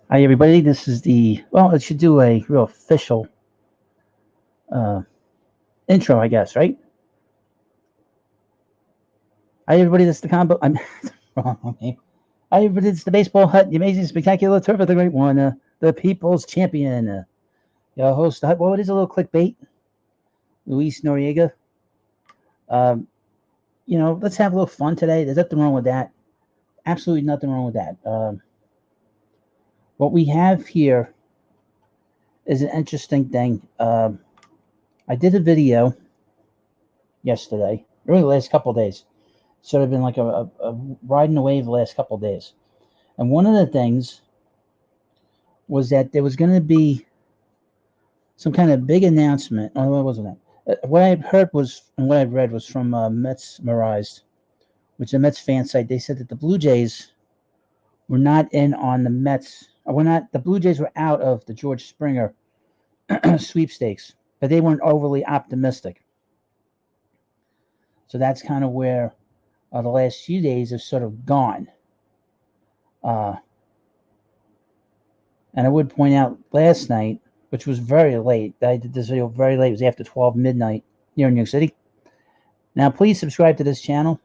Hi, everybody. This is it should do a real official uh, intro, I guess, right? Hi, everybody. This is the combo. I'm wrong name. Hi, everybody. It's the Baseball Hut, the amazing, spectacular, turf of the great one, the people's champion. Your host, well, it is a little clickbait, Luis Noriega. Um, let's have a little fun today. There's nothing wrong with that. Absolutely nothing wrong with that. What we have here is an interesting thing. I did a video yesterday, really the last couple of days. Sort of been like a riding the wave the last couple of days. And one of the things was that there was going to be some kind of big announcement. Oh, what wasn't that? What I heard was, and what I read was from METS Marized, which is a Mets fan site. They said that the Blue Jays were not in on the Mets. The Blue Jays were out of the George Springer sweepstakes, but they weren't overly optimistic. So that's kind of where the last few days have sort of gone. And I would point out last night, which was very late, I did this video very late. It was after 12 midnight here in New York City. Now, please subscribe to this channel.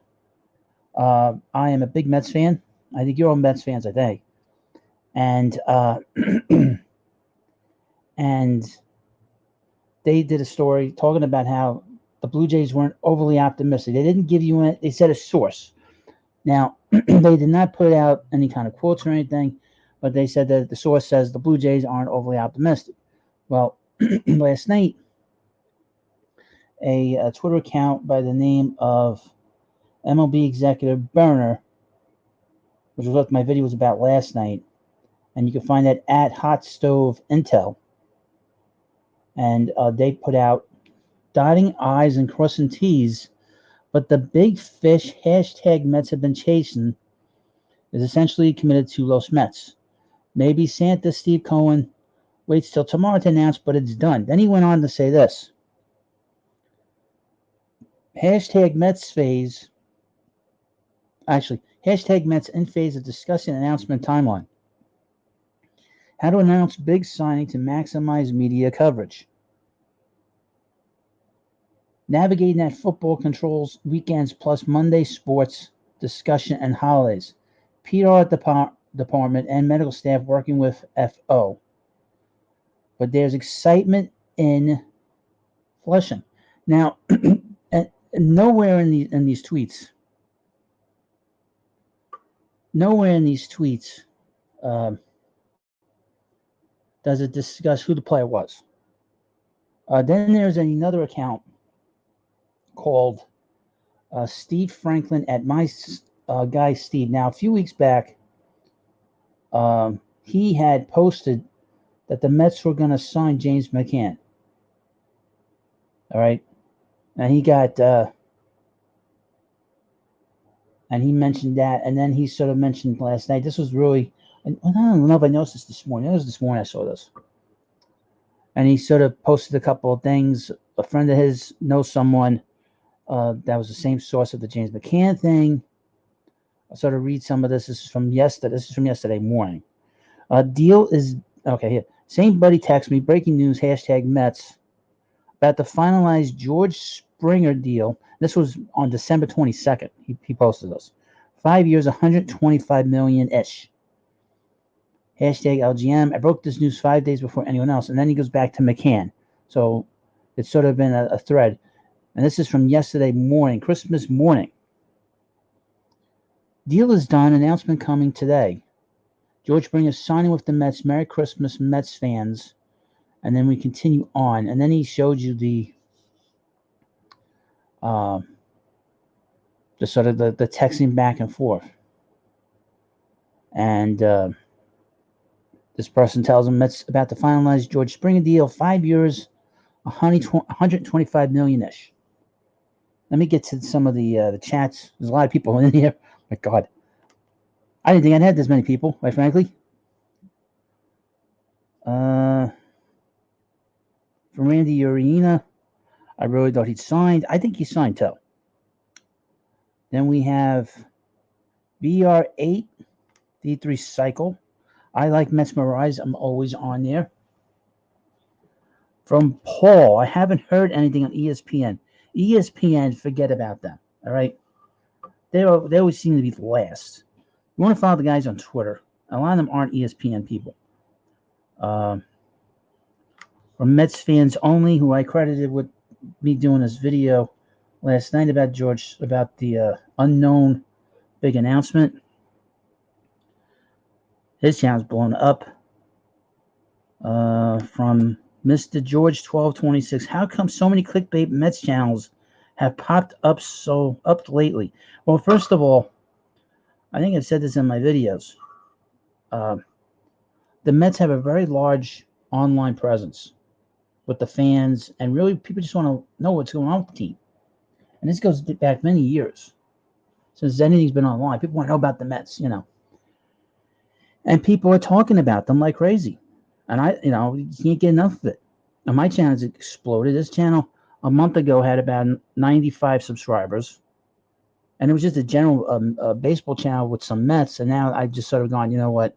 I am a big Mets fan. I think you're all Mets fans, I think. And and they did a story talking about how the Blue Jays weren't overly optimistic. They didn't give you it. They said a source. Now, they did not put out any kind of quotes or anything, but they said that the source says the Blue Jays aren't overly optimistic. Well, last night, a Twitter account by the name of MLB executive Burner, which was what my video was about last night, and you can find that at Hot Stove Intel. And they put out dotting I's and crossing T's, but the big fish hashtag Mets have been chasing is essentially committed to Los Mets. Maybe Santa Steve Cohen waits till tomorrow to announce, but it's done. Then he went on to say this. Hashtag Mets phase. Actually, hashtag Mets in phase of discussing announcement timeline. How to announce big signing to maximize media coverage. Navigating that football controls weekends plus Monday sports discussion and holidays. PR department and medical staff working with FO. But there's excitement in Flushing. Now, nowhere in these tweets, does it discuss who the player was. Then there's another account called Steve Franklin at my guy Steve. Now, a few weeks back, he had posted that the Mets were going to sign James McCann. All right, and he got and he mentioned that, and then he sort of mentioned last night. This was really, I don't know if I noticed this morning. It was this morning I saw this, and he sort of posted a couple of things. A friend of his knows someone that was the same source of the James McCann thing. I'll sort of read some of this. This is from yesterday morning. Deal is okay here. Same buddy texts me. Breaking news. Hashtag Mets about the finalized George Springer deal. This was on December 22nd. He posted this. 5 years, 125 million ish. Hashtag LGM. I broke this news 5 days before anyone else, and then he goes back to McCann. So it's sort of been a thread. And this is from yesterday morning, Christmas morning. Deal is done. Announcement coming today. George Springer signing with the Mets. Merry Christmas, Mets fans. And then we continue on. And then he showed you the sort of the texting back and forth. And this person tells him Mets about to finalize George Springer deal. 5 years, 125 million-ish. Let me get to some of the chats. There's a lot of people in here. My God. I didn't think I'd had this many people, quite frankly. From Randy Urena, I really thought he'd signed. I think he signed too. Then we have BR8, D3 Cycle. I like Mets Mirage. I'm always on there. From Paul, I haven't heard anything on ESPN. ESPN, forget about them. All right, they always seem to be last. You want to follow the guys on Twitter. A lot of them aren't ESPN people. Uh, from Mets fans only, who I credited with me doing this video last night about the unknown big announcement. His channel's blown up. From Mr. George 1226, how come so many clickbait Mets channels have popped up lately? Well, first of all, I think I've said this in my videos. Uh, the Mets have a very large online presence with the fans, and really people just want to know what's going on with the team. And this goes back many years since anything's been online. People want to know about the Mets, and people are talking about them like crazy. And you can't get enough of it. And my channel has exploded. This channel a month ago had about 95 subscribers, and it was just a general baseball channel with some Mets. And now I've just sort of gone, you know what?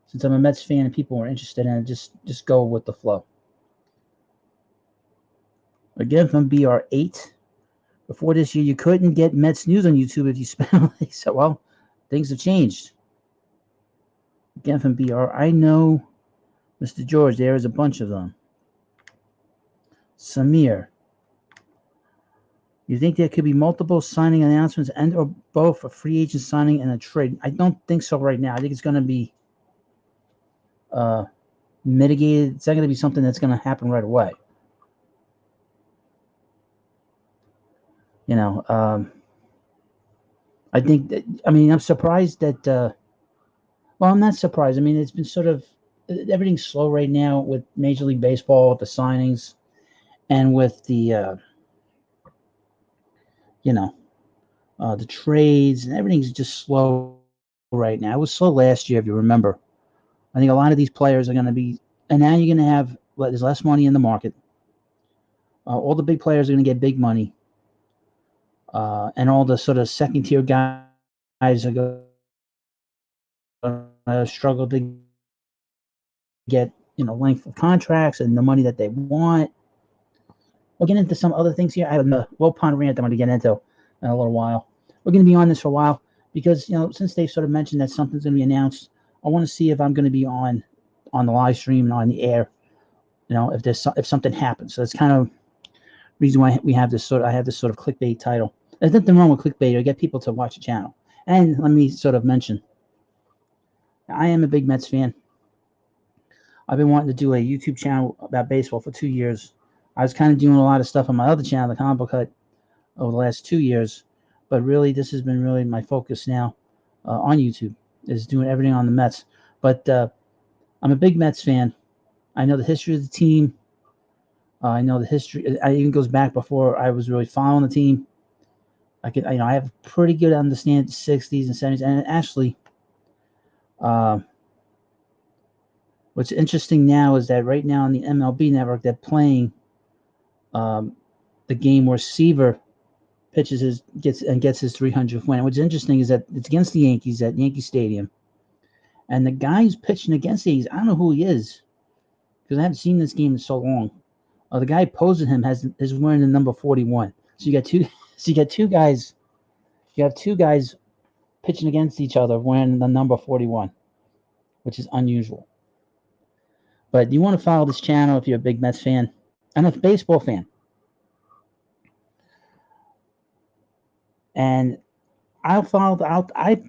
Since I'm a Mets fan and people are interested in it, just go with the flow. Again, from BR8. Before this year, you couldn't get Mets news on YouTube if you spent. So, well, things have changed. Again, from BR, I know, Mr. George, there is a bunch of them. Samir, you think there could be multiple signing announcements and or both a free agent signing and a trade? I don't think so right now. I think it's going to be mitigated. It's not going to be something that's going to happen right away. I think that, I'm surprised that, well, I'm not surprised. It's been sort of, everything's slow right now with Major League Baseball, with the signings, and with the, the trades, and everything's just slow right now. It was slow last year, if you remember. I think a lot of these players are going to be, and now you're going to have, there's less money in the market. All the big players are going to get big money. And all the sort of second tier guys are going to struggle to get, length of contracts and the money that they want. We'll get into some other things here. I have a well-pond rant I'm going to get into in a little while. We're going to be on this for a while because, since they've sort of mentioned that something's going to be announced, I want to see if I'm going to be on the live stream and on the air, if something happens. So that's kind of reason why I have this sort of clickbait title. There's nothing wrong with clickbait. I get people to watch the channel. And let me sort of mention, I am a big Mets fan. I've been wanting to do a YouTube channel about baseball for 2 years. I was kind of doing a lot of stuff on my other channel, the Comic Book Hut, over the last 2 years. But really, this has been really my focus now on YouTube, is doing everything on the Mets. But I'm a big Mets fan. I know the history of the team. I know the history. It even goes back before I was really following the team. I have a pretty good understanding of the 60s and 70s. And actually, what's interesting now is that right now on the MLB network, they're playing the game where Seaver pitches gets his 300th win. What's interesting is that it's against the Yankees at Yankee Stadium, and the guy who's pitching against the Yankees, I don't know who he is because I haven't seen this game in so long. The guy opposing him is wearing the number 41. So you got two. So you got two guys. You have two guys pitching against each other wearing the number 41, which is unusual. But you want to follow this channel if you're a big Mets fan and a baseball fan. And I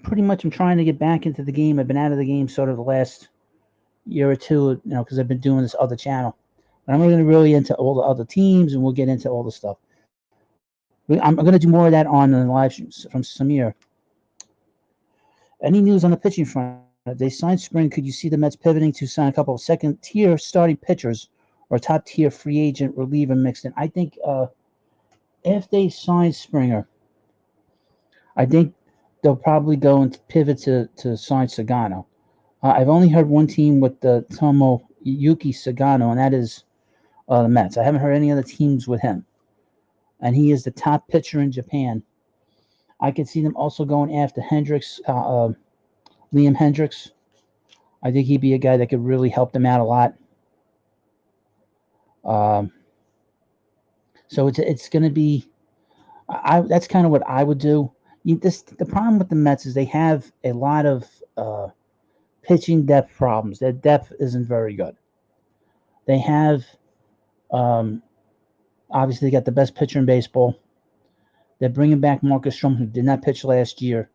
pretty much am trying to get back into the game. I've been out of the game sort of the last year or two, because I've been doing this other channel. But I'm going to really into all the other teams, and we'll get into all the stuff. I'm going to do more of that on the live streams from Samir. Any news on the pitching front? If they sign Spring, could you see the Mets pivoting to sign a couple of second-tier starting pitchers or top-tier free agent reliever mixed in? I think if they sign Springer, I think they'll probably go and pivot to sign Sagano. I've only heard one team with the Tomoyuki Sagano, and that is the Mets. I haven't heard any other teams with him. And he is the top pitcher in Japan. I could see them also going after Liam Hendricks. I think he'd be a guy that could really help them out a lot. So it's going to be. That's kind of what I would do. The problem with the Mets is they have a lot of pitching depth problems. Their depth isn't very good. They have obviously they got the best pitcher in baseball. They're bringing back Marcus Stroman, who did not pitch last year.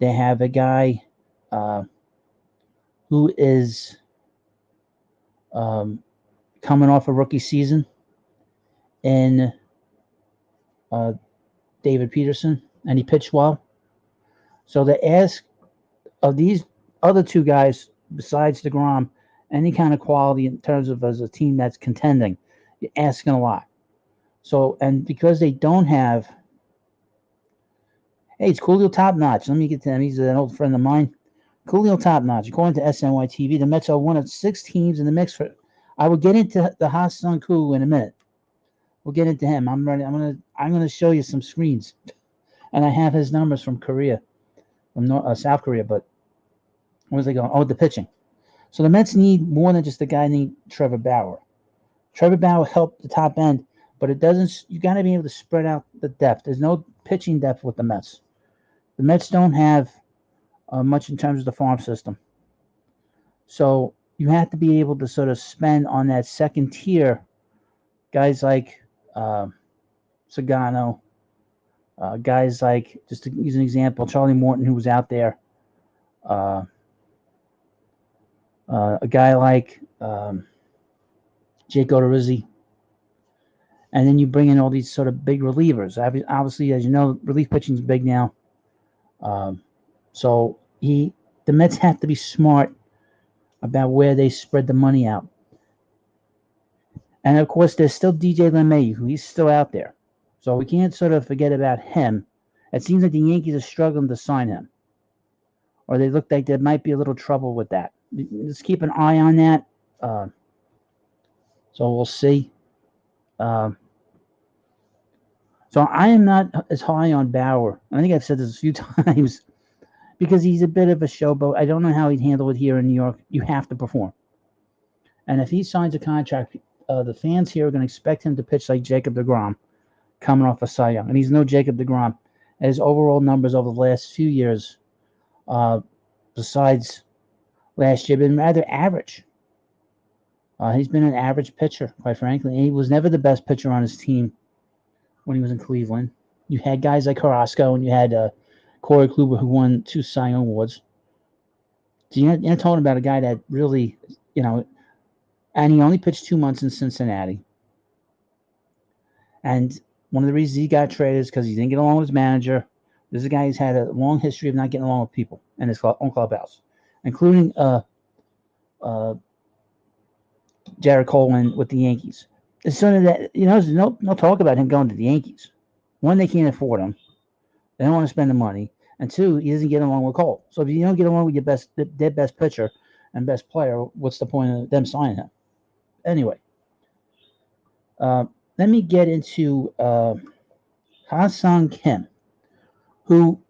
They have a guy who is coming off a rookie season in David Peterson, and he pitched well. So they ask of these other two guys, besides DeGrom, any kind of quality in terms of as a team that's contending, you're asking a lot. So, and because they don't have, hey, it's Coolio Top Notch. Let me get to him. He's an old friend of mine. Coolio Top Notch. According to SNY TV, the Mets are one of 6 teams in the mix for. I will get into the Ha-Seong Kim in a minute. We'll get into him. I'm ready. I'm gonna show you some screens, and I have his numbers from Korea, from South Korea. But where's they going? Oh, the pitching. So the Mets need more than just a guy named Trevor Bauer. Trevor Bauer helped the top end, but it doesn't. You got to be able to spread out the depth. There's no pitching depth with the Mets. The Mets don't have much in terms of the farm system. So you have to be able to sort of spend on that second tier. Guys like Sagano, guys like, just to use an example, Charlie Morton, who was out there. A guy like Jake Odorizzi. And then you bring in all these sort of big relievers. Obviously, as you know, relief pitching is big now. So the Mets have to be smart about where they spread the money out. And of course, there's still DJ LeMahieu, who he's still out there. So we can't sort of forget about him. It seems like the Yankees are struggling to sign him, or they look like there might be a little trouble with that. Let's keep an eye on that. So we'll see. So I am not as high on Bauer. I think I've said this a few times because he's a bit of a showboat. I don't know how he'd handle it here in New York. You have to perform. And if he signs a contract, the fans here are going to expect him to pitch like Jacob deGrom coming off a Cy Young. And he's no Jacob deGrom. His overall numbers over the last few years, besides last year, have been rather average. He's been an average pitcher, quite frankly. And he was never the best pitcher on his team when he was in Cleveland. You had guys like Carrasco, and you had Corey Kluber, who won 2 Cy Young awards. So you're talking about a guy that really, and he only pitched 2 months in Cincinnati. And one of the reasons he got traded is because he didn't get along with his manager. This is a guy who's had a long history of not getting along with people in his own clubhouse, including Jared Coleman with the Yankees. It's sort of that, there's no talk about him going to the Yankees. One, they can't afford him. They don't want to spend the money. And 2, he doesn't get along with Cole. So if you don't get along with their best pitcher and best player, what's the point of them signing him? Anyway, let me get into Ha-Seong Kim, who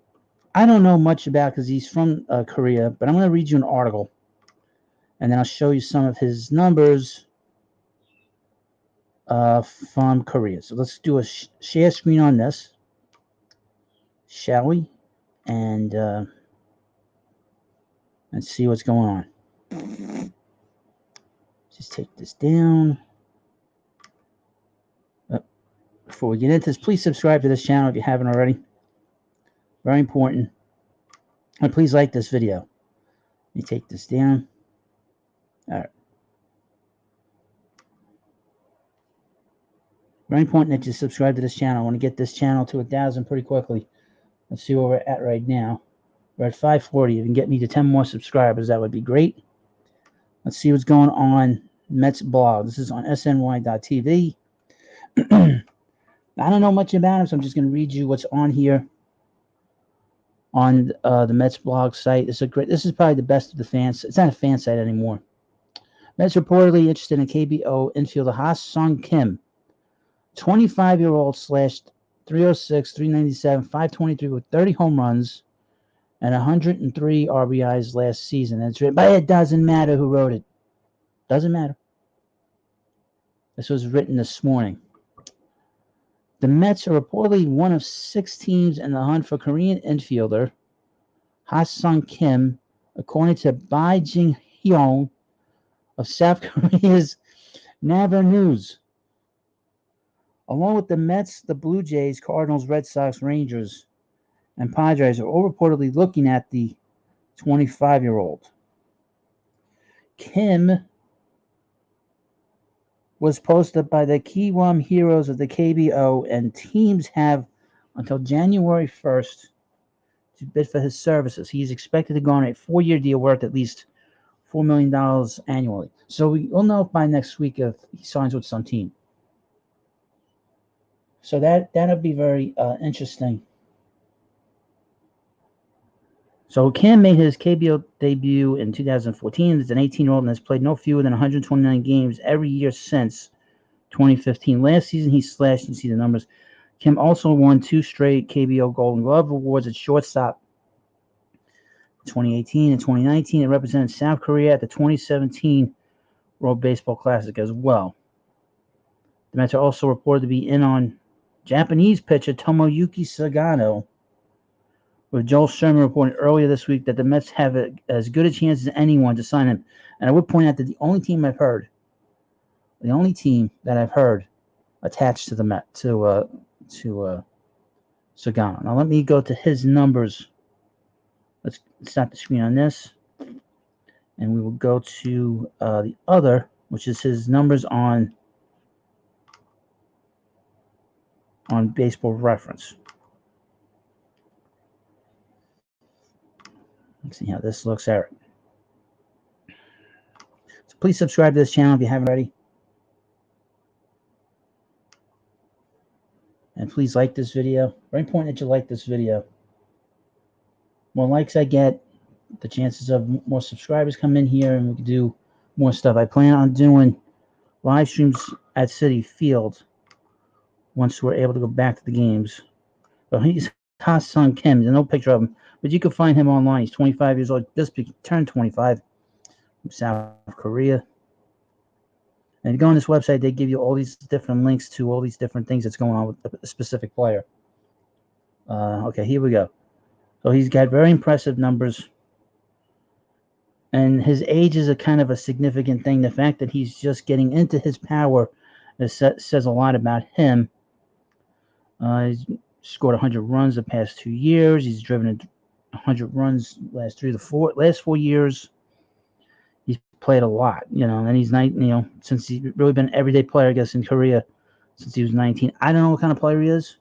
I don't know much about because he's from Korea, but I'm going to read you an article, and then I'll show you some of his numbers from Korea. So let's do a share screen on this, shall we? And let's see what's going on. Just take this down. Before we get into this, please subscribe to this channel if you haven't already. Very important. And please like this video. Let me take this down. All right. Very important that you subscribe to this channel. I want to get this channel to 1,000 pretty quickly. Let's see where we're at right now. We're at 540. If you can get me to 10 more subscribers, that would be great. Let's see what's going on. Mets blog. This is on sny.tv. I don't know much about him, so I'm just going to read you what's on here on the Mets blog site. This is probably the best of the fans. It's not a fan site anymore. Mets reportedly interested in KBO infielder Ha-Seong Kim, 25-year-old /306, 397, 523 with 30 home runs and 103 RBIs last season. It's written, but it doesn't matter who wrote it. Doesn't matter. This was written this morning. The Mets are reportedly one of 6 teams in the hunt for Korean infielder Ha-Seong Kim, according to Bai Jing-hyung of South Korea's Naver News. Along with the Mets, the Blue Jays, Cardinals, Red Sox, Rangers, and Padres are all reportedly looking at the 25-year-old. Kim was posted by the Kiwam Heroes of the KBO, and teams have until January 1st to bid for his services. He is expected to go on a 4-year deal worth at least $4 million annually. So we'll know by next week if he signs with some team. So that'll be very interesting. So Kim made his KBO debut in 2014 as an 18-year-old and has played no fewer than 129 games every year since 2015. Last season, he slashed, you see the numbers. Kim also won 2 straight KBO Golden Glove Awards at shortstop in 2018 and 2019, and represented South Korea at the 2017 World Baseball Classic as well. The Mets are also reported to be in on Japanese pitcher Tomoyuki Sagano, with Joel Sherman reporting earlier this week that the Mets have as good a chance as anyone to sign him. And I would point out that the only team that I've heard attached to the Met to Sagano. Now let me go to his numbers. Let's stop the screen on this, and we will go to the other, which is his numbers on Baseball Reference. Let's see how this looks, Eric. So please subscribe to this channel if you haven't already. And please like this video. Very important that you like this video. More likes I get, the chances of more subscribers come in here and we can do more stuff. I plan on doing live streams at Citi Field once we're able to go back to the games. But he's Ha-Seong Kim. There's no picture of him, but you can find him online. He's 25 years old. Just turned 25 from South Korea. And if you go on this website, they give you all these different links to all these different things that's going on with a specific player. Okay, here we go. So he's got very impressive numbers. And his age is a kind of a significant thing. The fact that he's just getting into his power says a lot about him. He's scored 100 runs the past 2 years. He's driven 100 runs last 4 years. He's played a lot, and he's since he's really been an everyday player, I guess, in Korea since he was 19. I don't know what kind of player he is.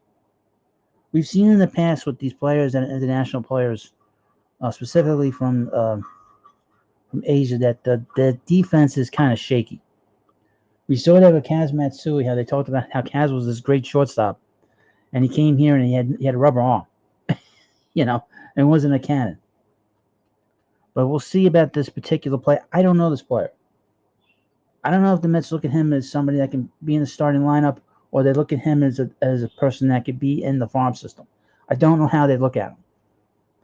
We've seen in the past with these players and international players, specifically from Asia, that the defense is kind of shaky. We saw that with Kaz Matsui, how they talked about how Kaz was this great shortstop, and he came here and he had a rubber arm, and wasn't a cannon. But we'll see about this particular player. I don't know this player. I don't know if the Mets look at him as somebody that can be in the starting lineup, or they look at him as a person that could be in the farm system. I don't know how they look at him.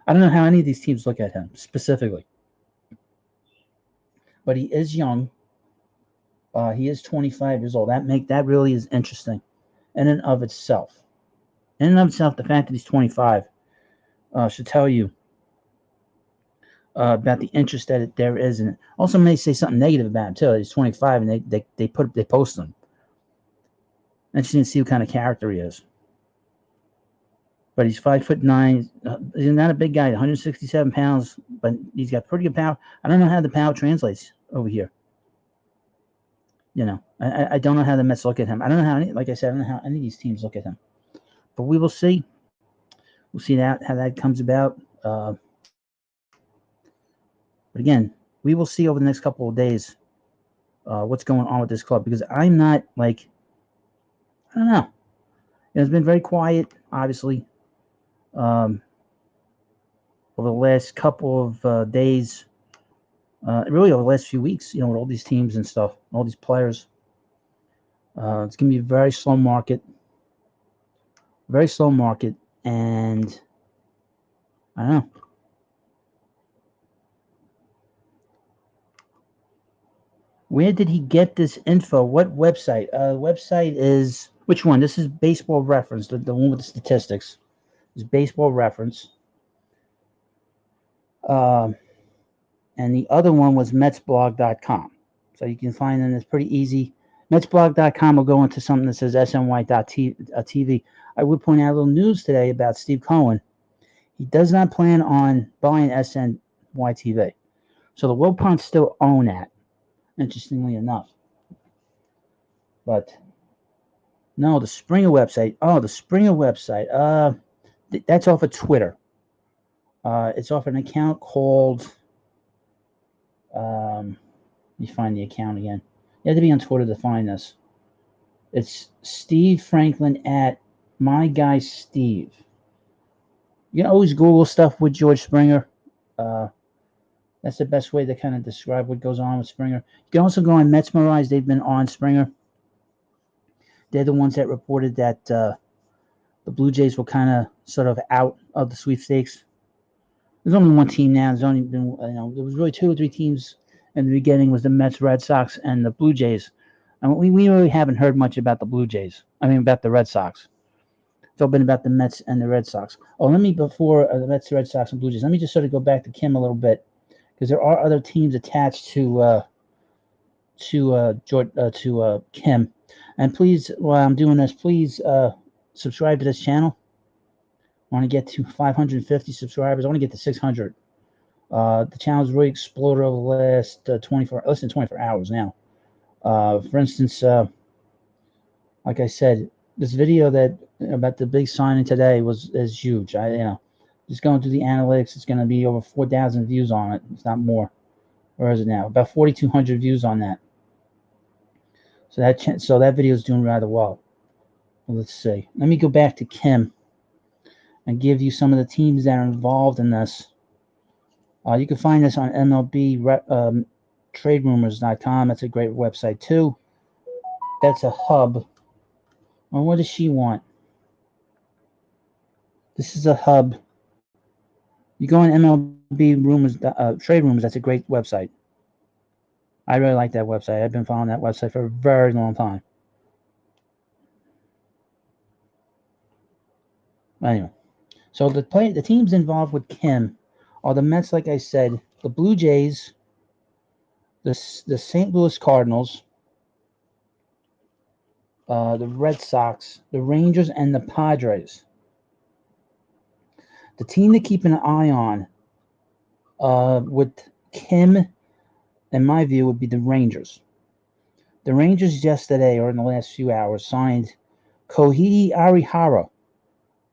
I don't know how any of these teams look at him specifically. But he is young. He is 25 years old. That really is interesting in and of itself. In and of itself, the fact that he's 25 should tell you about the interest that there is in it. Also, may say something negative about him too. He's 25, and they post him. Interesting to see what kind of character he is. But he's 5'9". He's not a big guy, 167 pounds, but he's got pretty good power. I don't know how the power translates over here. I don't know how the Mets look at him. I don't know how like I said, I don't know how any of these teams look at him. But we will see. We'll see how that comes about. But again, we will see over the next couple of days what's going on with this club, because I'm not I don't know. It's been very quiet, obviously, over the last couple of days, really over the last few weeks, with all these teams and stuff, all these players. It's going to be a very slow market, and I don't know. Where did he get this info? What website? Website is which one? This is Baseball Reference, the one with the statistics. Is Baseball Reference. Um, and the other one was metsblog.com. So you can find them. It's pretty easy. Metsblog.com will go into something that says sny.tv. I would point out a little news today about Steve Cohen. He does not plan on buying SNY.TV. So the Wilpons still own that, interestingly enough. But no, the Springer website. Oh, the Springer website. That's off of Twitter. It's off an account called. Let me find the account again. You have to be on Twitter to find this. It's Steve Franklin at My Guy Steve. You can always Google stuff with George Springer. That's the best way to kind of describe what goes on with Springer. You can also go on Metsmerize. They've been on Springer. They're the ones that reported that the Blue Jays were kind of sort of out of the sweepstakes. There's only one team now. There's only been, there was really 2 or 3 teams in the beginning. Was the Mets, Red Sox, and the Blue Jays. And we really haven't heard much about the Blue Jays. I mean, about the Red Sox. It's all been about the Mets and the Red Sox. Oh, before the Mets, Red Sox, and Blue Jays, let me just sort of go back to Kim a little bit, because there are other teams attached to Kim. And please, while I'm doing this, please subscribe to this channel. I want to get to 550 subscribers. I want to get to 600. The channel's really exploded over the last less than 24 hours now. For instance, like I said, this video about the big signing today is huge. Just going through the analytics, it's going to be over 4,000 views on it. It's not more. Where is it now? About 4,200 views on that. So that video is doing rather well. Let's see. Let me go back to Kim and give you some of the teams that are involved in this. You can find this on MLB TradeRumors.com. That's a great website too. That's a hub. Well, what does she want? This is a hub. You go on MLB Rumors, Trade Rumors. That's a great website. I really like that website. I've been following that website for a very long time. Anyway, so the teams involved with Kim are the Mets, like I said, the Blue Jays, the St. Louis Cardinals, the Red Sox, the Rangers, and the Padres. The team to keep an eye on with Kim, in my view, would be the Rangers. The Rangers yesterday, or in the last few hours, signed Kohei Arihara,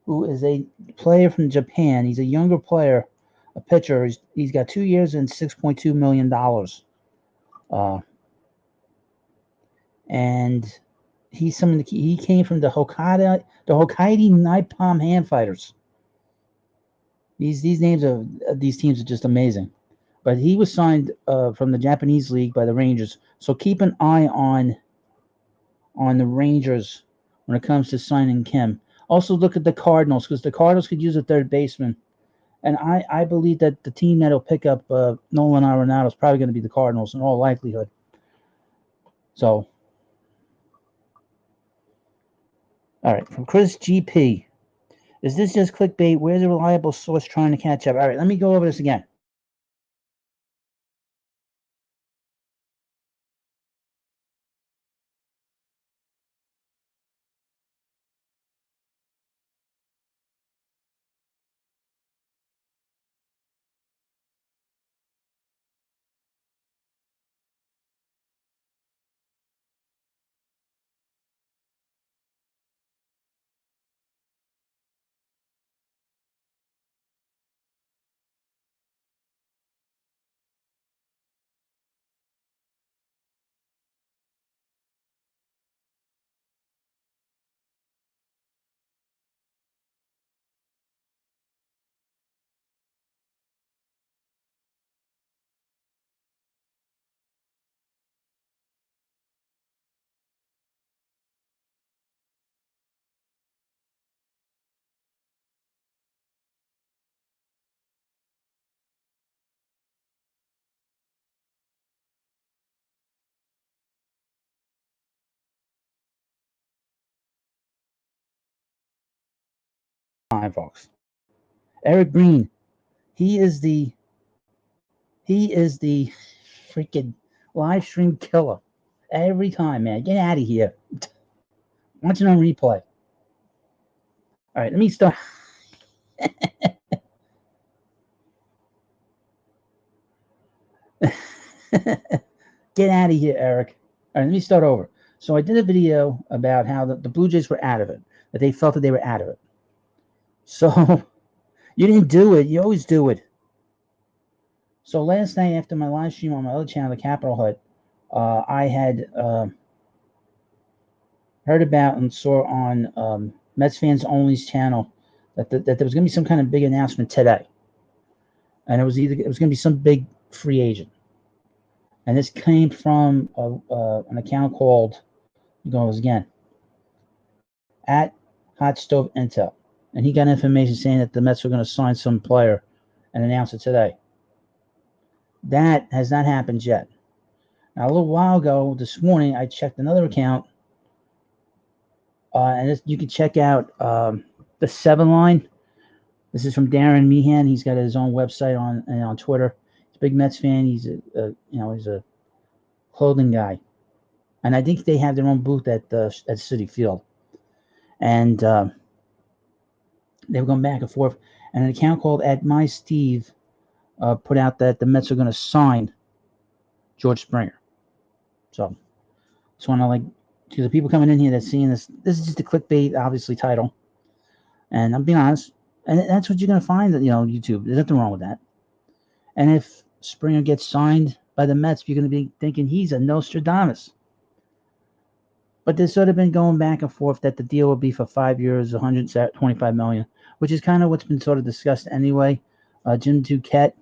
who is a player from Japan. He's a younger player, a pitcher. He's got 2 years and $6.2 million. And he came from the Hokkaido Nippon Hand Fighters. These names of these teams are just amazing. But he was signed from the Japanese league by the Rangers. So keep an eye on the Rangers when it comes to signing Kim. Also look at the Cardinals, because the Cardinals could use a third baseman. And I believe that the team that'll pick up Nolan Arenado is probably going to be the Cardinals in all likelihood. So, all right, from Chris GP. Is this just clickbait? Where's a reliable source trying to catch up? All right, let me go over this again. time, folks. Eric Breen, he is the freaking live stream killer. Every time, man. Get out of here. Watch it on replay. All right, let me start. Get out of here, Eric. All right, let me start over. So I did a video about how the Blue Jays were out of it, that they felt that they were out of it. So you didn't do it. You always do it. So last night after my live stream on my other channel, the Capitol Hut, I had heard about and saw on Mets Fans Only's channel that there was going to be some kind of big announcement today. And it was going to be some big free agent. And this came from an account called, again, at Hot Stove Intel. And he got information saying that the Mets were going to sign some player and announce it today. That has not happened yet. Now, a little while ago, this morning, I checked another account. And you can check out the 7 line. This is from Darren Meehan. He's got his own website on Twitter. He's a big Mets fan. He's he's a clothing guy, and I think they have their own booth at Citi Field. And they were going back and forth. And an account called @MySteve put out that the Mets are going to sign George Springer. So, just want to to the people coming in here that's seeing this. This is just a clickbait, obviously, title. And I'm being honest. And that's what you're going to find, YouTube. There's nothing wrong with that. And if Springer gets signed by the Mets, you're going to be thinking he's a Nostradamus. But there's sort of been going back and forth that the deal will be for 5 years, $125 million, which is kind of what's been sort of discussed anyway. Jim Duquette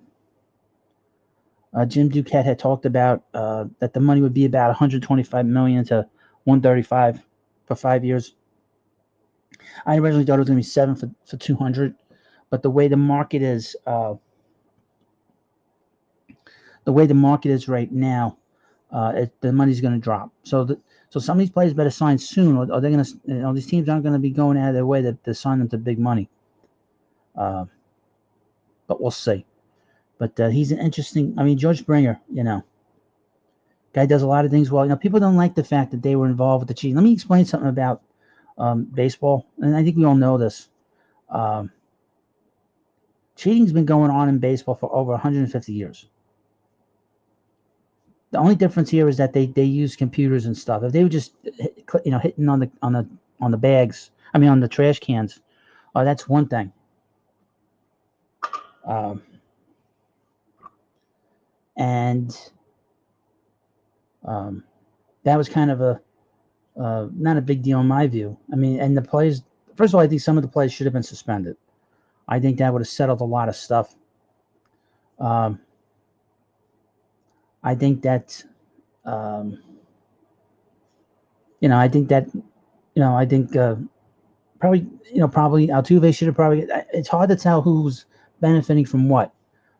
had talked about that the money would be about $125 million to $135 for 5 years. I originally thought it was going to be $7 for $200, but the way the market is, right now, the money's going to drop. So some of these players better sign soon, or they're going to. These teams aren't going to be going out of their way to sign them to big money. But we'll see. But he's an interesting. George Springer, guy does a lot of things well. People don't like the fact that they were involved with the cheating. Let me explain something about baseball, and I think we all know this. Cheating's been going on in baseball for over 150 years. The only difference here is that they use computers and stuff. If they were just hitting on the bags, on the trash cans, that's one thing. And that was kind of a not a big deal in my view. And the players, first of all, I think some of the players should have been suspended. I think that would have settled a lot of stuff. I think that, probably Altuve should have probably. It's hard to tell who's benefiting from what.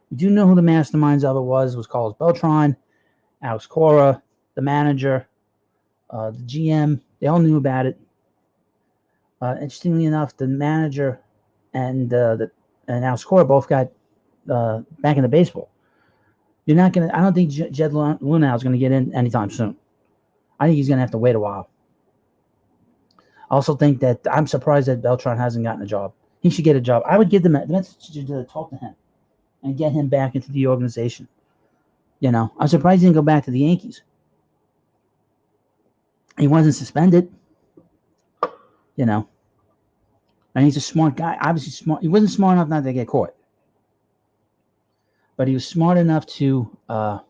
We do know who the masterminds of it was Carlos Beltran, Alex Cora, the manager, the GM. They all knew about it. Interestingly enough, the manager and Alex Cora both got back into baseball. You're not gonna. I don't think Jed Lunau is gonna get in anytime soon. I think he's gonna have to wait a while. I also think that I'm surprised that Beltran hasn't gotten a job. He should get a job. I would give the Mets to talk to him and get him back into the organization. I'm surprised he didn't go back to the Yankees. He wasn't suspended. And he's a smart guy. Obviously smart. He wasn't smart enough not to get caught. But he was smart enough to come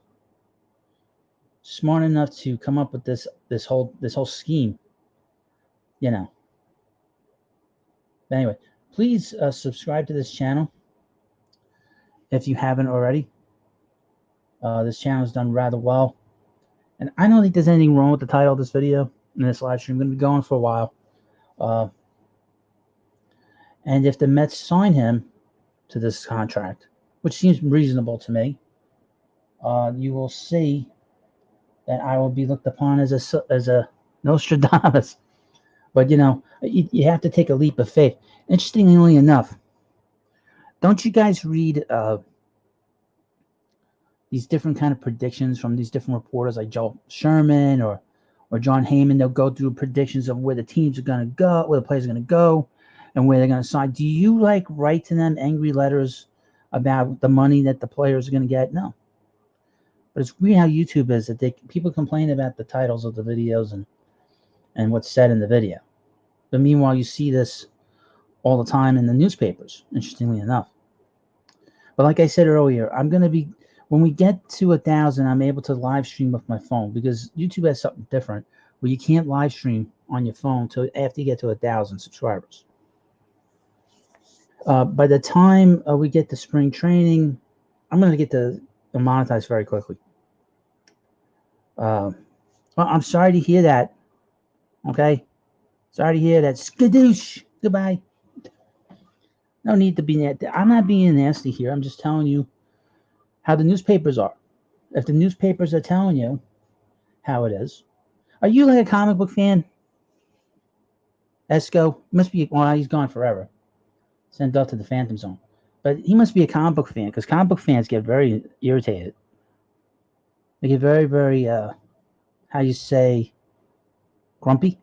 up with this whole scheme. But anyway, please subscribe to this channel if you haven't already. This channel is done rather well, and I don't think there's anything wrong with the title of this video and this live stream. I'm going to be going for a while. And if the Mets sign him to this contract, which seems reasonable to me, you will see that I will be looked upon as a Nostradamus. But you have to take a leap of faith. Interestingly enough, don't you guys read these different kind of predictions from these different reporters like Joe Sherman or John Heyman? They'll go through predictions of where the teams are going to go, where the players are going to go, and where they're going to sign. Do you write to them angry letters about the money that the players are going to get? No. But it's weird how YouTube is that people complain about the titles of the videos and what's said in the video. But meanwhile, you see this all the time in the newspapers, interestingly enough. But like I said earlier, when we get to 1,000, I'm able to live stream with my phone, because YouTube has something different where you can't live stream on your phone till after you get to 1,000 subscribers. By the time we get to spring training, I'm going to get to monetize very quickly. Well, I'm sorry to hear that. Okay? Sorry to hear that. Skadoosh. Goodbye. No need to be nasty. I'm not being nasty here. I'm just telling you how the newspapers are. If the newspapers are telling you how it is. Are you like a comic book fan? Esco? Must be. Well, he's gone forever. Sent off to the Phantom Zone. But he must be a comic book fan, because comic book fans get very irritated. They get very, very, how you say, grumpy.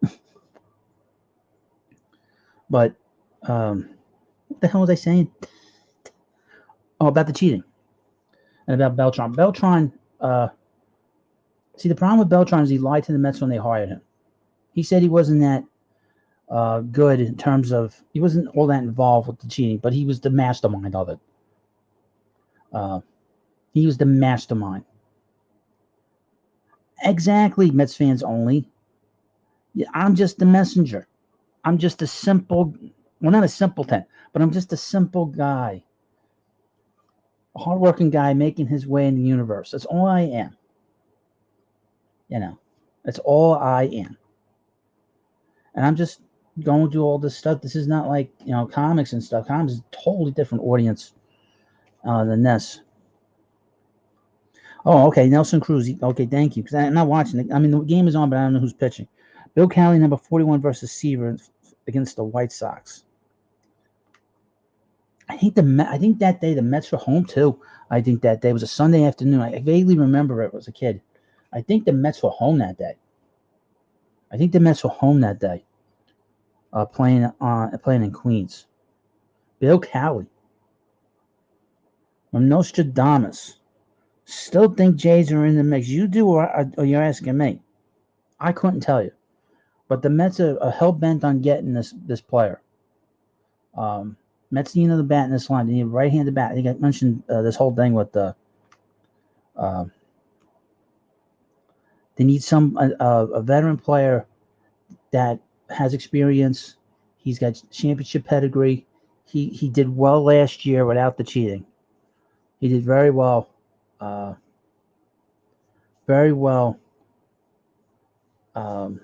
But, what the hell was I saying? Oh, about the cheating. And about Beltran. Beltran, see, the problem with Beltran is he lied to the Mets when they hired him. He said he wasn't that good in terms of, he wasn't all that involved with the cheating, but he was the mastermind of it. He was the mastermind. Exactly, Mets fans only. I'm just the messenger. I'm just a simple, well, not a simpleton, but I'm just a simple guy. A hardworking guy making his way in the universe. That's all I am. That's all I am. And I'm just going through all this stuff. This is not like, comics and stuff. Comics is a totally different audience than this. Oh, okay. Nelson Cruz. Okay, thank you. Because I'm not watching it. I mean, the game is on, but I don't know who's pitching. Bill Cali, number 41 versus Seaver against the White Sox. I think that day the Mets were home too. I think that day was a Sunday afternoon. I vaguely remember it as a kid. I think the Mets were home that day. Playing in Queens. Bill Cali from Nostradamus. Still think Jays are in the mix. You do, or you're asking me? I couldn't tell you. But the Mets are hell-bent on getting this player. Mets need another bat in this line. They need a right-handed bat. I think I mentioned this whole thing with the. They need a veteran player that has experience. He's got championship pedigree. He did well last year without the cheating. He did very well. Very well. In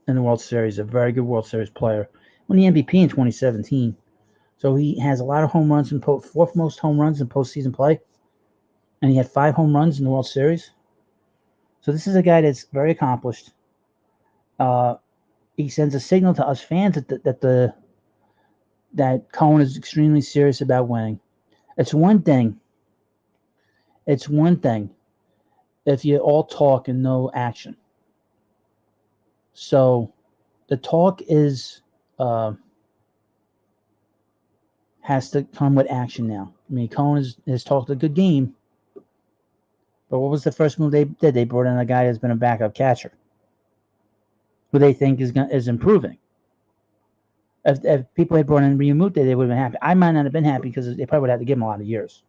the World Series, a very good World Series player. Won the MVP in 2017. So he has a lot of home runs, fourth most home runs in postseason play. And he had 5 home runs in the World Series. So this is a guy that's very accomplished. He sends a signal to us fans that Cohen is extremely serious about winning. It's one thing if you all talk and no action. So the talk has to come with action now. I mean, Cohen has talked a good game, but what was the first move they did? They brought in a guy that's been a backup catcher, who they think is improving. If people had brought in Realmuto, they would have been happy. I might not have been happy because they probably would have to give him a lot of years.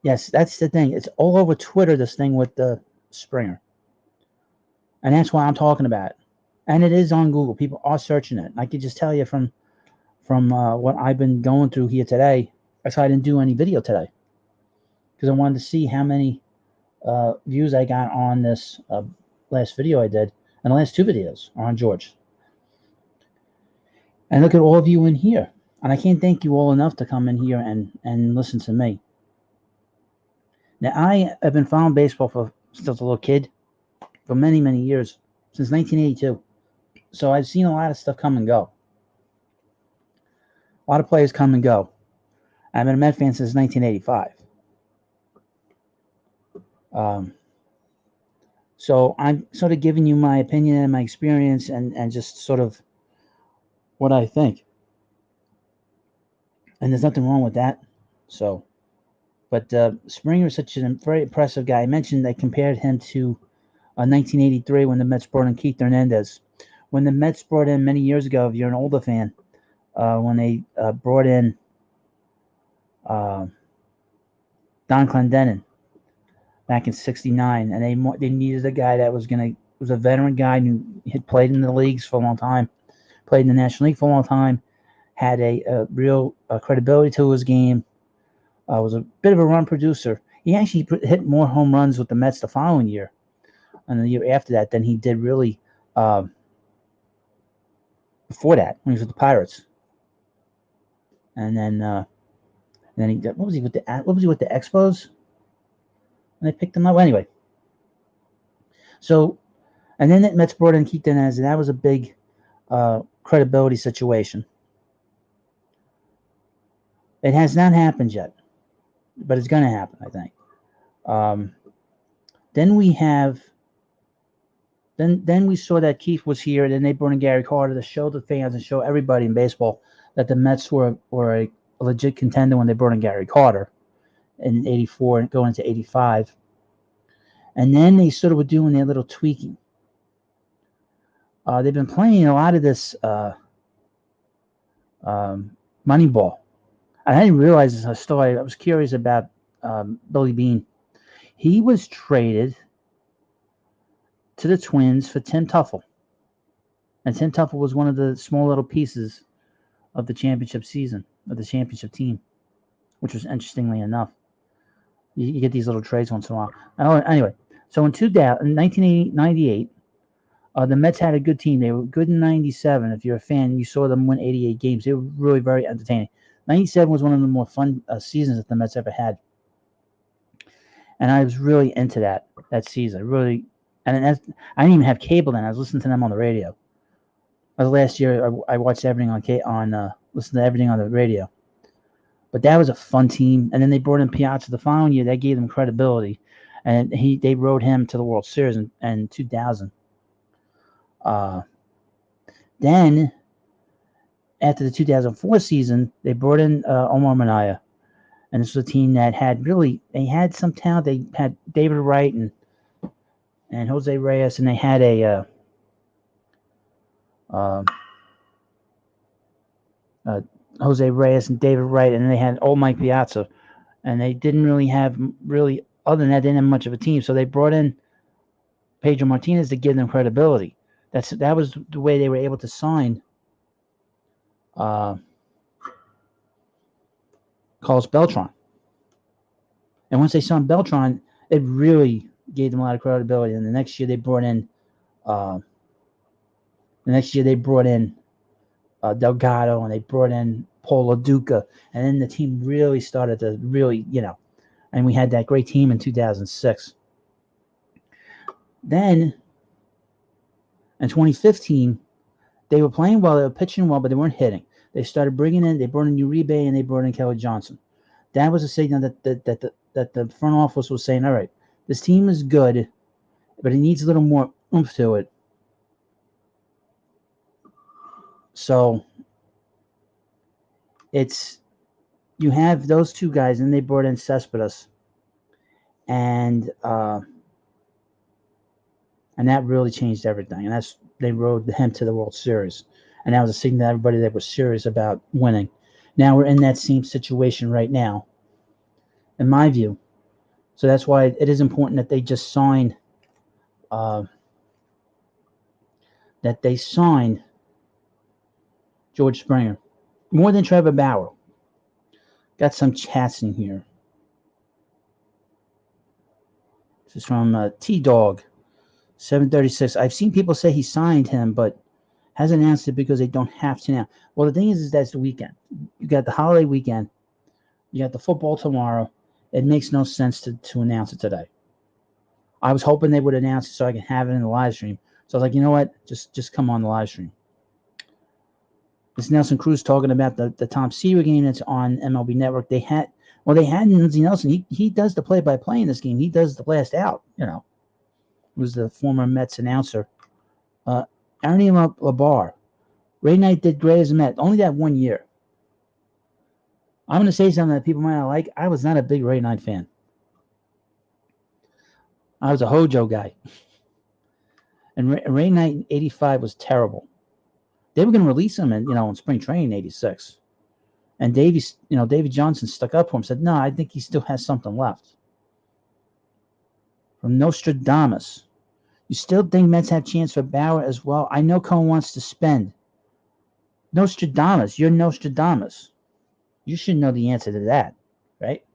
Yes, that's the thing. It's all over Twitter, this thing with the Springer. And that's why I'm talking about it. And it is on Google. People are searching it. I can just tell you from what I've been going through here today. That's why I didn't do any video today, because I wanted to see how many views I got on this last video I did. And the last 2 videos are on George. And look at all of you in here. And I can't thank you all enough to come in here and listen to me. Now, I have been following baseball since I was a little kid, for many, many years, since 1982. So I've seen a lot of stuff come and go. A lot of players come and go. I've been a Met fan since 1985. So I'm sort of giving you my opinion and my experience and just sort of what I think. And there's nothing wrong with that. So, but Springer is such a very impressive guy. I mentioned I compared him to 1983 when the Mets brought in Keith Hernandez. When the Mets brought in many years ago, if you're an older fan, when they brought in Don Clendenin back in '69, and they needed a guy that was a veteran guy who had played in the leagues for a long time, played in the National League for a long time, had a real credibility to his game, was a bit of a run producer. He actually hit more home runs with the Mets the following year and the year after that than he did really before that when he was with the Pirates. And then he what was he with the Expos? And they picked him up anyway. So, and then the Mets brought in Keith Hernandez, and that was a big credibility situation. It has not happened yet, but it's going to happen, I think. Then we have. Then we saw that Keith was here, and then they brought in Gary Carter to show the fans and show everybody in baseball that the Mets were a legit contender when they brought in Gary Carter in '84 and going into '85. And then they sort of were doing their little tweaking. They've been playing a lot of this Moneyball. I didn't realize this until I was curious about Billy Beane. He was traded to the Twins for Tim Tuffle. And Tim Tuffle was one of the small little pieces of the championship season, of the championship team, which was interestingly enough. You get these little trades once in a while. Anyway, so in 1998, the Mets had a good team. They were good in 97. If you're a fan, you saw them win 88 games. They were really very entertaining. 97 was one of the more fun seasons that the Mets ever had. And I was really into that season. Really, and I didn't even have cable then. I was listening to them on the radio. Last year, I watched everything listened to everything on the radio. But that was a fun team. And then they brought in Piazza the following year. That gave them credibility. And they rode him to the World Series in 2000. Then, after the 2004 season, they brought in Omar Minaya. And this was a team that they had some talent. They had David Wright and Jose Reyes, and they had Jose Reyes and David Wright, and then they had old Mike Piazza. And they didn't really have other than that, they didn't have much of a team. So they brought in Pedro Martinez to give them credibility. That was the way they were able to sign Carlos Beltran. And once they signed Beltran, it really gave them a lot of credibility. And the next year they brought in Delgado, and they brought in Paul LaDuca, and then the team really started to and we had that great team in 2006. Then in 2015, they were playing well, they were pitching well, but they weren't hitting. They started they brought in Uribe, and they brought in Kelly Johnson. That was a signal that the front office was saying, all right, this team is good, but it needs a little more oomph to it. So you have those two guys, and they brought in Cespedes, and that really changed everything. And they rode him to the World Series, and that was a signal to everybody that was serious about winning. Now we're in that same situation right now, in my view. So that's why it is important that they just signed. George Springer more than Trevor Bauer. Got some chats in here. This is from T-Dog 736. I've seen people say he signed him, but hasn't announced it because they don't have to now. Well, the thing is that's the weekend. You got the holiday weekend. You got the football tomorrow. It makes no sense to announce it today. I was hoping they would announce it so I can have it in the live stream, So I was like, you know what? Just come on the live stream. This Nelson Cruz talking about the Tom Seaver game that's on MLB Network. They had Lindsey Nelson. He does the play-by-play in this game. He does the blast out. Was the former Mets announcer. Ernie Labar. Ray Knight did great as a Met. Only that 1 year. I'm going to say something that people might not like. I was not a big Ray Knight fan. I was a Hojo guy. And Ray Knight in 85 was terrible. They were going to release him in spring training in 86. And Davey Johnson stuck up for him, said, no, I think he still has something left. From Nostradamus. You still think Mets have chance for Bauer as well? I know Cohen wants to spend. Nostradamus, you're Nostradamus. You should know the answer to that, right?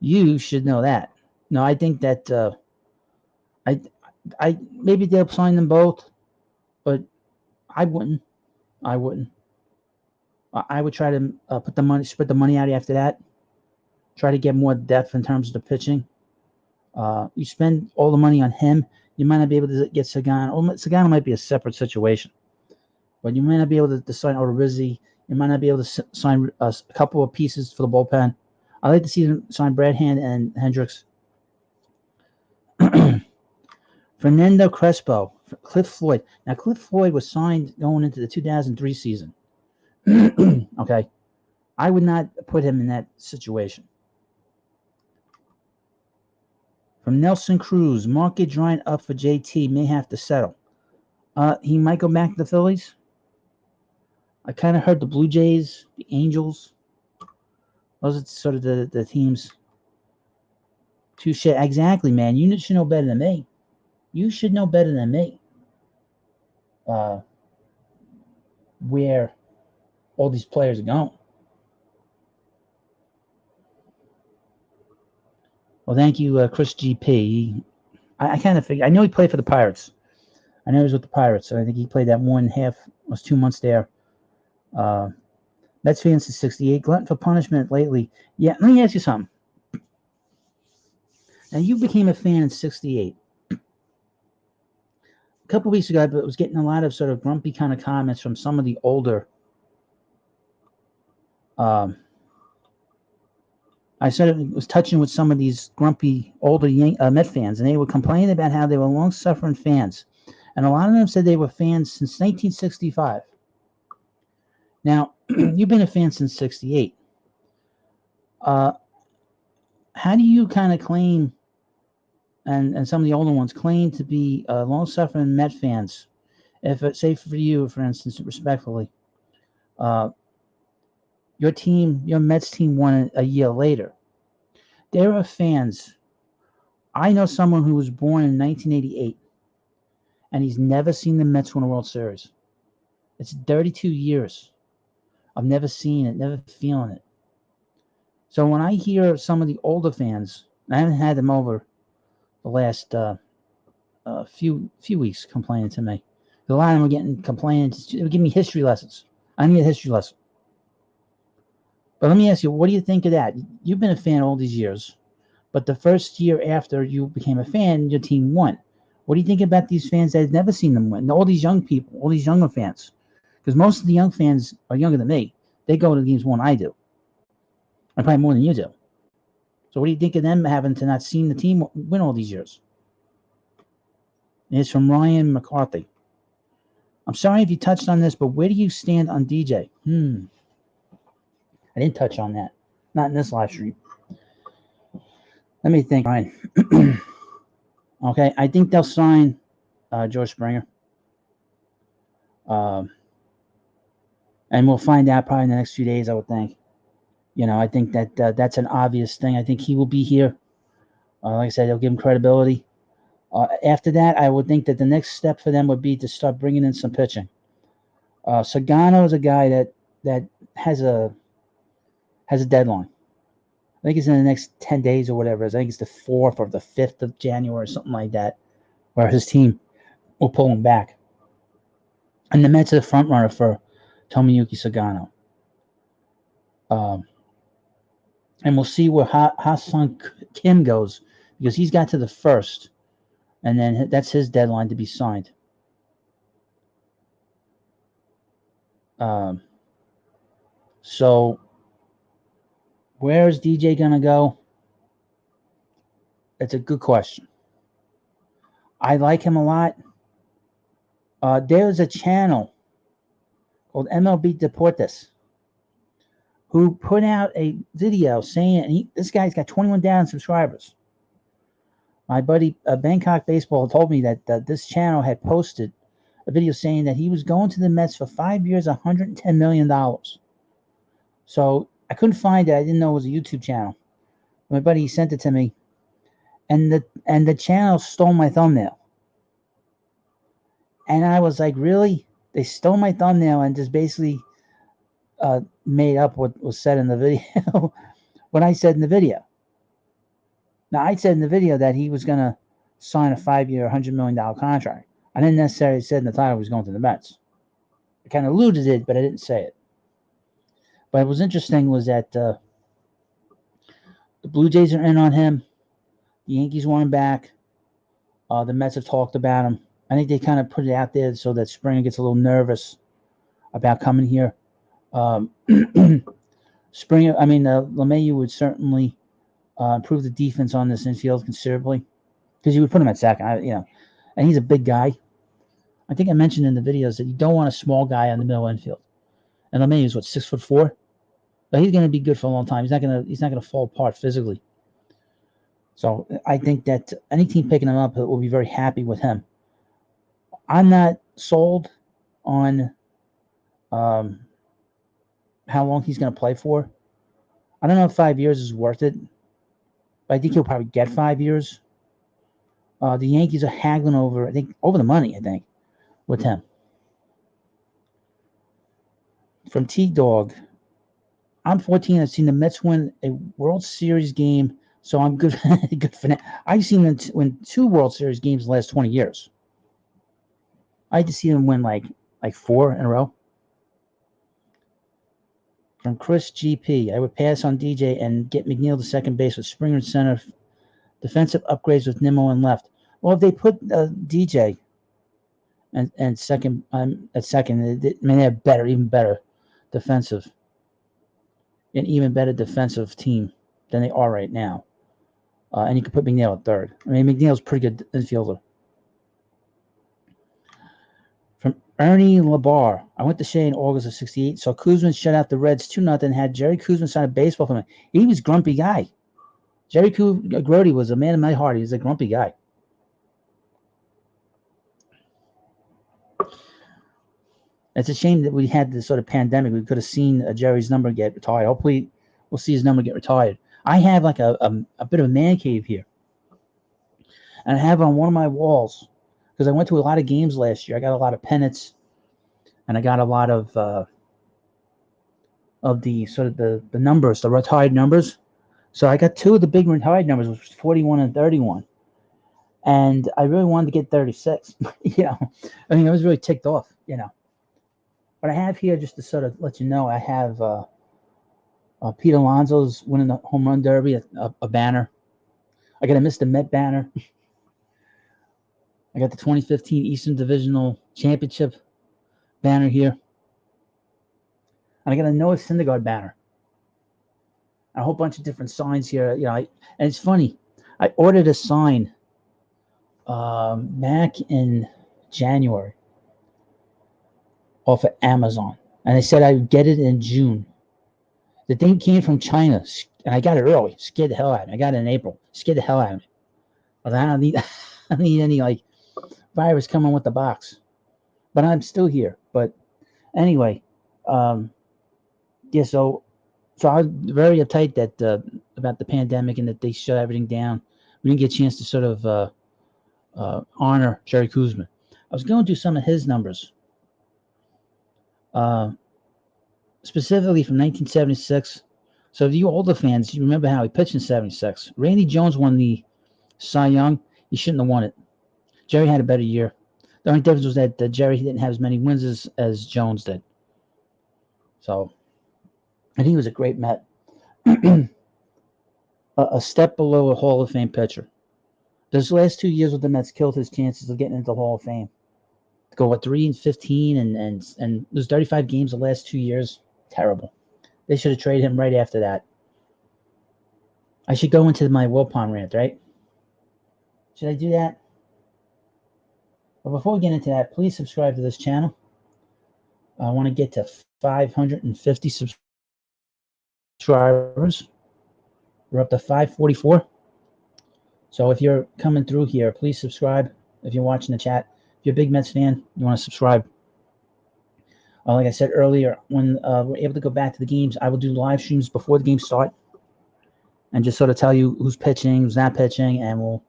You should know that. No, I think that I maybe they'll sign them both, but I wouldn't. I would try to spread the money out after that. Try to get more depth in terms of the pitching. You spend all the money on him, you might not be able to get Sagano. Sagano might be a separate situation, but you might not be able to sign Odorizzi. You might not be able to sign a couple of pieces for the bullpen. I'd like to see them sign Brad Hand and Hendricks. Fernando Crespo, Cliff Floyd. Now, Cliff Floyd was signed going into the 2003 season. Okay. I would not put him in that situation. From Nelson Cruz, market drying up for JT, may have to settle. He might go back to the Phillies. I kind of heard the Blue Jays, the Angels. Those are sort of the teams. Touche. Exactly, man. You should know better than me. You should know better than me. Where all these players are going. Well, thank you, Chris GP. I kind of figured. I know he played for the Pirates. I know he was with the Pirates, so I think he played that 1.5, was 2 months there. Mets fans since 68. Glutton for punishment lately. Yeah, let me ask you something. Now, you became a fan in 68. A couple weeks ago, I was getting a lot of sort of grumpy kind of comments from some of the older. I sort of was touching with some of these grumpy older Met fans, and they were complaining about how they were long-suffering fans. And a lot of them said they were fans since 1965. Now, you've been a fan since 68. How do you kind of claim, and some of the older ones claim to be long-suffering Met fans? If, say for you, for instance, respectfully, your Mets team won a year later. There are fans. I know someone who was born in 1988, and he's never seen the Mets win a World Series. It's 32 years. I've never seen it, never feeling it. So when I hear some of the older fans, I haven't had them over the last few weeks complaining to me. A lot of them are getting complaining. They were giving me history lessons. I need a history lesson. But let me ask you, what do you think of that? You've been a fan all these years, but the first year after you became a fan, your team won. What do you think about these fans that have never seen them win? All these young people, all these younger fans. Because most of the young fans are younger than me. They go to the games more than I do. And probably more than you do. So what do you think of them having to not seen the team win all these years? And it's from Ryan McCarthy. I'm sorry if you touched on this, but where do you stand on DJ? I didn't touch on that. Not in this live stream. Let me think, Ryan. Okay, I think they'll sign George Springer. And we'll find out probably in the next few days, I would think. I think that that's an obvious thing. I think he will be here. Like I said, they'll give him credibility. After that, I would think that the next step for them would be to start bringing in some pitching. Sagano is a guy that has a deadline. I think it's in the next 10 days or whatever. I think it's the 4th or the 5th of January or something like that, where his team will pull him back. And the Mets are the front runner for Tomoyuki Sagano. And we'll see where Ha-Seong Kim goes, because he's got to the first. and then that's his deadline to be signed. So where is DJ gonna go? It's a good question. I like him a lot. There's a channel called MLB Deportes who put out a video saying this guy's got 21,000 subscribers. My buddy Bangkok Baseball told me that this channel had posted a video saying that he was going to the Mets for 5 years, $110 million. So I couldn't find it. I didn't know it was a YouTube channel. My buddy sent it to me, and the channel stole my thumbnail. And I was like, really? They stole my thumbnail and just basically made up what was said in the video. What I said in the video. Now, I said in the video that he was going to sign a 5-year, $100 million contract. I didn't necessarily say in the title he was going to the Mets. I kind of alluded it, but I didn't say it. But what was interesting was that the Blue Jays are in on him. The Yankees want him back. The Mets have talked about him. I think they kind of put it out there so that Springer gets a little nervous about coming here. Springer, LeMahieu would certainly improve the defense on this infield considerably because you would put him at second, and he's a big guy. I think I mentioned in the videos that you don't want a small guy on the middle infield. And LeMahieu is 6'4", but he's going to be good for a long time. He's not going to fall apart physically. So I think that any team picking him up will be very happy with him. I'm not sold on how long he's going to play for. I don't know if 5 years is worth it, but I think he'll probably get 5 years. The Yankees are haggling over the money, with him. From T-Dog, I'm 14. I've seen the Mets win a World Series game, so I'm good, good for that. I've seen them win 2 World Series games in the last 20 years. I had to see them win like 4 in a row. From Chris GP, I would pass on DJ and get McNeil to second base with Springer in center. Defensive upgrades with Nimmo in left. Well, if they put DJ and second at second, they have even better defensive team than they are right now. And you could put McNeil at third. McNeil's a pretty good infielder. From Ernie Labar, I went to Shea in August of '68. Saw Kuzman shut out the Reds 2-0. Had Jerry Kuzman sign a baseball for him. He was a grumpy guy. Jerry Grody was a man of my heart. He was a grumpy guy. It's a shame that we had this sort of pandemic. We could have seen Jerry's number get retired. Hopefully, we'll see his number get retired. I have like a bit of a man cave here. And I have it on one of my walls because I went to a lot of games last year. I got a lot of pennants, and I got a lot of the sort of the numbers, the retired numbers. So I got 2 of the big retired numbers, which was 41 and 31. And I really wanted to get 36. I was really ticked off, But I have here, just to sort of let you know, I have Pete Alonso's winning the home run derby, a banner. I got a Mr. Met banner. I got the 2015 Eastern Divisional Championship banner here. And I got a Noah Syndergaard banner. A whole bunch of different signs here. And it's funny. I ordered a sign back in January off of Amazon. And they said I would get it in June. The thing came from China, and I got it early. Scared the hell out of me. I got it in April. Scared the hell out of me. I was like, I don't need any virus coming with the box. But I'm still here. But anyway, so I was very uptight that about the pandemic and that they shut everything down. We didn't get a chance to sort of honor Jerry Kuzman. I was going through some of his numbers. Specifically from 1976. So if you older fans, you remember how he pitched in 76. Randy Jones won the Cy Young. He shouldn't have won it. Jerry had a better year. The only difference was that Jerry didn't have as many wins as Jones did. So, and he was a great Met. A step below a Hall of Fame pitcher. Those last 2 years with the Mets killed his chances of getting into the Hall of Fame. To go 3-15 and lose 35 games the last 2 years, terrible. They should have traded him right after that. I should go into my Wilpon rant, right? Should I do that? But before we get into that, please subscribe to this channel. I want to get to 550 subscribers. We're up to 544. So if you're coming through here, please subscribe. If you're watching the chat, if you're a big Mets fan, you want to subscribe. Like I said earlier, when we're able to go back to the games, I will do live streams before the games start and just sort of tell you who's pitching, who's not pitching, and we'll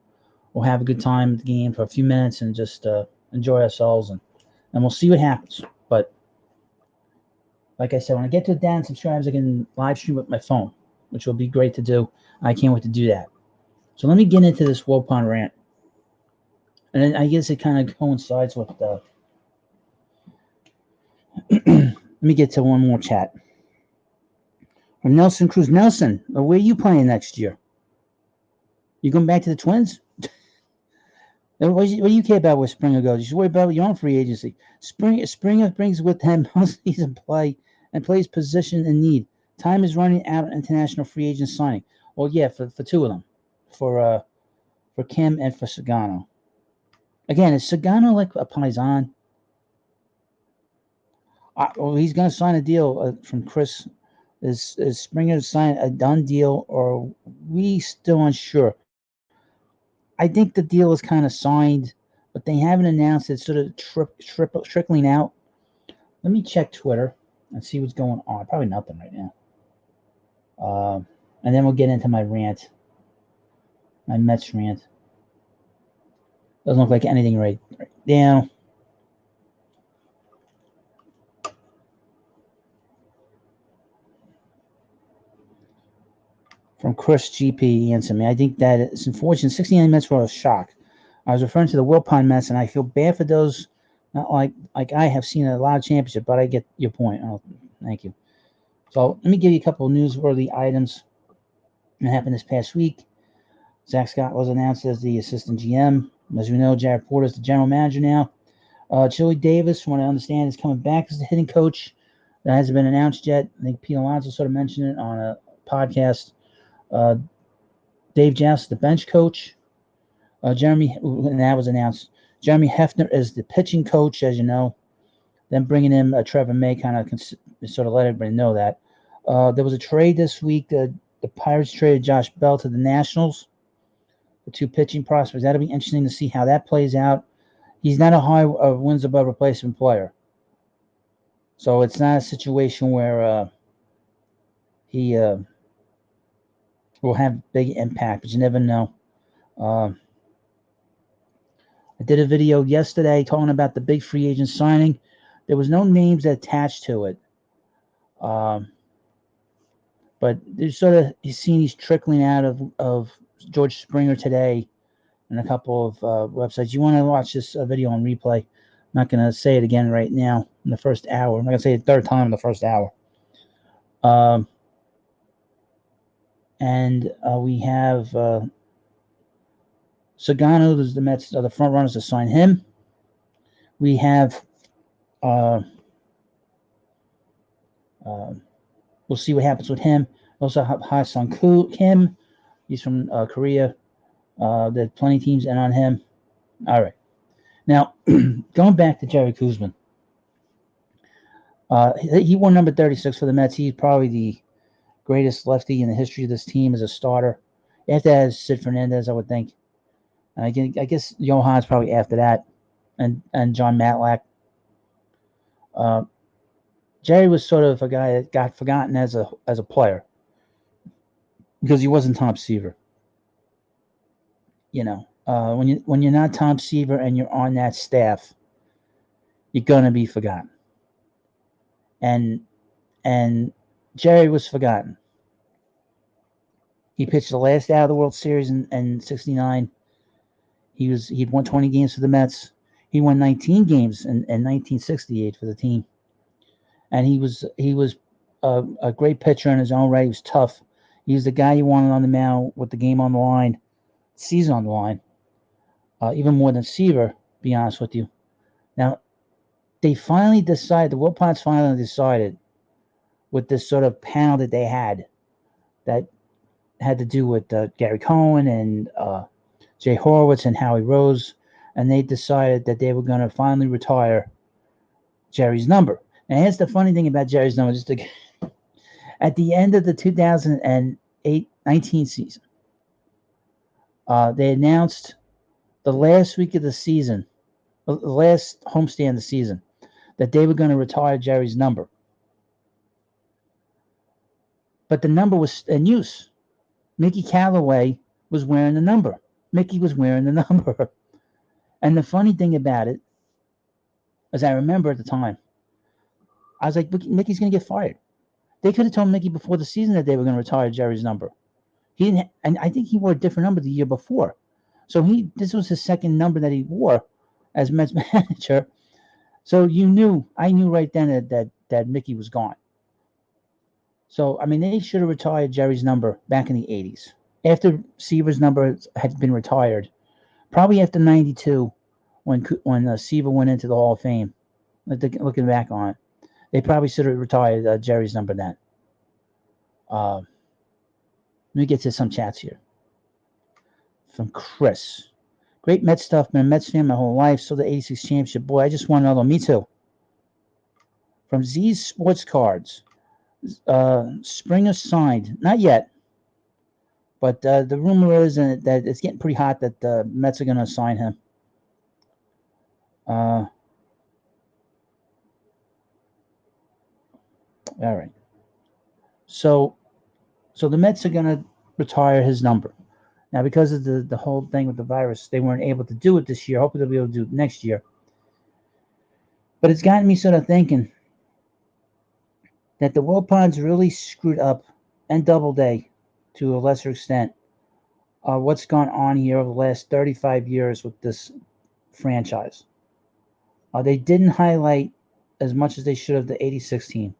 have a good time at the game for a few minutes and just enjoy ourselves, and we'll see what happens. But like I said, when I get to 1,000 subscribers, I can live stream with my phone, which will be great to do. I can't wait to do that. So let me get into this Wilpon rant. And then I guess it kind of coincides with let me get to one more chat. From Nelson Cruz. Nelson, where are you playing next year? You going back to the Twins? What do you care about where Springer goes? You should worry about your own free agency. Springer brings with him postseason play and plays position in need. Time is running out on international free agent signing. Well, yeah, for two of them. For Kim and for Sagano. Again, is Sagano like a paisan? Well, he's going to sign a deal from Chris. Is Springer sign a done deal, or are we still unsure? I think the deal is kind of signed, but they haven't announced it. Sort of trickling out. Let me check Twitter and see what's going on. Probably nothing right now. And then we'll get into my rant, my Mets rant. Doesn't look like anything right now. From Chris GP, he answered me. I think that it's unfortunate. 69 Mets were a shock. I was referring to the Wilpon Mets, and I feel bad for those. Not like I have seen a lot of championship, but I get your point. Oh, thank you. So let me give you a couple of newsworthy items that happened this past week. Zach Scott was announced as the assistant GM. As we know, Jared Porter is the general manager now. Chili Davis, from what I understand, is coming back as the hitting coach. That hasn't been announced yet. I think Pete Alonso sort of mentioned it on a podcast. Dave Joust, the bench coach. Jeremy, and that was announced. Jeremy Hefner is the pitching coach, as you know. Then bringing in Trevor May, kind of sort of let everybody know that. There was a trade this week. The Pirates traded Josh Bell to the Nationals. The two pitching prospects. That'll be interesting to see how that plays out. He's not a high wins above replacement player. So it's not a situation where he will have big impact, but you never know. I did a video yesterday talking about the big free agent signing. There was no names attached to it. But there's sort of, you've seen these trickling out of George Springer today and a couple of websites. You want to watch this video on replay. I'm not going to say it again right now in the first hour. I'm not going to say it a third time in the first hour. And we have Sagano, who's the Mets, the front runners to sign him. We have, we'll see what happens with him. We also have Ha-Seong Kim. He's from Korea. There's plenty of teams in on him. All right. Now, going back to Jerry Koosman. He won number 36 for the Mets. He's probably the greatest lefty in the history of this team as a starter. After that is Sid Fernandez, I would think. I guess Johan's probably after that, and John Matlack. Jerry was sort of a guy that got forgotten as a player because he wasn't Tom Seaver. You know, when you're not Tom Seaver and you're on that staff, you're gonna be forgotten. And Jerry was forgotten. He pitched the last out of the World Series in '69. He'd won 20 games for the Mets. He won 19 games in 1968 for the team. And he was a great pitcher in his own right. He was tough. He was the guy you wanted on the mound with the game on the line, season on the line. even more than Seaver, to be honest with you. Now, they finally decided, the Wilpons finally decided with this sort of panel that they had that had to do with Gary Cohen and Jay Horwitz and Howie Rose, and they decided that they were going to finally retire Jerry's number. And here's the funny thing about Jerry's number. At the end of the 2008-19 season, they announced the last week of the season, the last homestand of the season, that they were going to retire Jerry's number. But the number was in use. Mickey Callaway was wearing the number. Mickey was wearing the number. And the funny thing about it, as I remember at the time, I was like, Mickey's going to get fired. They could have told Mickey before the season that they were going to retire Jerry's number. He didn't, and I think he wore a different number the year before. So this was his second number that he wore as Mets manager. So I knew right then that Mickey was gone. So, I mean, they should have retired Jerry's number back in the 80s. After Seaver's number had been retired, probably after 92, when Seaver went into the Hall of Fame, looking back on it, they probably should have retired Jerry's number then. Let me get to some chats here. From Chris. Great Mets stuff. Been a Mets fan my whole life. So the 86 championship. Boy, I just won another one. Me too. From Z's Sports Cards. Springer signed. Not yet. But the rumor is that it's getting pretty hot that the Mets are going to sign him. All right. So the Mets are going to retire his number. Now, because of the whole thing with the virus, they weren't able to do it this year. Hopefully, they'll be able to do it next year. But it's gotten me sort of thinking that the Wilpons really screwed up, and Doubleday to a lesser extent, what's gone on here over the last 35 years with this franchise. They didn't highlight as much as they should have the 86 team.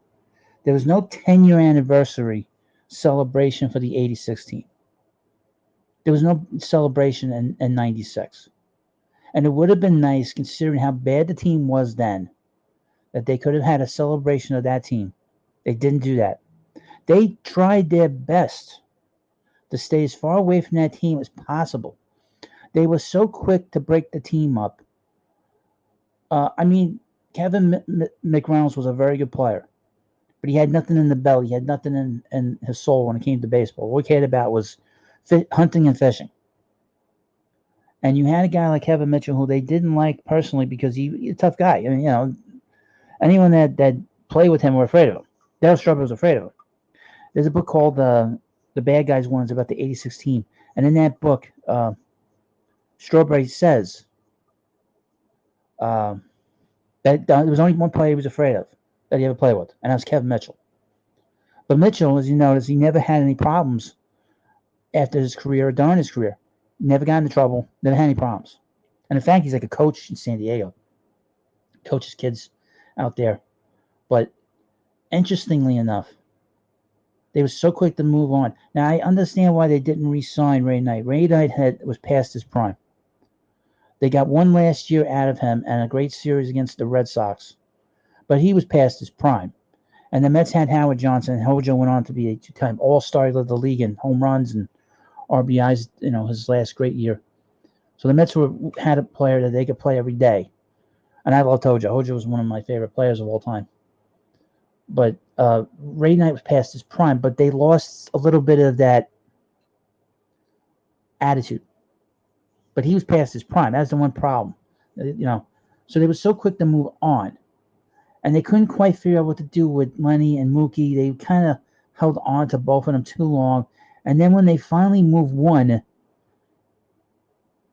There was no 10-year anniversary celebration for the 86 team. There was no celebration in 96. And it would have been nice, considering how bad the team was then, that they could have had a celebration of that team. They didn't do that. They tried their best to stay as far away from that team as possible. They were so quick to break the team up. I mean, Kevin McReynolds was a very good player, but he had nothing in the belly. He had nothing in his soul when it came to baseball. What he cared about was hunting and fishing. And you had a guy like Kevin Mitchell, who they didn't like personally because he's a tough guy. I mean, anyone that played with him were afraid of him. Darryl Strawberry was afraid of him. There's a book called The Bad Guys Ones about the 86 team. And in that book, Strawberry says that there was only one player he was afraid of that he ever played with, and that was Kevin Mitchell. But Mitchell, as you notice, he never had any problems after his career or during his career. Never got into trouble, never had any problems. And in fact, he's like a coach in San Diego. Coaches kids out there. But interestingly enough, they were so quick to move on. Now, I understand why they didn't re-sign Ray Knight. Ray Knight was past his prime. They got one last year out of him and a great series against the Red Sox. But he was past his prime. And the Mets had Howard Johnson, and Hojo went on to be a two-time all-star of the league in home runs and RBIs, his last great year. So the Mets had a player that they could play every day. And I loved Hojo. Hojo was one of my favorite players of all time. But Ray Knight was past his prime, but they lost a little bit of that attitude. But he was past his prime. That's the one problem. So they were so quick to move on. And they couldn't quite figure out what to do with Lenny and Mookie. They kind of held on to both of them too long. And then when they finally moved one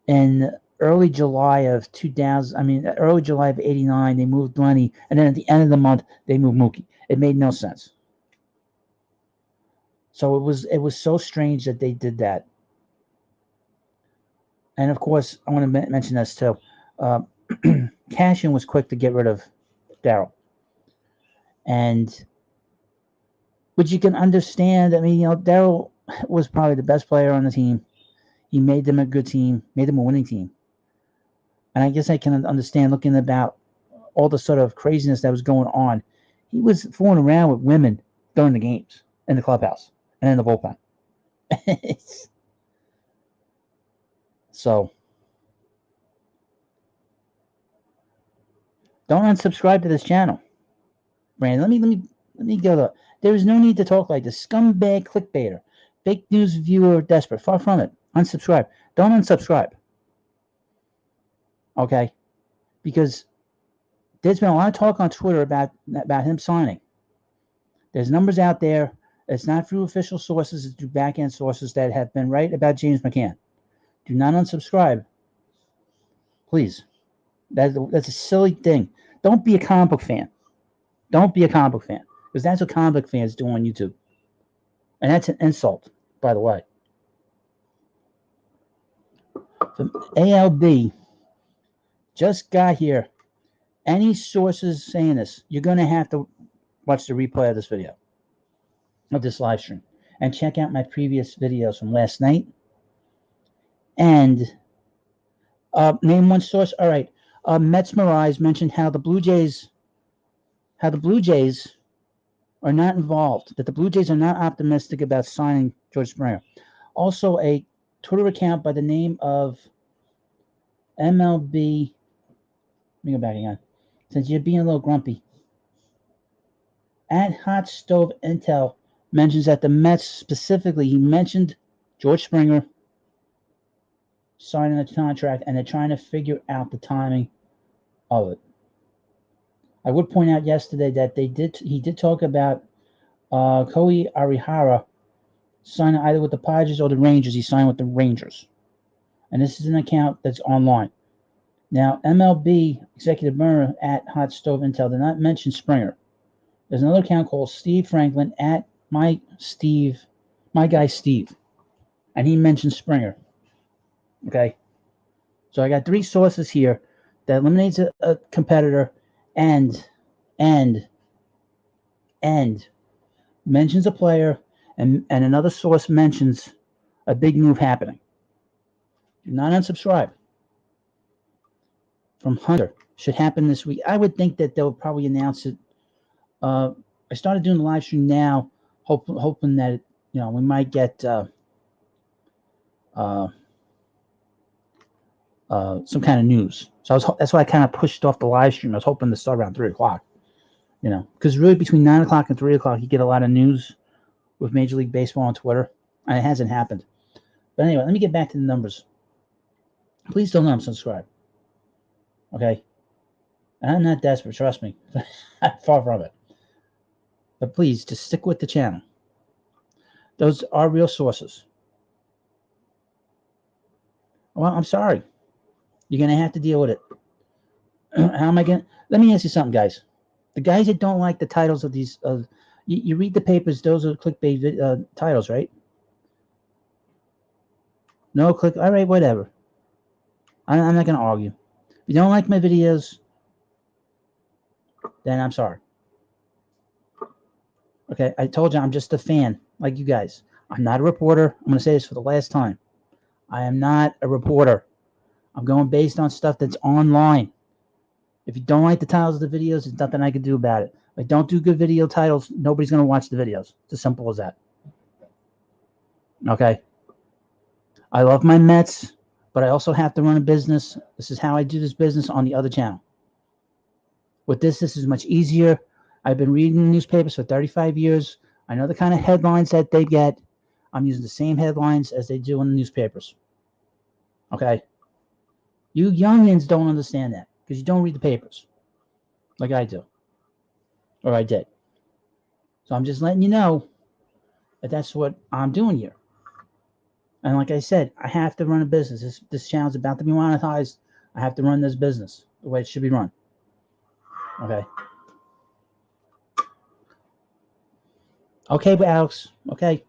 in early July of 89, they moved Lenny. And then at the end of the month, they moved Mookie. It made no sense. So it was so strange that they did that. And of course, I want to mention this too. Cashin was quick to get rid of Darryl. Which you can understand. I mean, Darryl was probably the best player on the team. He made them a good team, made them a winning team. And I guess I can understand looking about all the sort of craziness that was going on. He was fooling around with women during the games in the clubhouse and in the bullpen. So don't unsubscribe to this channel, Brandon. Let me go. There is no need to talk like this. Scumbag clickbaiter, fake news viewer, desperate. Far from it. Unsubscribe. Don't unsubscribe. Okay, because there's been a lot of talk on Twitter about him signing. There's numbers out there. It's not through official sources. It's through back-end sources that have been right about James McCann. Do not unsubscribe, please. That's a silly thing. Don't be a comic book fan. Don't be a comic book fan, because that's what comic book fans do on YouTube, and that's an insult, by the way. From ALB, just got here. Any sources saying this, you're going to have to watch the replay of this video, of this live stream, and check out my previous videos from last night. And name one source. All right. Mets Mirage mentioned how the Blue Jays are not involved, that the Blue Jays are not optimistic about signing George Springer. Also, a Twitter account by the name of MLB. Let me go back again. Since you're being a little grumpy. At Hot Stove Intel mentions that the Mets specifically, he mentioned George Springer signing a contract, and they're trying to figure out the timing of it. I would point out yesterday that he did talk about Kohei Arihara signing either with the Padres or the Rangers. He signed with the Rangers. And this is an account that's online. Now, MLB Executive Burner at Hot Stove Intel did not mention Springer. There's another account called Steve Franklin at my guy Steve. And he mentioned Springer. Okay? So I got three sources here that eliminates a competitor and mentions a player, and another source mentions a big move happening. Do not unsubscribe. From Hunter should happen this week. I would think that they'll probably announce it. I started doing the live stream now, hoping that we might get some kind of news. So that's why I kind of pushed off the live stream. I was hoping to start around 3:00. Because really between 9:00 and 3:00, you get a lot of news with Major League Baseball on Twitter, and it hasn't happened. But anyway, let me get back to the numbers. Please don't unsubscribe. Okay? And I'm not desperate, trust me. Far from it. But please, just stick with the channel. Those are real sources. Well, I'm sorry. You're going to have to deal with it. How am I going to... Let me ask you something, guys. The guys that don't like the titles of these... you read the papers, those are clickbait titles, right? No click... All right, whatever. I'm not going to argue. If you don't like my videos, then I'm sorry. Okay, I told you I'm just a fan, like you guys. I'm not a reporter. I'm going to say this for the last time. I am not a reporter. I'm going based on stuff that's online. If you don't like the titles of the videos, there's nothing I can do about it. If I don't do good video titles, nobody's going to watch the videos. It's as simple as that. Okay? I love my Mets, but I also have to run a business. This is how I do this business on the other channel. With this is much easier. I've been reading newspapers for 35 years. I know the kind of headlines that they get. I'm using the same headlines as they do in the newspapers. Okay? You youngins don't understand that because you don't read the papers like I do. Or I did. So I'm just letting you know that that's what I'm doing here. And like I said, I have to run a business. This channel's about to be monetized. I have to run this business the way it should be run. Okay? Okay, but Alex, okay.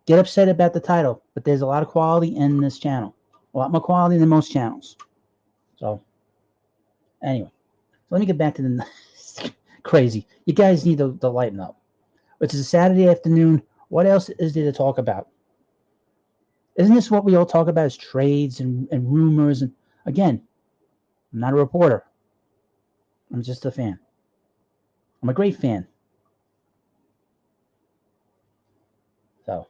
Get upset about the title, but there's a lot of quality in this channel. A lot more quality than most channels. So, anyway. So let me get back to the crazy. You guys need to lighten up. It's a Saturday afternoon. What else is there to talk about? Isn't this what we all talk about is trades and rumors? And again, I'm not a reporter. I'm just a fan. I'm a great fan. So,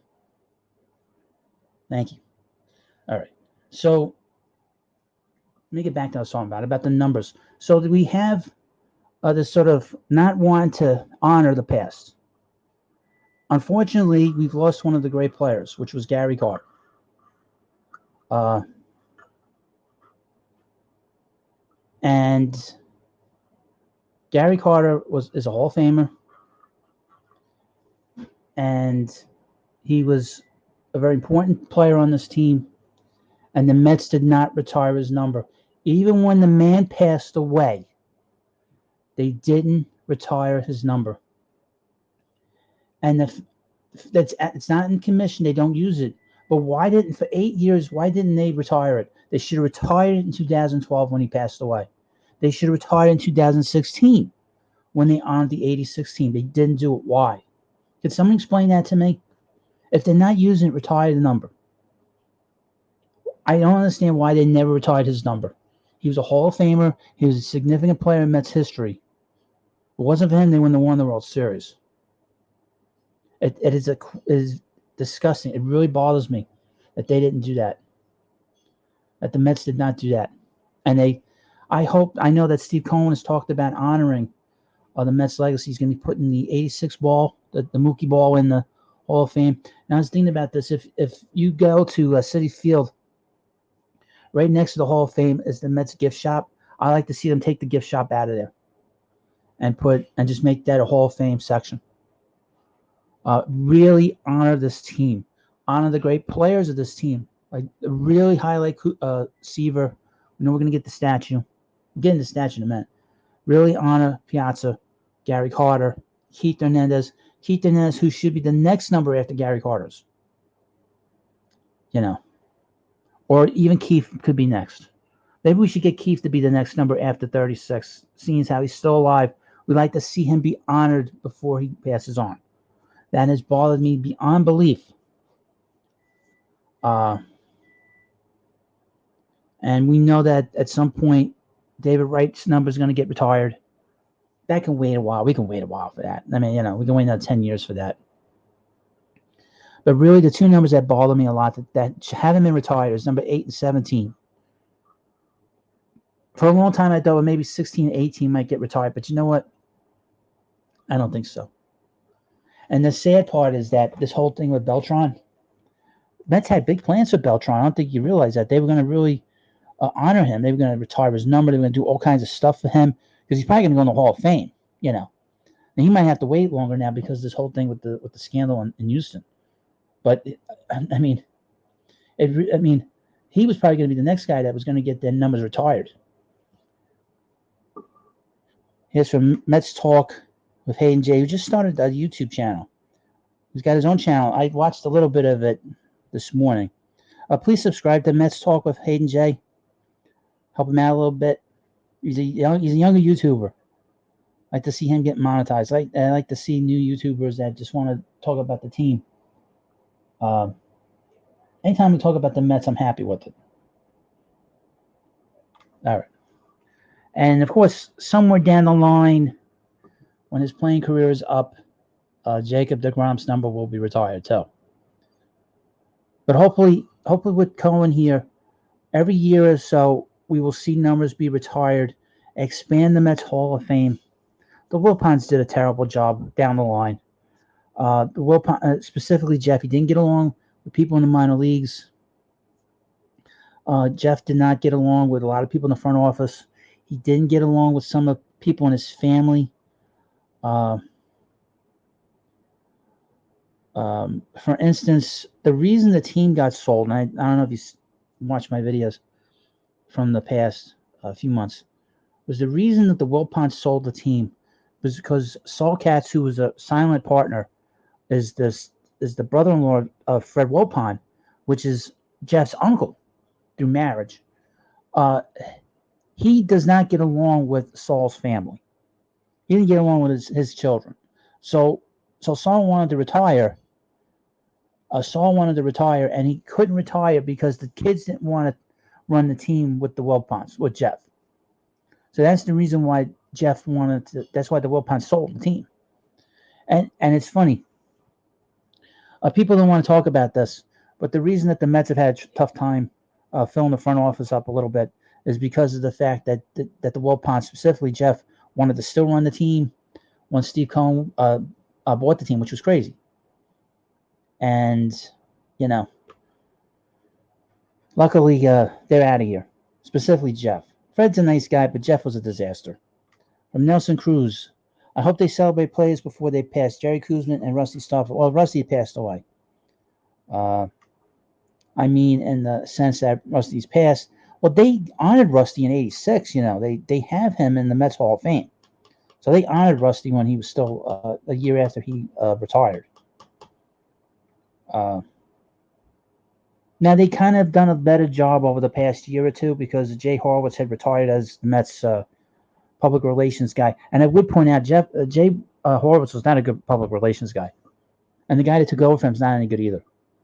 thank you. All right. So, let me get back to what I was talking about the numbers. So, we have this sort of not wanting to honor the past. Unfortunately, we've lost one of the great players, which was Gary Carter. And Gary Carter is a Hall of Famer, and he was a very important player on this team. And the Mets did not retire his number, even when the man passed away. They didn't retire his number, and it's not in commission. They don't use it. But why didn't for 8 years? Why didn't they retire it? They should have retired it in 2012 when he passed away. They should have retired in 2016 when they honored the 86 team. They didn't do it. Why? Could someone explain that to me? If they're not using it, retire the number. I don't understand why they never retired his number. He was a Hall of Famer. He was a significant player in Mets history. If it wasn't for him, they wouldn't have won the World Series. It is disgusting. It really bothers me that they didn't do that. That the Mets did not do that. And I know that Steve Cohen has talked about honoring the Mets legacy. He's going to be putting the 86 ball, the Mookie ball in the Hall of Fame. And I was thinking about this. If you go to Citi Field, right next to the Hall of Fame is the Mets gift shop. I like to see them take the gift shop out of there and just make that a Hall of Fame section. Really honor this team. Honor the great players of this team. Like really highlight Seaver. We know we're going to get the statue. We're getting the statue in a minute. Really honor Piazza, Gary Carter, Keith Hernandez. Keith Hernandez, who should be the next number after Gary Carter's. Or even Keith could be next. Maybe we should get Keith to be the next number after 36, seeing as how he's still alive. We'd like to see him be honored before he passes on. That has bothered me beyond belief. And we know that at some point, David Wright's number is going to get retired. That can wait a while. We can wait a while for that. I mean, we can wait another 10 years for that. But really, the two numbers that bother me a lot that haven't been retired is number 8 and 17. For a long time, I thought maybe 16 and 18 might get retired. But you know what? I don't think so. And the sad part is that this whole thing with Beltran, Mets had big plans for Beltran. I don't think you realize that. They were going to really honor him. They were going to retire his number. They were going to do all kinds of stuff for him because he's probably going to go in the Hall of Fame, And he might have to wait longer now because this whole thing with the scandal in Houston. But, I mean, he was probably going to be the next guy that was going to get their numbers retired. Here's from Mets Talk with Hayden J, who just started a YouTube channel. He's got his own channel. I watched a little bit of it this morning. Please subscribe to Mets Talk with Hayden J. Help him out a little bit. He's a younger YouTuber. I like to see him get monetized. I like to see new YouTubers that just want to talk about the team. Anytime we talk about the Mets, I'm happy with it. All right. And, of course, somewhere down the line, when his playing career is up, Jacob deGrom's number will be retired too. But hopefully with Cohen here, every year or so, we will see numbers be retired, expand the Mets Hall of Fame. The Wilpons did a terrible job down the line. The Wilpons, specifically Jeff, he didn't get along with people in the minor leagues. Jeff did not get along with a lot of people in the front office. He didn't get along with some of the people in his family. For instance, the reason the team got sold, and I don't know if you watched my videos from the past few months, was the reason that the Wilpons sold the team was because Saul Katz, who was a silent partner, is the brother-in-law of Fred Wilpon, which is Jeff's uncle through marriage. He does not get along with Saul's family. He didn't get along with his children. So Saul wanted to retire. And he couldn't retire because the kids didn't want to run the team with the Wilpons, with Jeff. So that's the reason why Jeff wanted to. That's why the Wilpons sold the team. And it's funny. People don't want to talk about this, but the reason that the Mets have had a tough time filling the front office up a little bit is because of the fact that the Wilpons, specifically Jeff, wanted to still run the team when Steve Cohen bought the team, which was crazy. And, luckily they're out of here, specifically Jeff. Fred's a nice guy, but Jeff was a disaster. From Nelson Cruz, I hope they celebrate players before they pass. Jerry Kuzman and Rusty Stafford. Well, Rusty passed away. I mean, in the sense that Rusty's passed. Well, they honored Rusty in '86. They have him in the Mets Hall of Fame. So they honored Rusty when he was still a year after he retired. Now, they kind of done a better job over the past year or two because Jay Horwitz had retired as the Mets public relations guy. And I would point out, Jay Horwitz was not a good public relations guy. And the guy that took over from him is not any good either.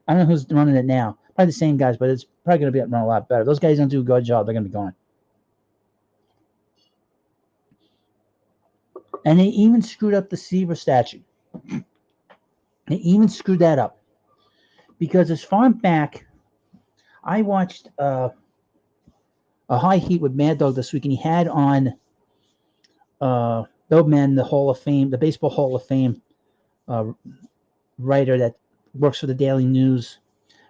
I don't know who's running it now. Probably the same guys, but it's probably going to be run a lot better. Those guys don't do a good job. They're going to be gone. And they even screwed up the Seaver statue. They even screwed that up. Because as far back, I watched a High Heat with Mad Dog this week, and he had on Dope Man, the Hall of Fame, the Baseball Hall of Fame writer that works for the Daily News.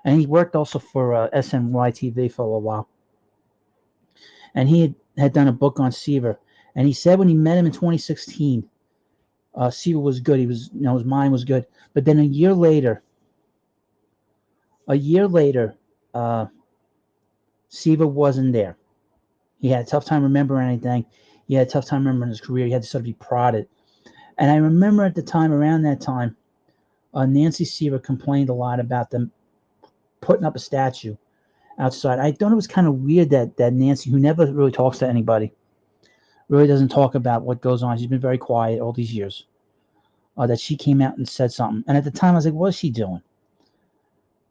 And he worked also for SNY TV for a little while. And he had done a book on Seaver. And he said when he met him in 2016, Seaver was good. He was, his mind was good. But then a year later, Seaver wasn't there. He had a tough time remembering anything. He had a tough time remembering his career. He had to sort of be prodded. And I remember at the time, around that time, Nancy Seaver complained a lot about them putting up a statue outside. I thought it was kind of weird that Nancy, who never really talks to anybody, really doesn't talk about what goes on. She's been very quiet all these years. That she came out and said something. And at the time, I was like, what is she doing?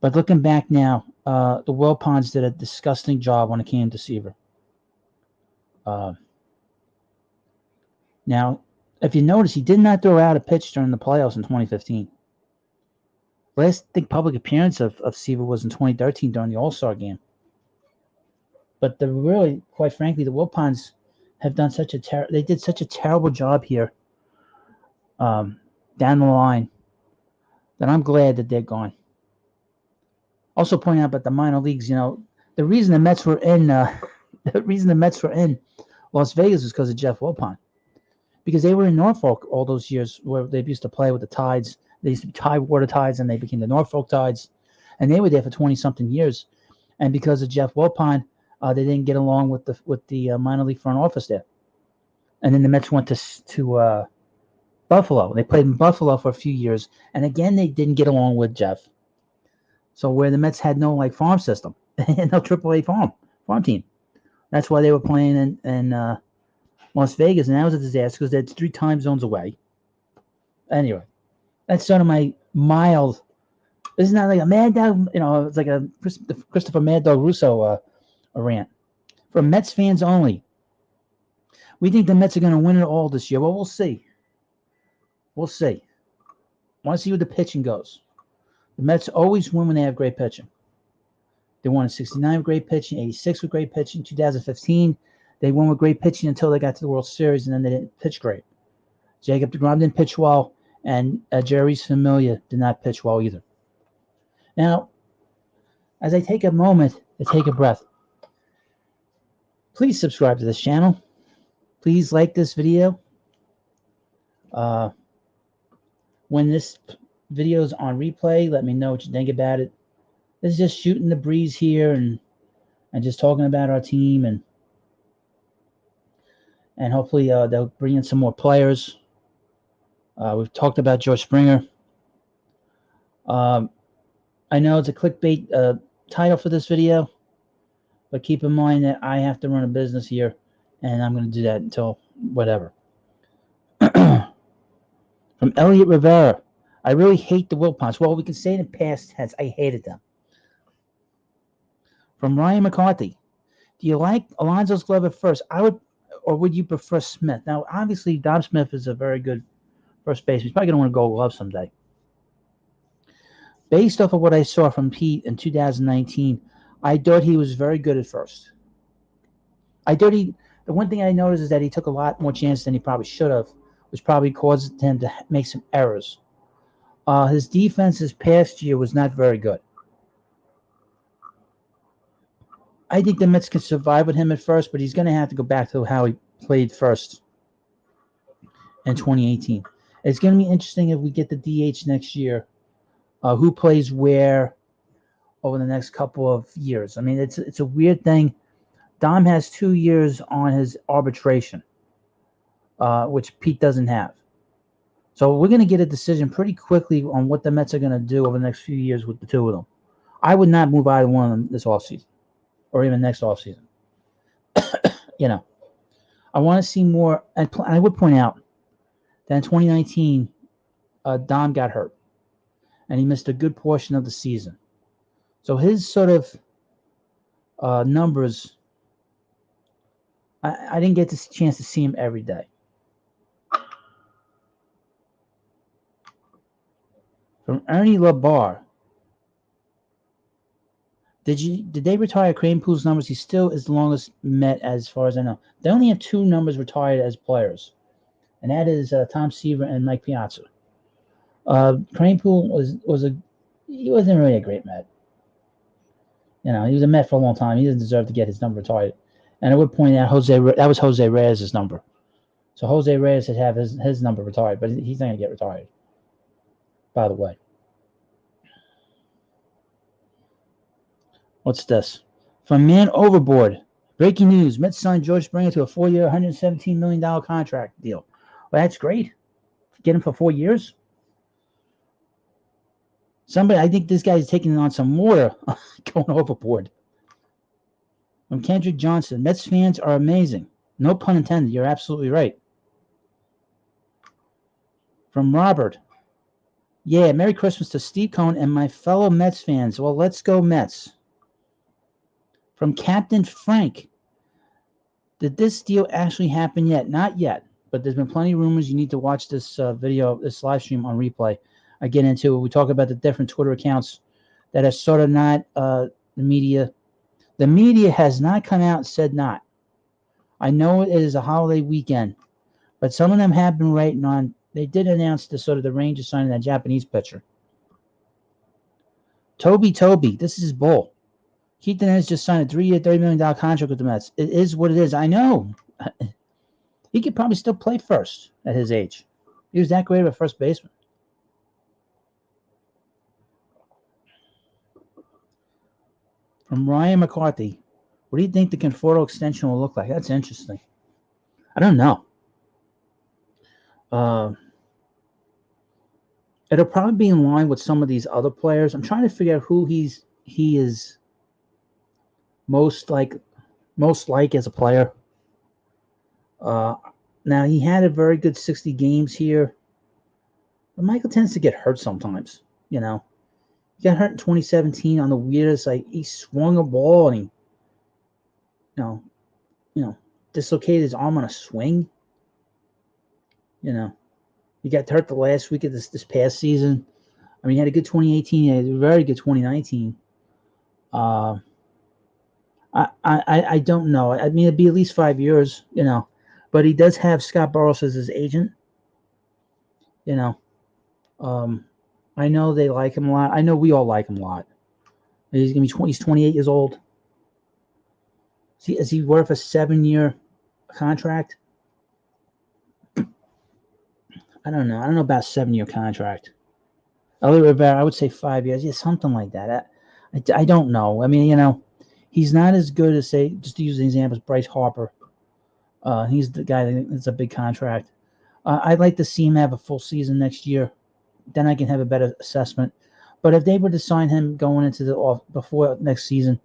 But looking back now, the Wilpons did a disgusting job when it came to Seaver. Now, if you notice, he did not throw out a pitch during the playoffs in 2015. Last public appearance of Seaver was in 2013 during the All-Star game. But really, quite frankly, the Wilpons have done they did such a terrible job here down the line that I'm glad that they're gone. Also point out about the minor leagues, the reason the Mets were in Las Vegas was because of Jeff Wilpon. Because they were in Norfolk all those years where they used to play with the Tides. They used to be Tidewater Tides, and they became the Norfolk Tides. And they were there for 20-something years. And because of Jeff Wilpon, they didn't get along with the minor league front office there. And then the Mets went to Buffalo. They played in Buffalo for a few years. And again, they didn't get along with Jeff. So where the Mets had no farm system, no AAA farm team. That's why they were playing in Las Vegas, and that was a disaster because they're 3 time zones away. Anyway, that's sort of my mild. This is not like a Mad Dog, it's like a Christopher Mad Dog Russo rant. For Mets fans only. We think the Mets are going to win it all this year. Well, we'll see. We'll see. I want to see where the pitching goes. The Mets always win when they have great pitching. They won in '69 with great pitching, '86 with great pitching, 2015 they won with great pitching until they got to the World Series, and then they didn't pitch great. Jacob deGrom didn't pitch well, and Jerry's Familia did not pitch well either. Now, as I take a moment to take a breath, please subscribe to this channel. Please like this video. When this video is on replay, let me know what you think about it. This is just shooting the breeze here and just talking about our team, and hopefully they'll bring in some more players. We've talked about George Springer. I know it's a clickbait title for this video, but keep in mind that I have to run a business here, and I'm going to do that until whatever. From Elliot Rivera, I really hate the Wilpons. Well, we can say in the past tense, I hated them. From Ryan McCarthy, do you like Alonso's glove at first? I would or would you prefer Smith? Now, obviously, Dom Smith is a very good first baseman. He's probably going to want to Gold Glove someday. Based off of what I saw from Pete in 2019, I thought he was very good at first. The one thing I noticed is that he took a lot more chances than he probably should have, which probably caused him to make some errors. His defense this past year was not very good. I think the Mets can survive with him at first, but he's going to have to go back to how he played first in 2018. It's going to be interesting if we get the DH next year. Who plays where over the next couple of years? I mean, it's a weird thing. Dom has 2 years on his arbitration, which Pete doesn't have. So we're going to get a decision pretty quickly on what the Mets are going to do over the next few years with the two of them. I would not move either one of them this offseason or even next offseason. I want to see more. And I would point out that in 2019, Dom got hurt, and he missed a good portion of the season. So his sort of numbers, I didn't get this chance to see him every day. From Ernie LaBar. Did they retire Kranepool's numbers? He still is the longest Met as far as I know. They only have 2 numbers retired as players, and that is Tom Seaver and Mike Piazza. Kranepool he wasn't really a great Met. He was a Met for a long time. He doesn't deserve to get his number retired. And I would point out that was Jose Reyes' number. So Jose Reyes should have his number retired, but he's not going to get retired. By the way. What's this? From Man Overboard. Breaking news. Mets signed George Springer to a 4-year, $117 million contract deal. Well, that's great. Get him for 4 years. I think this guy's taking on some water going overboard. From Kendrick Johnson. Mets fans are amazing. No pun intended. You're absolutely right. From Robert. Yeah, Merry Christmas to Steve Cohn and my fellow Mets fans. Well, let's go Mets. From Captain Frank. Did this deal actually happen yet? Not yet, but there's been plenty of rumors. You need to watch this this live stream on replay. I get into it. We talk about the different Twitter accounts that are sort of not the media. The media has not come out and said not. I know it is a holiday weekend, but some of them have been writing on. They did announce the Rangers signing that Japanese pitcher. Toby, this is bull. Keith Hernandez just signed a 3-year, $30 million contract with the Mets. It is what it is. I know. He could probably still play first at his age. He was that great of a first baseman. From Ryan McCarthy. What do you think the Conforto extension will look like? That's interesting. I don't know. It'll probably be in line with some of these other players. I'm trying to figure out who he is most like as a player. Now he had a very good 60 games here, but Michael tends to get hurt sometimes. He got hurt in 2017 on the weirdest. He swung a ball and he, dislocated his arm on a swing. He got hurt the last week of this past season. I mean, he had a good 2018. He had a very good 2019. I don't know. I mean, it'd be at least 5 years, But he does have Scott Boras as his agent. I know they like him a lot. I know we all like him a lot. He's gonna be he's 28 years old. Is he worth a 7-year contract? I don't know. I don't know about a 7-year contract. Ellie Rivera, I would say 5 years. Yeah, something like that. I don't know. I mean, he's not as good as, say, just to use an example, as Bryce Harper. He's the guy that's a big contract. I'd like to see him have a full season next year. Then I can have a better assessment. But if they were to sign him going into before next season,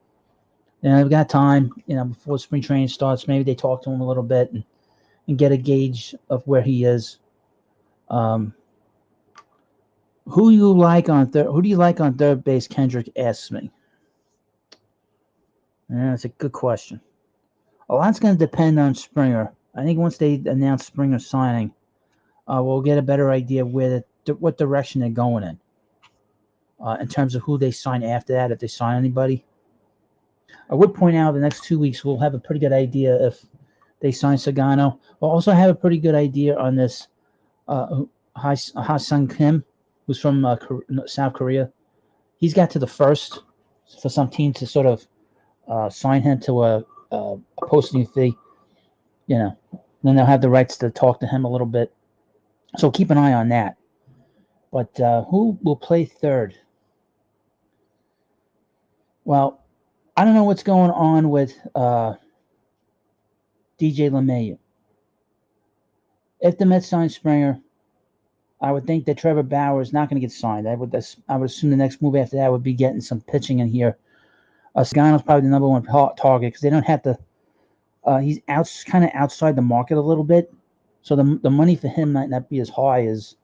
they've got time, before spring training starts. Maybe they talk to him a little bit and get a gauge of where he is. Who do you like on third base? Kendrick asks me. Yeah, that's a good question. A lot's going to depend on Springer. I think once they announce Springer signing, we'll get a better idea of what direction they're going in terms of who they sign after that, if they sign anybody. I would point out the next 2 weeks we'll have a pretty good idea if they sign Sagano. We'll also have a pretty good idea on this Ha-Seong Kim, who's from South Korea. He's got to the first for some team to sort of sign him to a posting fee. Then they'll have the rights to talk to him a little bit. So keep an eye on that. But who will play third? Well, I don't know what's going on with DJ LeMahieu. If the Mets sign Springer, I would think that Trevor Bauer is not going to get signed. I would assume the next move after that would be getting some pitching in here. Sagano's probably the number one target because they don't have to. He's kind of outside the market a little bit, so the money for him might not be as high as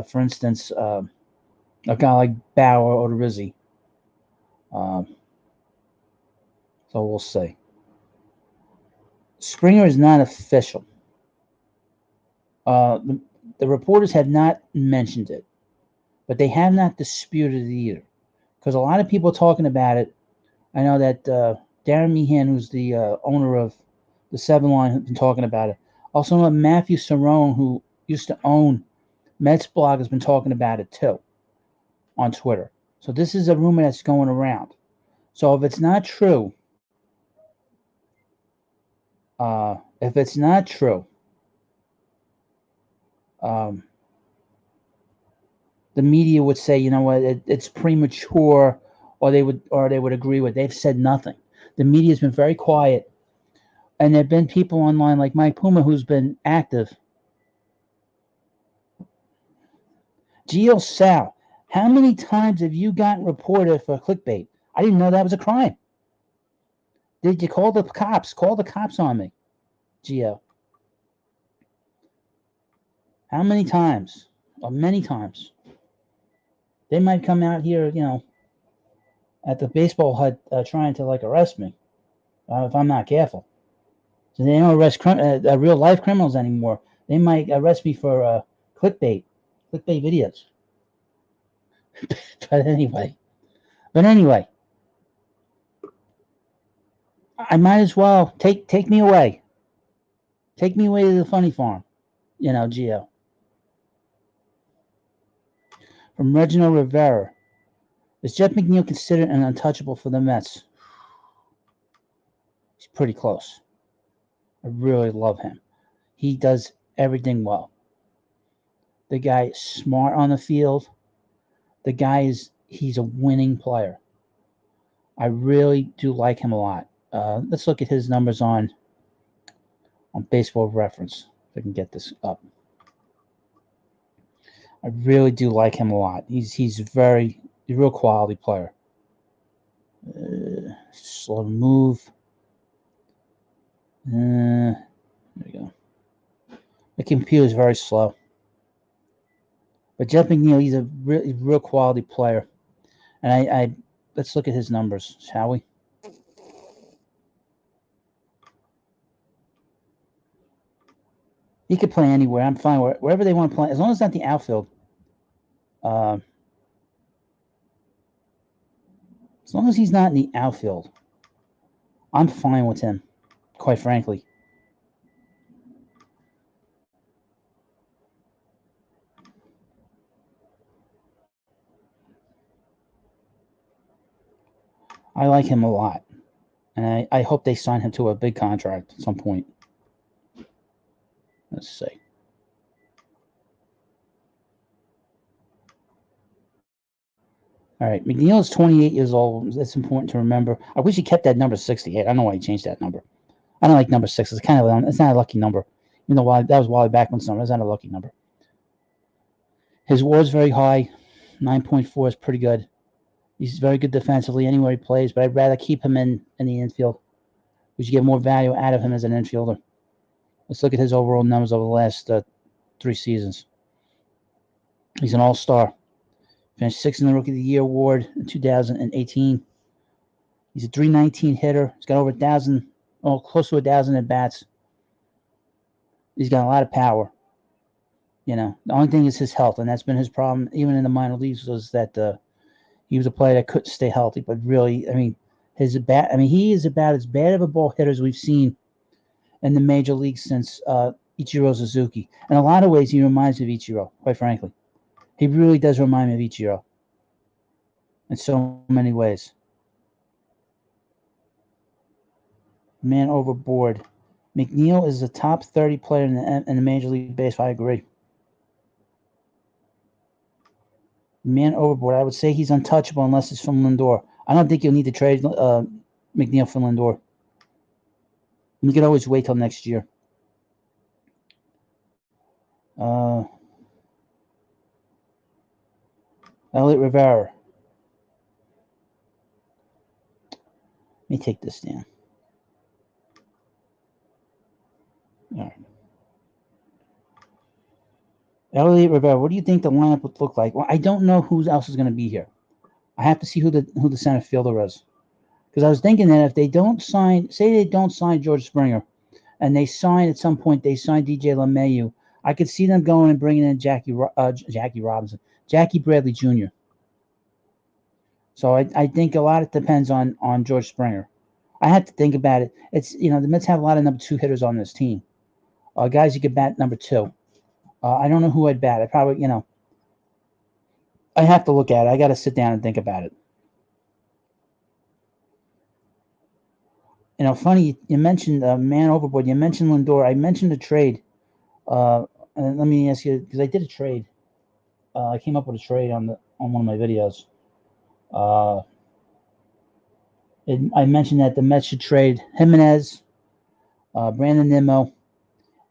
for instance, a guy like Bauer or Rizzi. So we'll see. Springer is not official. The reporters have not mentioned it, but they have not disputed it either. Because a lot of people are talking about it. I know that Darren Meehan, who's the owner of the 7 Line, has been talking about it. Also, know Matthew Cerrone, who used to own Mets Blog, has been talking about it too on Twitter. So this is a rumor that's going around. So if it's not true, um, the media would say, you know what, it's premature, or they would agree with. They've said nothing. The media's been very quiet, and there've been people online like Mike Puma who's been active. Gio Sal, how many times have you gotten reported for clickbait? I didn't know that was a crime. Did you call the cops? Call the cops on me, Gio. How many times? Many times. They might come out here, at the baseball hut trying to arrest me if I'm not careful. So they don't arrest real life criminals anymore. They might arrest me for clickbait videos. but anyway, I might as well take me away. Take me away to the funny farm, Gio. From Reginald Rivera, is Jeff McNeil considered an untouchable for the Mets? He's pretty close. I really love him. He does everything well. The guy is smart on the field. The guy he's a winning player. I really do like him a lot. Let's look at his numbers on Baseball Reference. If I can get this up. I really do like him a lot. He's a real quality player. Slow to move. There we go. The computer is very slow. But Jeff McNeil, he's a real quality player. And I let's look at his numbers, shall we? He could play anywhere. I'm fine wherever they want to play, as long as it's not the outfield. As long as he's not in the outfield, I'm fine with him, quite frankly. I like him a lot. And I hope they sign him to a big contract at some point. Let's see. All right, McNeil is 28 years old. That's important to remember. I wish he kept that number 68. I don't know why he changed that number. I don't like number 6. It's not a lucky number. Even though that was Wally Backman's number. It's not a lucky number. His WAR is very high. 9.4 is pretty good. He's very good defensively anywhere he plays, but I'd rather keep him in the infield. We should get more value out of him as an infielder. Let's look at his overall numbers over the last 3 seasons. He's an all-star. Finished 6th in the Rookie of the Year award in 2018. He's a .319 hitter. He's got over 1,000, close to 1,000 at bats. He's got a lot of power. The only thing is his health, and that's been his problem even in the minor leagues, was that he was a player that couldn't stay healthy. But really, he is about as bad of a ball hitter as we've seen in the major leagues since Ichiro Suzuki. In a lot of ways, he reminds me of Ichiro, quite frankly. He really does remind me of Ichiro in so many ways. Man overboard. McNeil is a top 30 player in the Major League Baseball. I agree. Man overboard. I would say he's untouchable unless it's from Lindor. I don't think you'll need to trade McNeil for Lindor. You could always wait till next year. Elliot Rivera. Let me take this down. All right. Elliot Rivera, what do you think the lineup would look like? Well, I don't know who else is going to be here. I have to see who the center fielder is. Because I was thinking that if they don't sign, say they don't sign George Springer, and they sign at some point, they sign DJ LeMahieu, I could see them going and bringing in Jackie Bradley Jr. So I think a lot of it depends on George Springer. I have to think about it. It's the Mets have a lot of number 2 hitters on this team. Guys who could bat number 2. I don't know who I'd bat. I probably, I have to look at it. I got to sit down and think about it. Funny, you mentioned man overboard. You mentioned Lindor. I mentioned a trade. And let me ask you, because I did a trade. I came up with a trade on one of my videos. I mentioned that the Mets should trade Jimenez, Brandon Nimmo,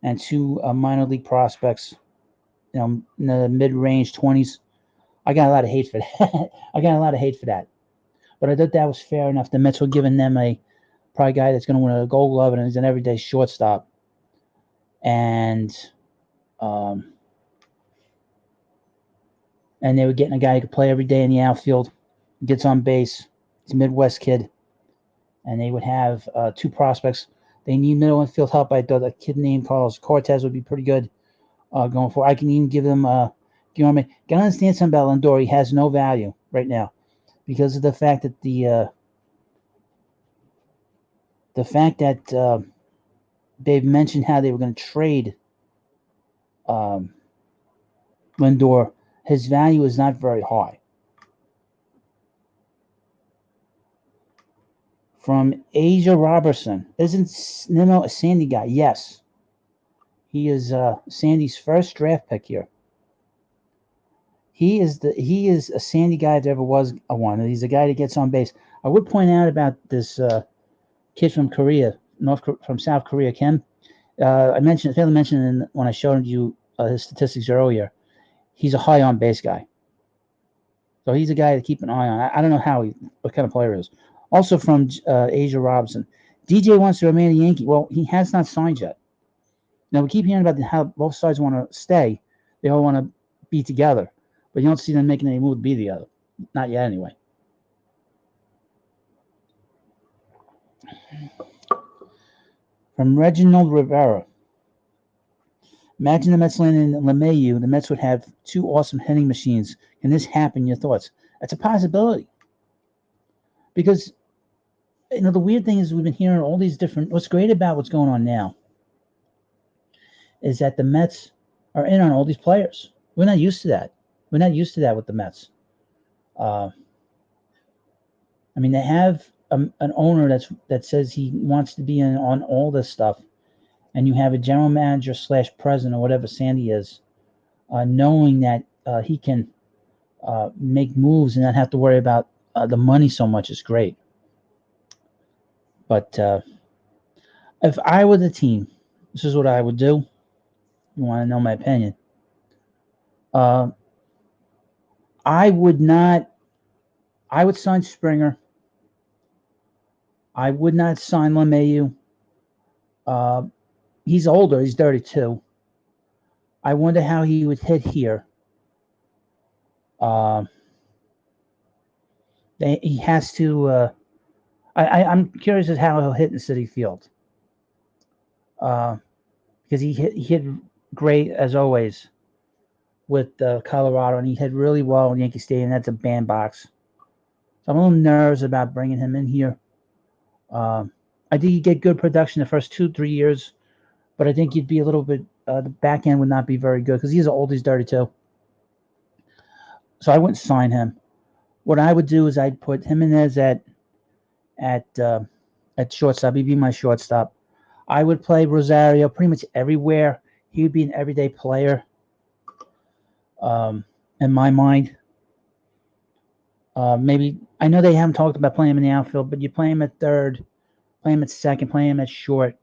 and 2 minor league prospects. In the mid-range 20s. I got a lot of hate for that. But I thought that was fair enough. The Mets were giving them probably a guy that's going to win a Gold Glove and is an everyday shortstop. And they were getting a guy who could play every day in the outfield, gets on base. He's a Midwest kid. And they would have 2 prospects. They need middle infield help. I thought a kid named Carlos Cortez would be pretty good going forward. I can even give them Gotta understand something about Lindor. He has no value right now because of the fact that they've mentioned how they were going to trade Lindor. His value is not very high. From Asia Robertson, isn't Nimmo a Sandy guy? Yes, he is Sandy's first draft pick here. He is a Sandy guy if there ever was a one. He's a guy that gets on base. I would point out about this kid from Korea, from South Korea, Kim. I failed to mention when I showed you his statistics earlier. He's a high on base guy, so he's a guy to keep an eye on. I don't know what kind of player he is. Also from Asia Robinson, DJ wants to remain a Yankee. Well, he has not signed yet. Now we keep hearing about how both sides want to stay. They all want to be together, but you don't see them making any move to be together. Not yet, anyway. From Reginald Rivera. Imagine the Mets landing in LeMahieu. The Mets would have 2 awesome hitting machines. Can this happen? Your thoughts? That's a possibility. Because, the weird thing is we've been hearing all these different... What's great about what's going on now is that the Mets are in on all these players. We're not used to that. We're not used to that with the Mets. They have an owner that says he wants to be in on all this stuff. And you have a general manager / president or whatever Sandy is, knowing that he can make moves and not have to worry about the money so much is great. But if I were the team, this is what I would do. You want to know my opinion? I would sign Springer. I would not sign LeMahieu. He's older. He's 32. I wonder how he would hit here. He has to. I'm curious as how he'll hit in Citi Field. because he hit great as always with Colorado, and he hit really well in Yankee Stadium. That's a bandbox. So I'm a little nervous about bringing him in here. I think you get good production the first 2-3 years, but I think you'd be a little bit the back end would not be very good because he's old. He's 32, so I wouldn't sign him. What I would do is I'd put Jimenez at shortstop. He'd be my shortstop. I would play Rosario pretty much everywhere. He would be an everyday player. In my mind, maybe I know they haven't talked about playing him in the outfield, but you play him at third, play him at second, play him at short.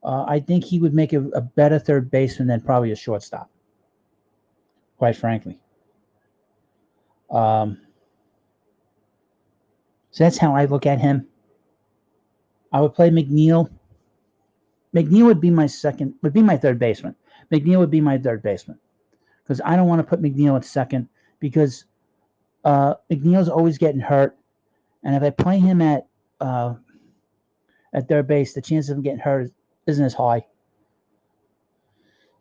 I think he would make a better third baseman than probably a shortstop, quite frankly. So that's how I look at him. I would play McNeil. McNeil would be my third baseman. McNeil would be my third baseman because I don't want to put McNeil at second because McNeil's always getting hurt, and if I play him at third base, the chance of him getting hurt isn't as high.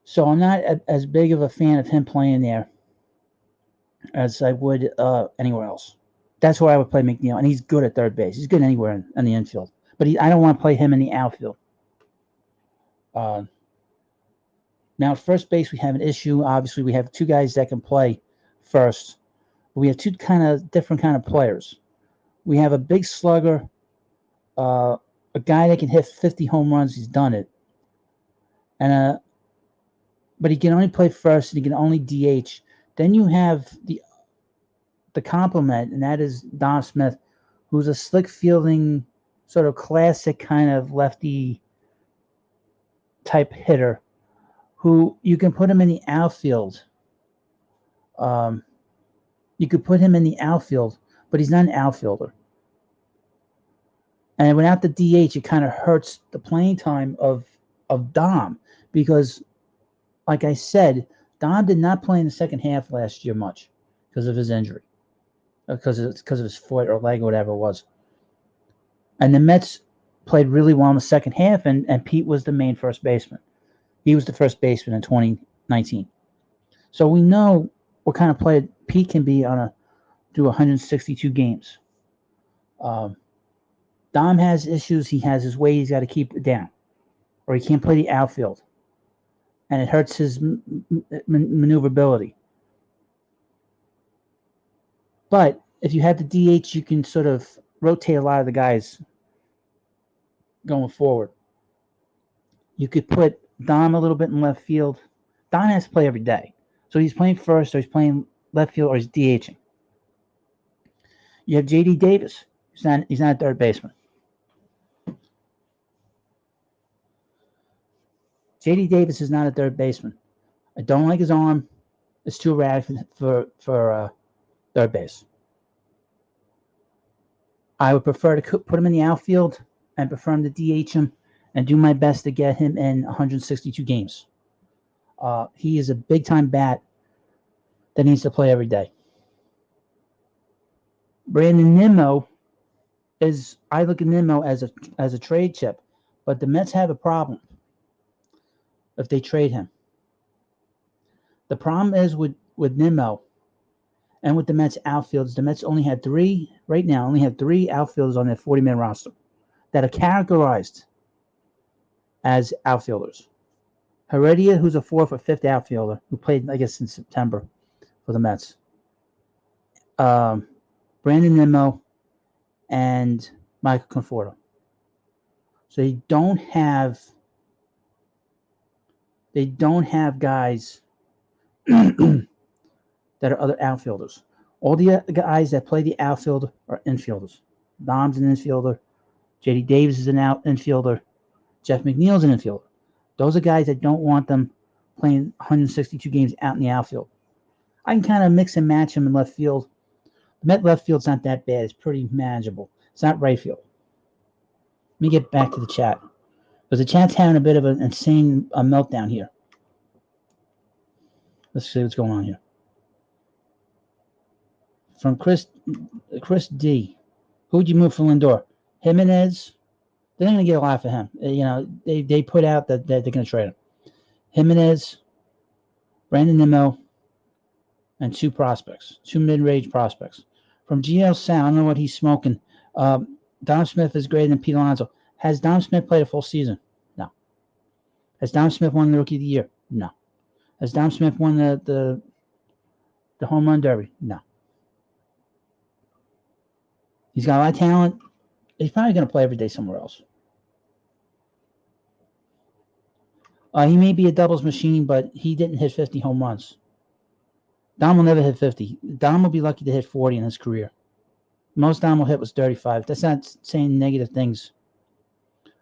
So I'm not as big of a fan of him playing there as I would anywhere else. That's where I would play McNeil, and he's good at third base. He's good anywhere in the infield, but I don't want to play him in the outfield. Now, at first base, we have an issue. Obviously, we have two guys that can play first. We have two different kind of players. We have a big slugger, a guy that can hit 50 home runs. He's done it, but he can only play first, and he can only DH. Then you have the complement, and that is Dom Smith, who's a slick fielding, sort of classic kind of lefty type hitter, who you can put him in the outfield. You could put him in the outfield, but he's not an outfielder. And without the DH, it kind of hurts the playing time of Dom because, like I said, Dom did not play in the second half last year much because of his injury, because of his foot or leg or whatever it was. And the Mets played really well in the second half, and Pete was the main first baseman. He was the first baseman in 2019. So we know what kind of player Pete can be through 162 games. Dom has issues. He has his weight. He's got to keep it down, or he can't play the outfield, and it hurts his maneuverability. But if you have the DH, you can sort of rotate a lot of the guys going forward. You could put Dom a little bit in left field. Dom has to play every day. So he's playing first, or he's playing left field, or he's DHing. You have J.D. Davis. He's not a third baseman. J.D. Davis is not a third baseman. I don't like his arm. It's too erratic for third base. I would prefer to put him in the outfield and prefer him to DH him and do my best to get him in 162 games. He is a big-time bat that needs to play every day. Brandon Nimmo I look at Nimmo as a trade chip, but the Mets have a problem if they trade him. The problem is with Nimmo and with the Mets outfielders. The Mets only had three outfielders on their 40-man roster that are characterized as outfielders. Heredia, who's a fourth or fifth outfielder, who played, I guess, in September for the Mets. Brandon Nimmo and Michael Conforto. So they don't have guys that are other outfielders. All the guys that play the outfield are infielders. Dom's an infielder. J.D. Davis is an infielder. Jeff McNeil's an infielder. Those are guys that don't want them playing 162 games out in the outfield. I can kind of mix and match them in left field. The Met left field's not that bad. It's pretty manageable. It's not right field. Let me get back to the chat. Because the chat's having a bit of an insane meltdown here. Let's see what's going on here. From Chris D. Who would you move for Lindor? Jimenez? They're not going to get a lot for him. They put out that they're going to trade him. Jimenez, Brandon Nimmo, and two prospects, two mid-range prospects. From GL Sound, I don't know what he's smoking. Dom Smith is greater than Pete Alonso. Has Dom Smith played a full season? No. Has Dom Smith won the Rookie of the Year? No. Has Dom Smith won the Home Run Derby? No. He's got a lot of talent. He's probably going to play every day somewhere else. He may be a doubles machine, but he didn't hit 50 home runs. Dom will never hit 50. Dom will be lucky to hit 40 in his career. Most Dom will hit was 35. That's not saying negative things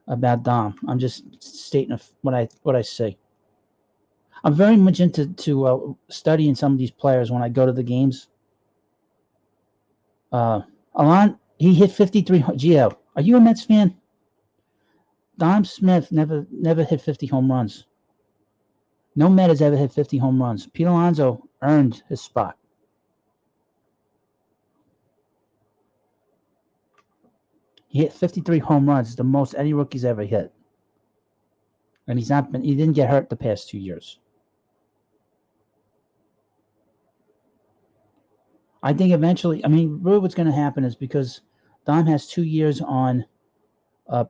about Dom. I'm just stating what I see. I'm very much into studying some of these players when I go to the games. Alon, he hit 53. Gio, are you a Mets fan? Dom Smith never hit 50 home runs. No Met has ever hit 50 home runs. Pete Alonso earned his spot. He hit 53 home runs. It's the most any rookie's ever hit. And he didn't get hurt the past 2 years. I think eventually, really what's going to happen is because Dom has 2 years on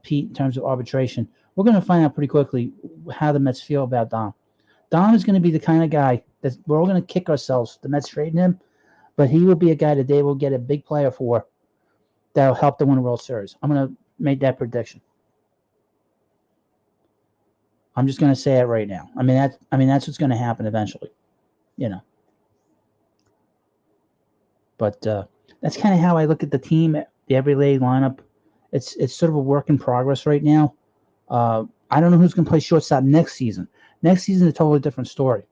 Pete in terms of arbitration, we're going to find out pretty quickly how the Mets feel about Dom. Dom is going to be the kind of guy that we're all going to kick ourselves, the Mets trading him, but he will be a guy that they will get a big player for that will help them win a World Series. I'm going to make that prediction. I'm just going to say it right now. That's what's going to happen eventually, But that's kind of how I look at the team, the everyday lineup. It's sort of a work in progress right now. I don't know who's going to play shortstop next season. Next season is a totally different story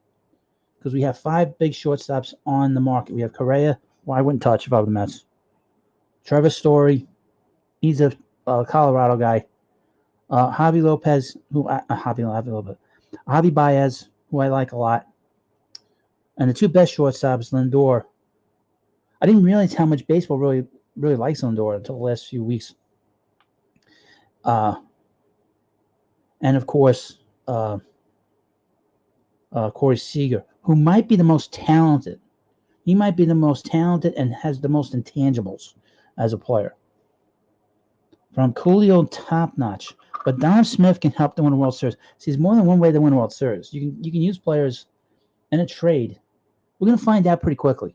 because we have 5 big shortstops on the market. We have Correa, who I wouldn't touch if I were the Mets. Trevor Story, he's a Colorado guy. Javi Lopez, Javi Baez, who I like a lot. And the 2 best shortstops, Lindor. I didn't realize how much baseball really likes Lindor until the last few weeks. And of course, Corey Seager, who might be the most talented. He might be the most talented and has the most intangibles as a player. From Coolio, top notch. But Dom Smith can help them win a World Series. See, there's more than one way to win a World Series. You can use players in a trade. We're going to find out pretty quickly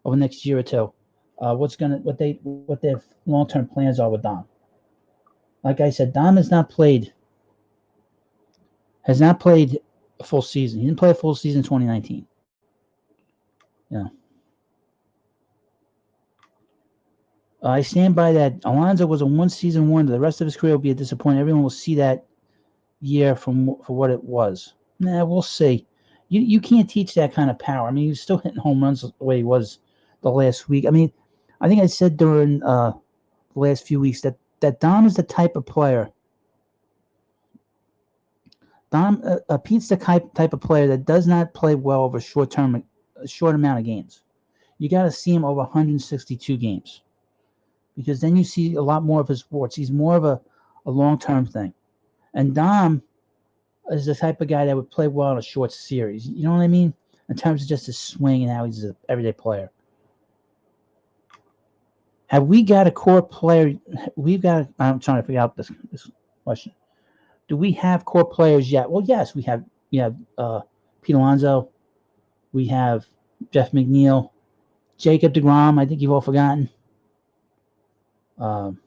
over the next year or two what their long-term plans are with Dom. Like I said, Dom has not played a full season. He didn't play a full season in 2019. Yeah. I stand by that. Alonso was a one-season wonder. The rest of his career will be a disappointment. Everyone will see that year for what it was. We'll see. You can't teach that kind of power. He was still hitting home runs the way he was the last week. I think I said during the last few weeks that Dom is the type of player. Pete's the type of player that does not play well over a short amount of games. You got to see him over 162 games. Because then you see a lot more of his sports. He's more of a long-term thing. And Dom is the type of guy that would play well in a short series. You know what I mean? In terms of just his swing and how he's an everyday player. Have we got a core player? I'm trying to figure out this question. Do we have core players yet? Well, yes, we have. We have Pete Alonso. We have Jeff McNeil. Jacob deGrom, I think you've all forgotten. Dom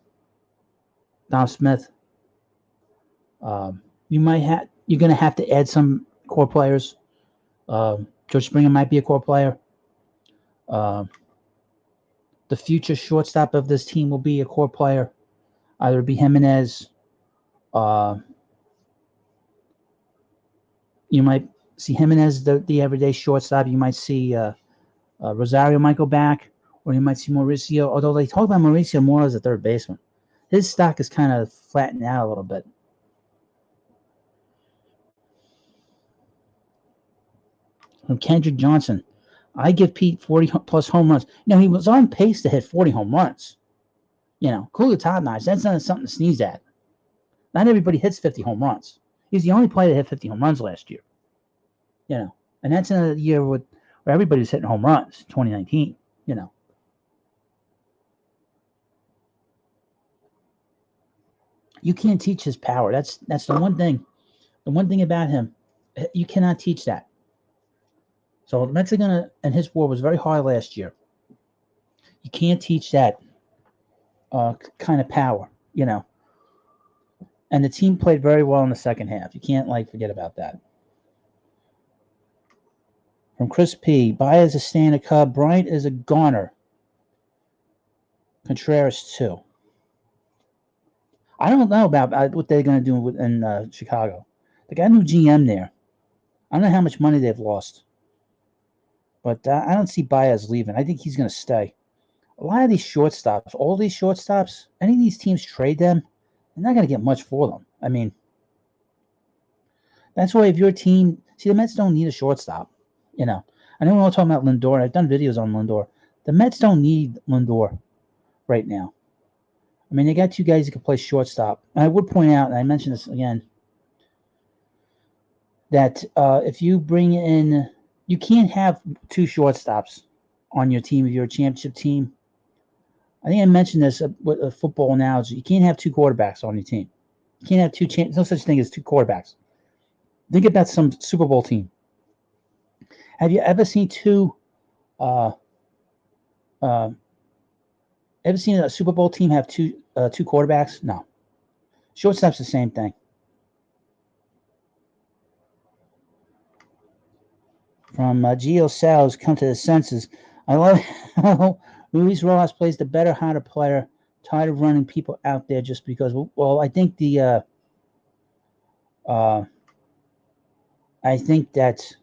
Smith. You're going to have to add some core players. George Springer might be a core player. The future shortstop of this team will be a core player. Either be Jimenez. You might see Jimenez, the everyday shortstop. You might see Rosario might go back, or you might see Mauricio. Although they talk about Mauricio more as a third baseman, his stock is kind of flattened out a little bit. From Kendrick Johnson, I give Pete 40 plus home runs. He was on pace to hit 40 home runs. Cool top notch. That's not something to sneeze at. Not everybody hits 50 home runs. He's the only player that hit 50 home runs last year. And that's in a year where everybody's hitting home runs, 2019, You can't teach his power. That's the one thing. The one thing about him, you cannot teach that. So the Mets are going to, and his WAR was very high last year. You can't teach that kind of power, And the team played very well in the second half. You can't, forget about that. From Chris P. Baez is a stand a Cub. Bryant is a Garner. Contreras, too. I don't know about what they're going to do in Chicago. They got a new GM there. I don't know how much money they've lost. But I don't see Baez leaving. I think he's going to stay. A lot of these shortstops, all these shortstops, any of these teams trade them, they're not going to get much for them. I mean, that's why if your team, see, the Mets don't need a shortstop. I know we're all talking about Lindor. I've done videos on Lindor. The Mets don't need Lindor right now. I mean, they got two guys that can play shortstop. And I would point out, and I mentioned this again, that if you bring in, you can't have two shortstops on your team if you're a championship team. I think I mentioned this with a football analogy. You can't have two quarterbacks on your team. You can't have there's no such thing as two quarterbacks. Think about some Super Bowl team. Have you ever seen ever seen a Super Bowl team have two quarterbacks? No. Shortstop's the same thing. From Gio Sal's Come to the Senses. I love how Luis Rojas plays the better, hotter player. Tired of running people out there just because. Well, I think I think that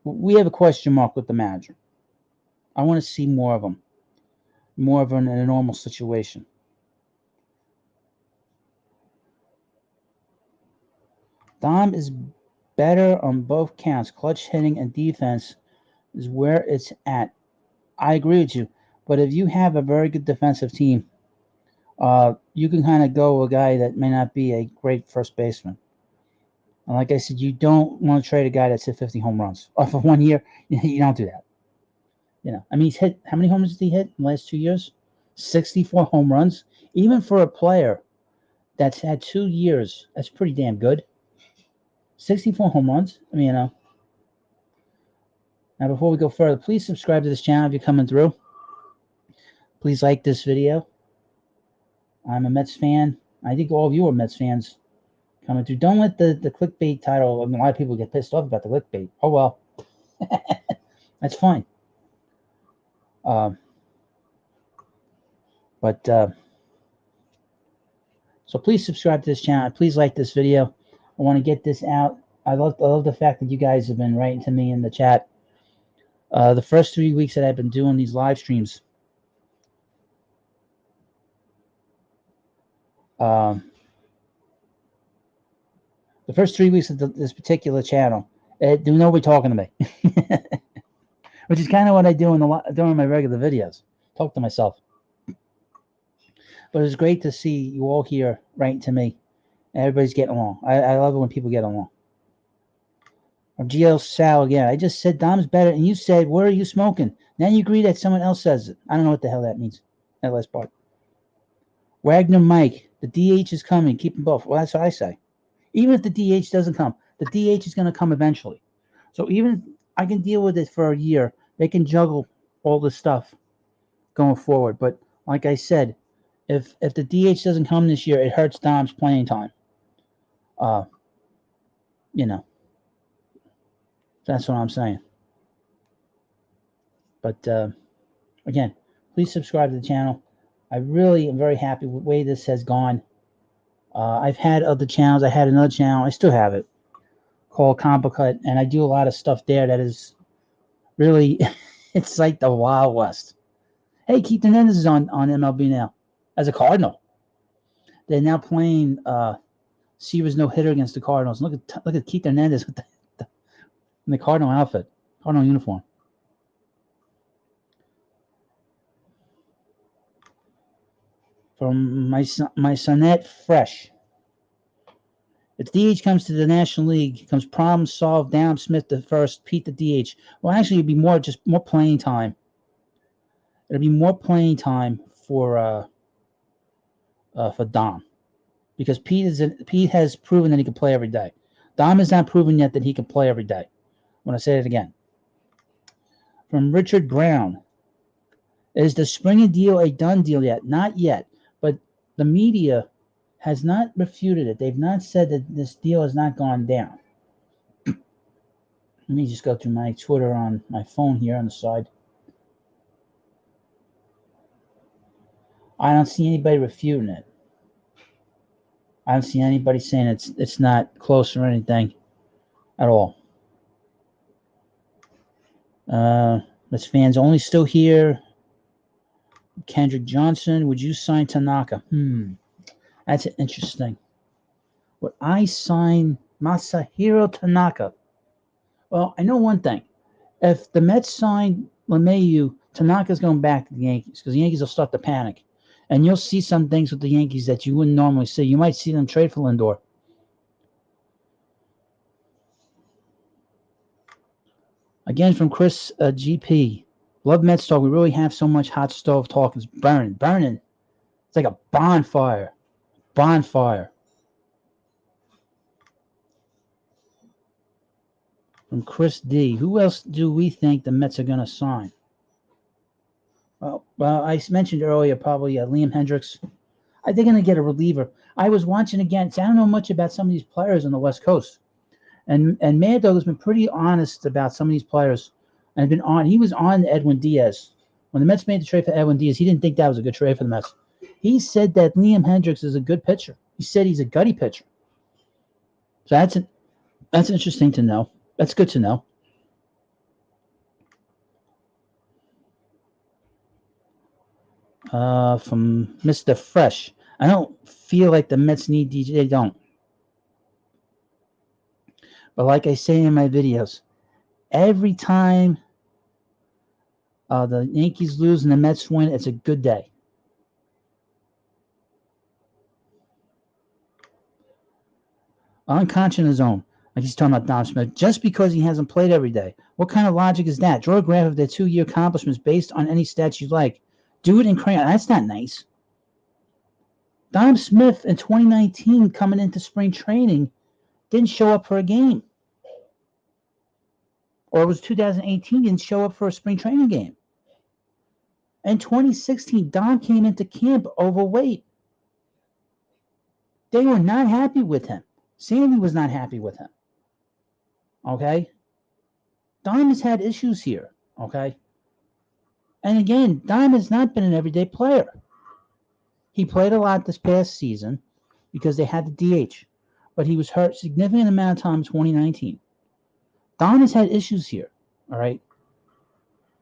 we have a question mark with the manager. I want to see more of them. More of them in a normal situation. Dom is better on both counts. Clutch hitting and defense is where it's at. I agree with you. But if you have a very good defensive team, you can kind of go with a guy that may not be a great first baseman. And like I said, you don't want to trade a guy that's hit 50 home runs off of 1 year. You don't do that. I mean, he's hit, how many home runs did he hit in the last 2 years? 64 home runs. Even for a player that's had 2 years, that's pretty damn good. 64 home runs. I mean, Now, before we go further, please subscribe to this channel if you're coming through. Please like this video. I'm a Mets fan. I think all of you are Mets fans coming through. Don't let the clickbait title, I mean, a lot of people get pissed off about the clickbait. Oh, well. That's fine. So please subscribe to this channel. Please like this video. I want to get this out. I love the fact that you guys have been writing to me in the chat. The first 3 weeks that I've been doing these live streams, the first 3 weeks of this particular channel, nobody talking to me, which is kind of what I do during my regular videos. Talk to myself. But it's great to see you all here writing to me. Everybody's getting along. I love it when people get along. Or GL Sal again. I just said Dom's better, and you said, "Where are you smoking?" Now you agree that someone else says it. I don't know what the hell that means. That last part. Wagner Mike, the DH is coming. Keep them both. Well, that's what I say. Even if the DH doesn't come, the DH is going to come eventually. So even I can deal with it for a year. They can juggle all this stuff going forward. But like I said, if the DH doesn't come this year, it hurts Dom's playing time. That's what I'm saying. But again, please subscribe to the channel. I really am very happy with the way this has gone. I've had other channels. I had another channel. I still have it called Combo Cut, and I do a lot of stuff there that is really, it's like the Wild West. Hey, Keith Hernandez is on MLB now as a Cardinal. They're now playing Seaver's no hitter against the Cardinals. Look at Keith Hernandez with in the Cardinal outfit, Cardinal uniform. From my sonette Fresh. If DH comes to the National League, comes problem solved, down Smith the first, Pete the DH. Well, actually, it'd be more playing time. It'll be more playing time for Dom, because Pete has proven that he can play every day. Dom has not proven yet that he can play every day. I'm going to say it again. From Richard Brown. Is the Springer deal a done deal yet? Not yet, but the media has not refuted it. They've not said that this deal has not gone down. Let me just go through my Twitter on my phone here on the side. I don't see anybody refuting it. I don't see anybody saying it's not close or anything at all. This fan's only still here. Kendrick Johnson, would you sign Tanaka? That's interesting. Would I sign Masahiro Tanaka? Well, I know one thing. If the Mets sign LeMahieu, Tanaka's going back to the Yankees because the Yankees will start to panic. And you'll see some things with the Yankees that you wouldn't normally see. You might see them trade for Lindor. Again, from Chris GP. Love Mets talk. We really have so much hot stove talk. It's burning. It's like a bonfire. From Chris D. Who else do we think the Mets are going to sign? Well, I mentioned earlier probably Liam Hendricks. I think they're going to get a reliever. I was watching again. So I don't know much about some of these players on the West Coast. And Mad Dog has been pretty honest about some of these players. And he was on Edwin Diaz. When the Mets made the trade for Edwin Diaz, he didn't think that was a good trade for the Mets. He said that Liam Hendricks is a good pitcher. He said he's a gutty pitcher. So that's interesting to know. That's good to know. From Mr. Fresh. I don't feel like the Mets need DJ. They don't. But like I say in my videos, every time the Yankees lose and the Mets win, it's a good day. Unconscious zone. Like he's talking about Dom Smith. Just because he hasn't played every day. What kind of logic is that? Draw a graph of their 2-year accomplishments based on any stats you like. Do it in crayon. That's not nice. Dom Smith in 2019 coming into spring training didn't show up for a game. Or it was 2018, didn't show up for a spring training game. In 2016, Dom came into camp overweight. They were not happy with him. Sandy was not happy with him. Okay? Dom has had issues here. Okay? And again, Dom has not been an everyday player. He played a lot this past season because they had the DH. But he was hurt a significant amount of time in 2019. Dom has had issues here. All right?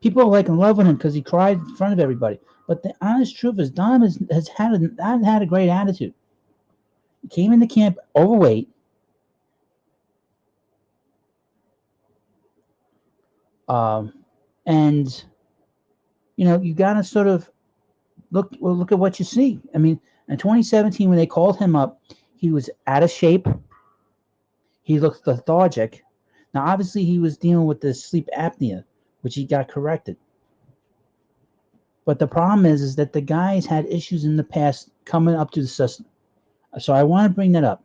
People are like in love with him because he cried in front of everybody. But the honest truth is Dom has had a great attitude. He came into camp overweight. And you got to sort of look at what you see. I mean, in 2017 when they called him up, he was out of shape. He looked lethargic. Now, obviously, he was dealing with the sleep apnea, which he got corrected. But the problem is that the guy's had issues in the past coming up to the system. So I want to bring that up.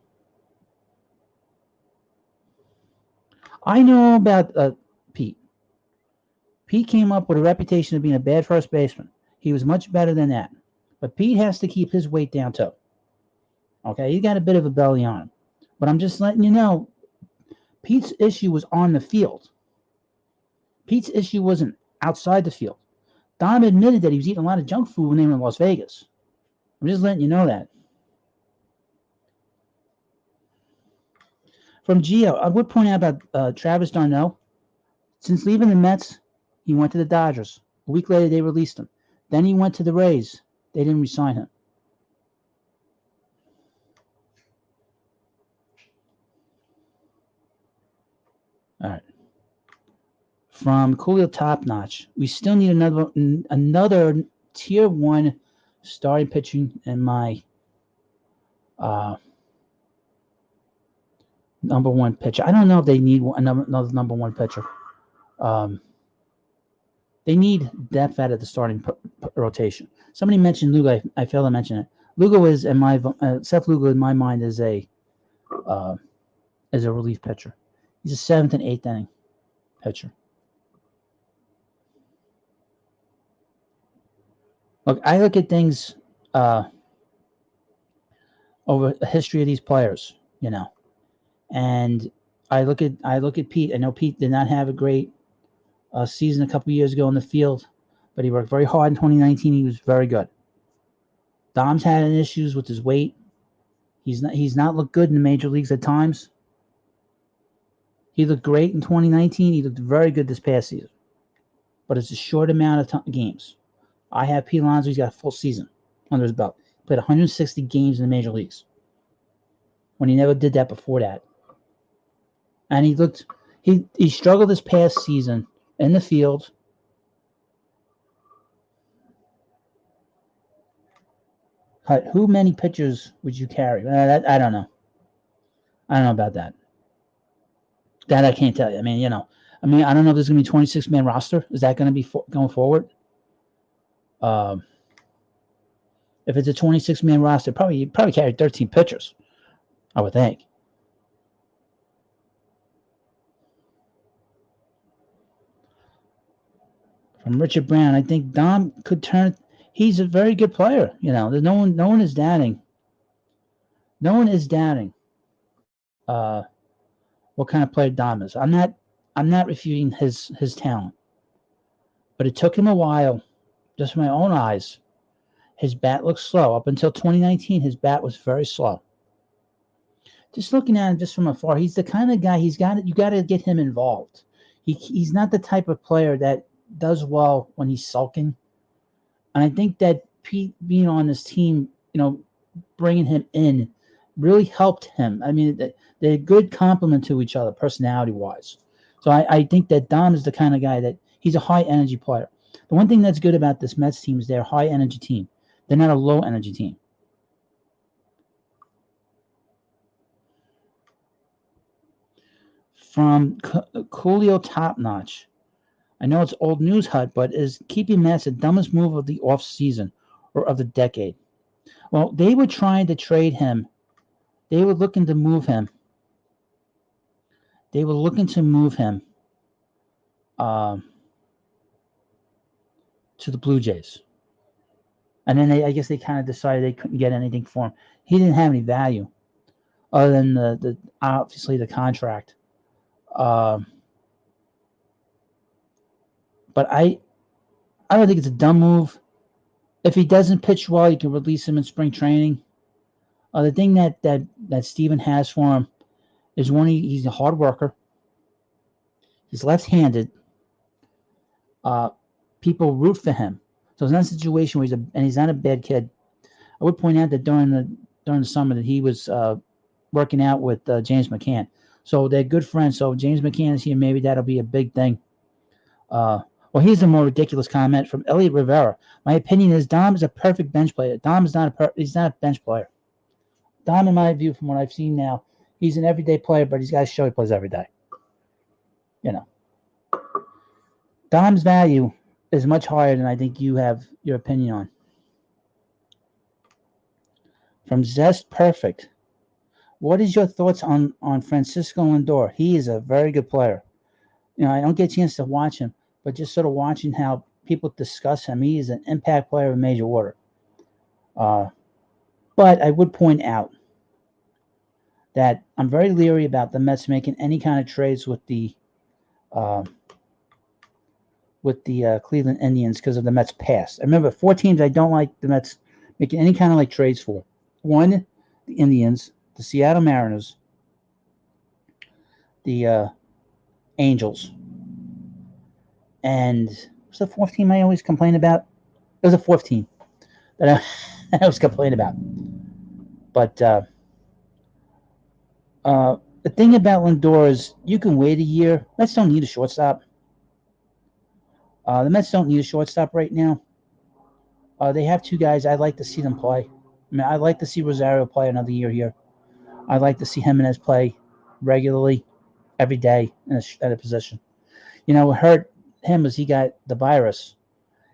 I know about Pete. Pete came up with a reputation of being a bad first baseman. He was much better than that. But Pete has to keep his weight down too. Okay, he got a bit of a belly on him. But I'm just letting you know, Pete's issue was on the field. Pete's issue wasn't outside the field. Dom admitted that he was eating a lot of junk food when they were in Las Vegas. I'm just letting you know that. From Gio, I would point out about Travis d'Arnaud. Since leaving the Mets, he went to the Dodgers. A week later, they released him. Then he went to the Rays. They didn't re-sign him. All right. From Coolio Top Notch, we still need another tier 1 starting pitching in my Number one pitcher. I don't know if they need another number one pitcher. They need depth out of the starting rotation. Somebody mentioned Lugo. I failed to mention it. Lugo is in my Seth Lugo in my mind is a relief pitcher. He's a seventh and eighth inning pitcher. Look, I look at things over the history of these players, and I look at Pete. I know Pete did not have a great season a couple years ago in the field, but he worked very hard in 2019. He was very good. Dom's had issues with his weight. He's not looked good in the major leagues at times. He looked great in 2019. He looked very good this past season, but it's a short amount of games. I have Pete Alonso. He's got a full season under his belt. Played 160 games in the major leagues when he never did that before that. And he struggled this past season in the field. Who many pitchers would you carry? I don't know. I don't know about that. That I can't tell you. I mean, I don't know if there's going to be a 26-man roster. Is that going to be going forward? If it's a 26-man roster, probably carry 13 pitchers, I would think. From Richard Brown, I think Dom could turn. He's a very good player. There's no one is doubting. No one is doubting what kind of player Dom is. I'm not refuting his talent, but it took him a while. Just from my own eyes, his bat looks slow. Up until 2019, his bat was very slow. Just looking at him just from afar, he's the kind of guy. You got to get him involved. He's not the type of player that does well when he's sulking. And I think that Pete being on this team, bringing him in, really helped him. I mean, they're a good complement to each other, personality-wise. So I think that Dom is the kind of guy that he's a high-energy player. The one thing that's good about this Mets team is they're a high-energy team. They're not a low-energy team. From Coolio Top Notch. I know it's old news, Hut, but is keeping Mets the dumbest move of the offseason or of the decade? Well, they were trying to trade him. They were looking to move him. To the Blue Jays. And then I guess they kind of decided they couldn't get anything for him. He didn't have any value other than the obviously the contract. But I don't think it's a dumb move. If he doesn't pitch well, you can release him in spring training. The thing that Steven has for him is he's a hard worker. He's left-handed. People root for him. So it's not a situation where he's not a bad kid. I would point out that during the summer that he was working out with James McCann. So they're good friends. So if James McCann is here, maybe that'll be a big thing. Well, here's a more ridiculous comment from Elliot Rivera. My opinion is Dom is a perfect bench player. Dom is he's not a bench player. Dom, in my view, from what I've seen now, he's an everyday player, but he's got to show he plays every day. Dom's value is much higher than I think you have your opinion on. From Zest Perfect. What is your thoughts on Francisco Lindor? He is a very good player. I don't get a chance to watch him, but just sort of watching how people discuss him, he is an impact player of major order. But I would point out that I'm very leery about the Mets making any kind of trades with the Cleveland Indians because of the Mets' past. I remember 4 teams I don't like the Mets making any kind of trades for. 1, the Indians, the Seattle Mariners, the Angels, and what's the 4th team I always complain about? There was a 4th team that I always complain about. But the thing about Lindor is you can wait a year. Mets don't need a shortstop. The Mets don't need a shortstop right now. They have 2 guys. I'd like to see them play. I mean, I'd like to see Rosario play another year here. I'd like to see Jimenez play regularly every day at a position. What hurt him was he got the virus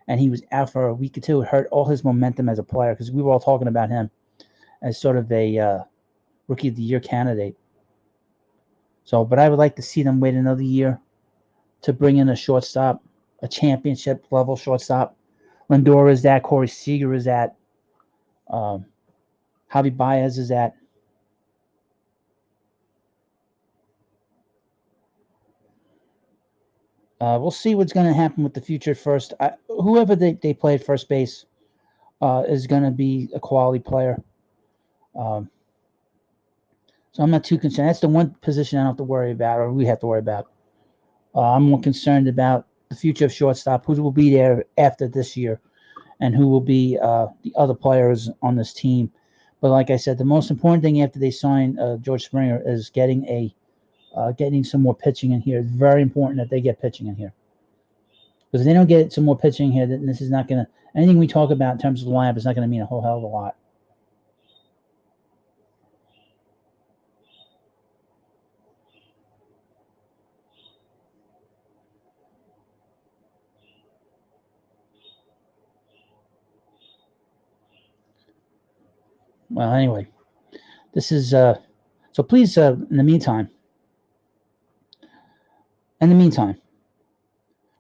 and he was out for a week or two. It hurt all his momentum as a player because we were all talking about him as sort of a rookie of the year candidate. So, but I would like to see them wait another year to bring in a shortstop, a championship level shortstop. Lindor is that. Corey Seager is that. Javi Baez is that. We'll see what's going to happen with the future first. Whoever they play at first base is going to be a quality player. So I'm not too concerned. That's the one position I don't have to worry about, or we have to worry about. I'm more concerned about the future of shortstop, who will be there after this year, and who will be the other players on this team. But like I said, the most important thing after they sign George Springer is getting some more pitching in here. It's very important that they get pitching in here. Because if they don't get some more pitching here, then this is not going to – anything we talk about in terms of the lineup is not going to mean a whole hell of a lot. Well, anyway, this is so please, in the meantime,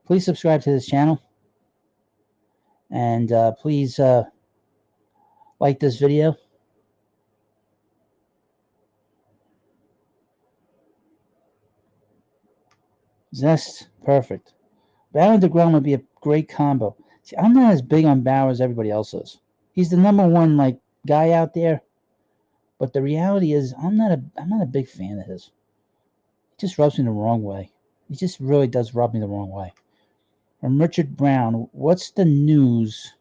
please subscribe to this channel. And please like this video. Zest, perfect. Bauer and DeGrom would be a great combo. See, I'm not as big on Bauer as everybody else is. He's the number one guy out there, but the reality is I'm not a big fan of his. He just rubs me the wrong way. He just really does rub me the wrong way. From Richard Brown, what's the news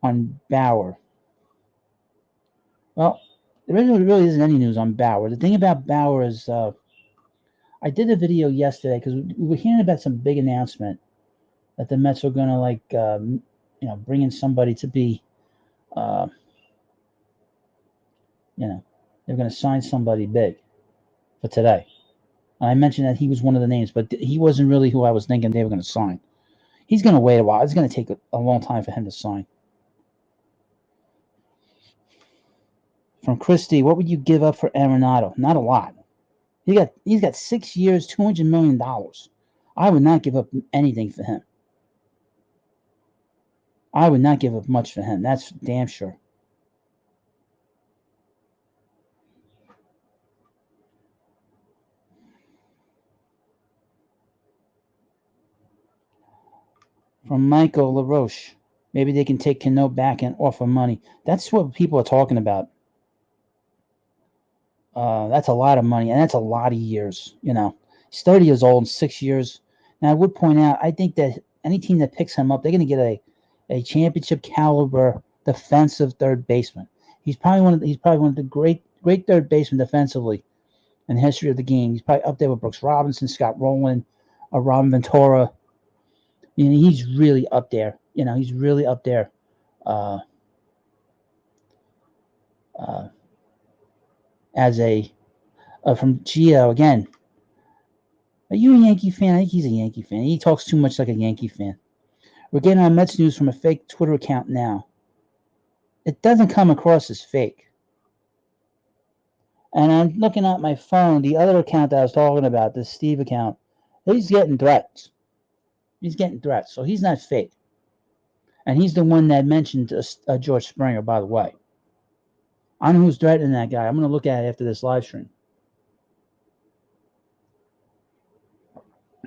on Bauer? Well, there really isn't any news on Bauer. The thing about Bauer is I did a video yesterday because we were hearing about some big announcement that the Mets were going to bring in somebody to be, they're going to sign somebody big for today. And I mentioned that he was one of the names, but he wasn't really who I was thinking they were going to sign. He's going to wait a while. It's going to take a long time for him to sign. From Christie, what would you give up for Arenado? Not a lot. He's got 6 years, $200 million. I would not give up anything for him. I would not give up much for him. That's damn sure. From Michael LaRoche, maybe they can take Cano back and offer money. That's what people are talking about. That's a lot of money, and that's a lot of years. He's 30 years old, 6 years. Now, I would point out, I think that any team that picks him up, they're going to get a championship caliber defensive third baseman. He's probably one of the great third basemen defensively in the history of the game. He's probably up there with Brooks Robinson, Scott Rowland, Robin Ventura. He's really up there. He's really up there. As from Gio again. Are you a Yankee fan? I think he's a Yankee fan. He talks too much like a Yankee fan. We're getting our Mets news from a fake Twitter account now. It doesn't come across as fake. And I'm looking at my phone, the other account that I was talking about, the Steve account, he's getting threats. So he's not fake. And he's the one that mentioned George Springer, by the way. I know who's threatening that guy. I'm going to look at it after this live stream.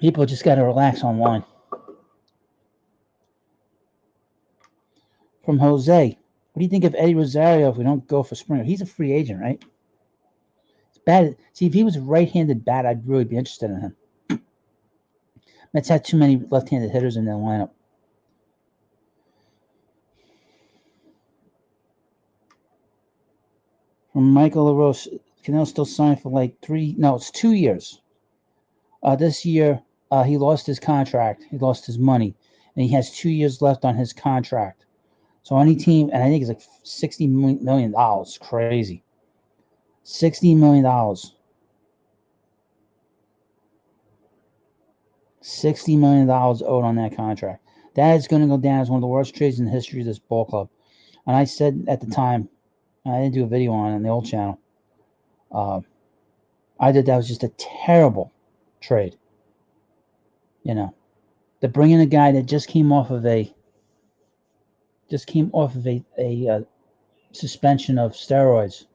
People just got to relax online. From Jose, what do you think of Eddie Rosario if we don't go for Springer? He's a free agent, right? It's bad. See, if he was a right-handed bat, I'd really be interested in him. Mets had too many left-handed hitters in their lineup. From Michael LaRose, Cano still signed for it's 2 years. This year, he lost his contract. He lost his money. And he has 2 years left on his contract. So any team, and I think it's like $60 million. Crazy. $60 million. $60 million owed on that contract. That is going to go down as one of the worst trades in the history of this ball club. And I said at the time, I didn't do a video on it on the old channel. I did that was just a terrible trade. You know, to bring in a guy that just came off of a suspension of steroids,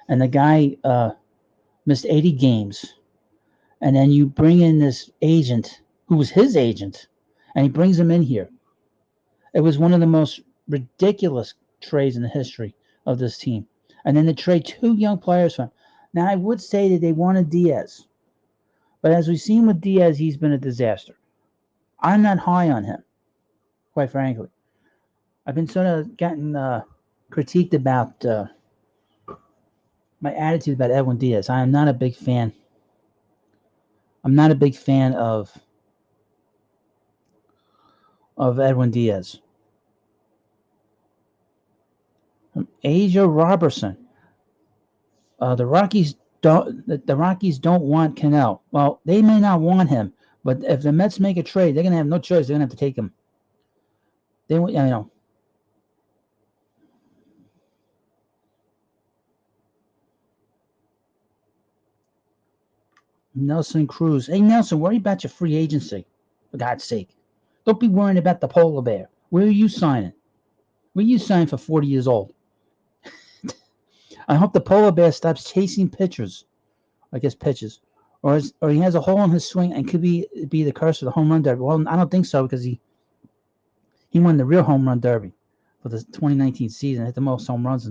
and the guy missed 80 games, and then you bring in this agent who was his agent, and he brings him in here. It was one of the most ridiculous trades in the history of this team. And then to trade two young players from him. Now, I would say that they wanted Diaz. But as we've seen with Diaz, he's been a disaster. I'm not high on him, quite frankly. I've been sort of getting critiqued about my attitude about Edwin Diaz. I am not a big fan. I'm not a big fan of Edwin Diaz. Asia Robertson. The Rockies don't want Cano. Well, they may not want him, but if the Mets make a trade, they're gonna have no choice. They're gonna have to take him. Nelson Cruz. Hey, Nelson, worry about your free agency, for God's sake. Don't be worrying about the polar bear. Where are you signing? Where are you signing for 40 years old? I hope the polar bear stops chasing pitches, or he has a hole in his swing and could be the curse of the home run derby. Well, I don't think so because he won the real home run derby for the 2019 season. Hit the most home runs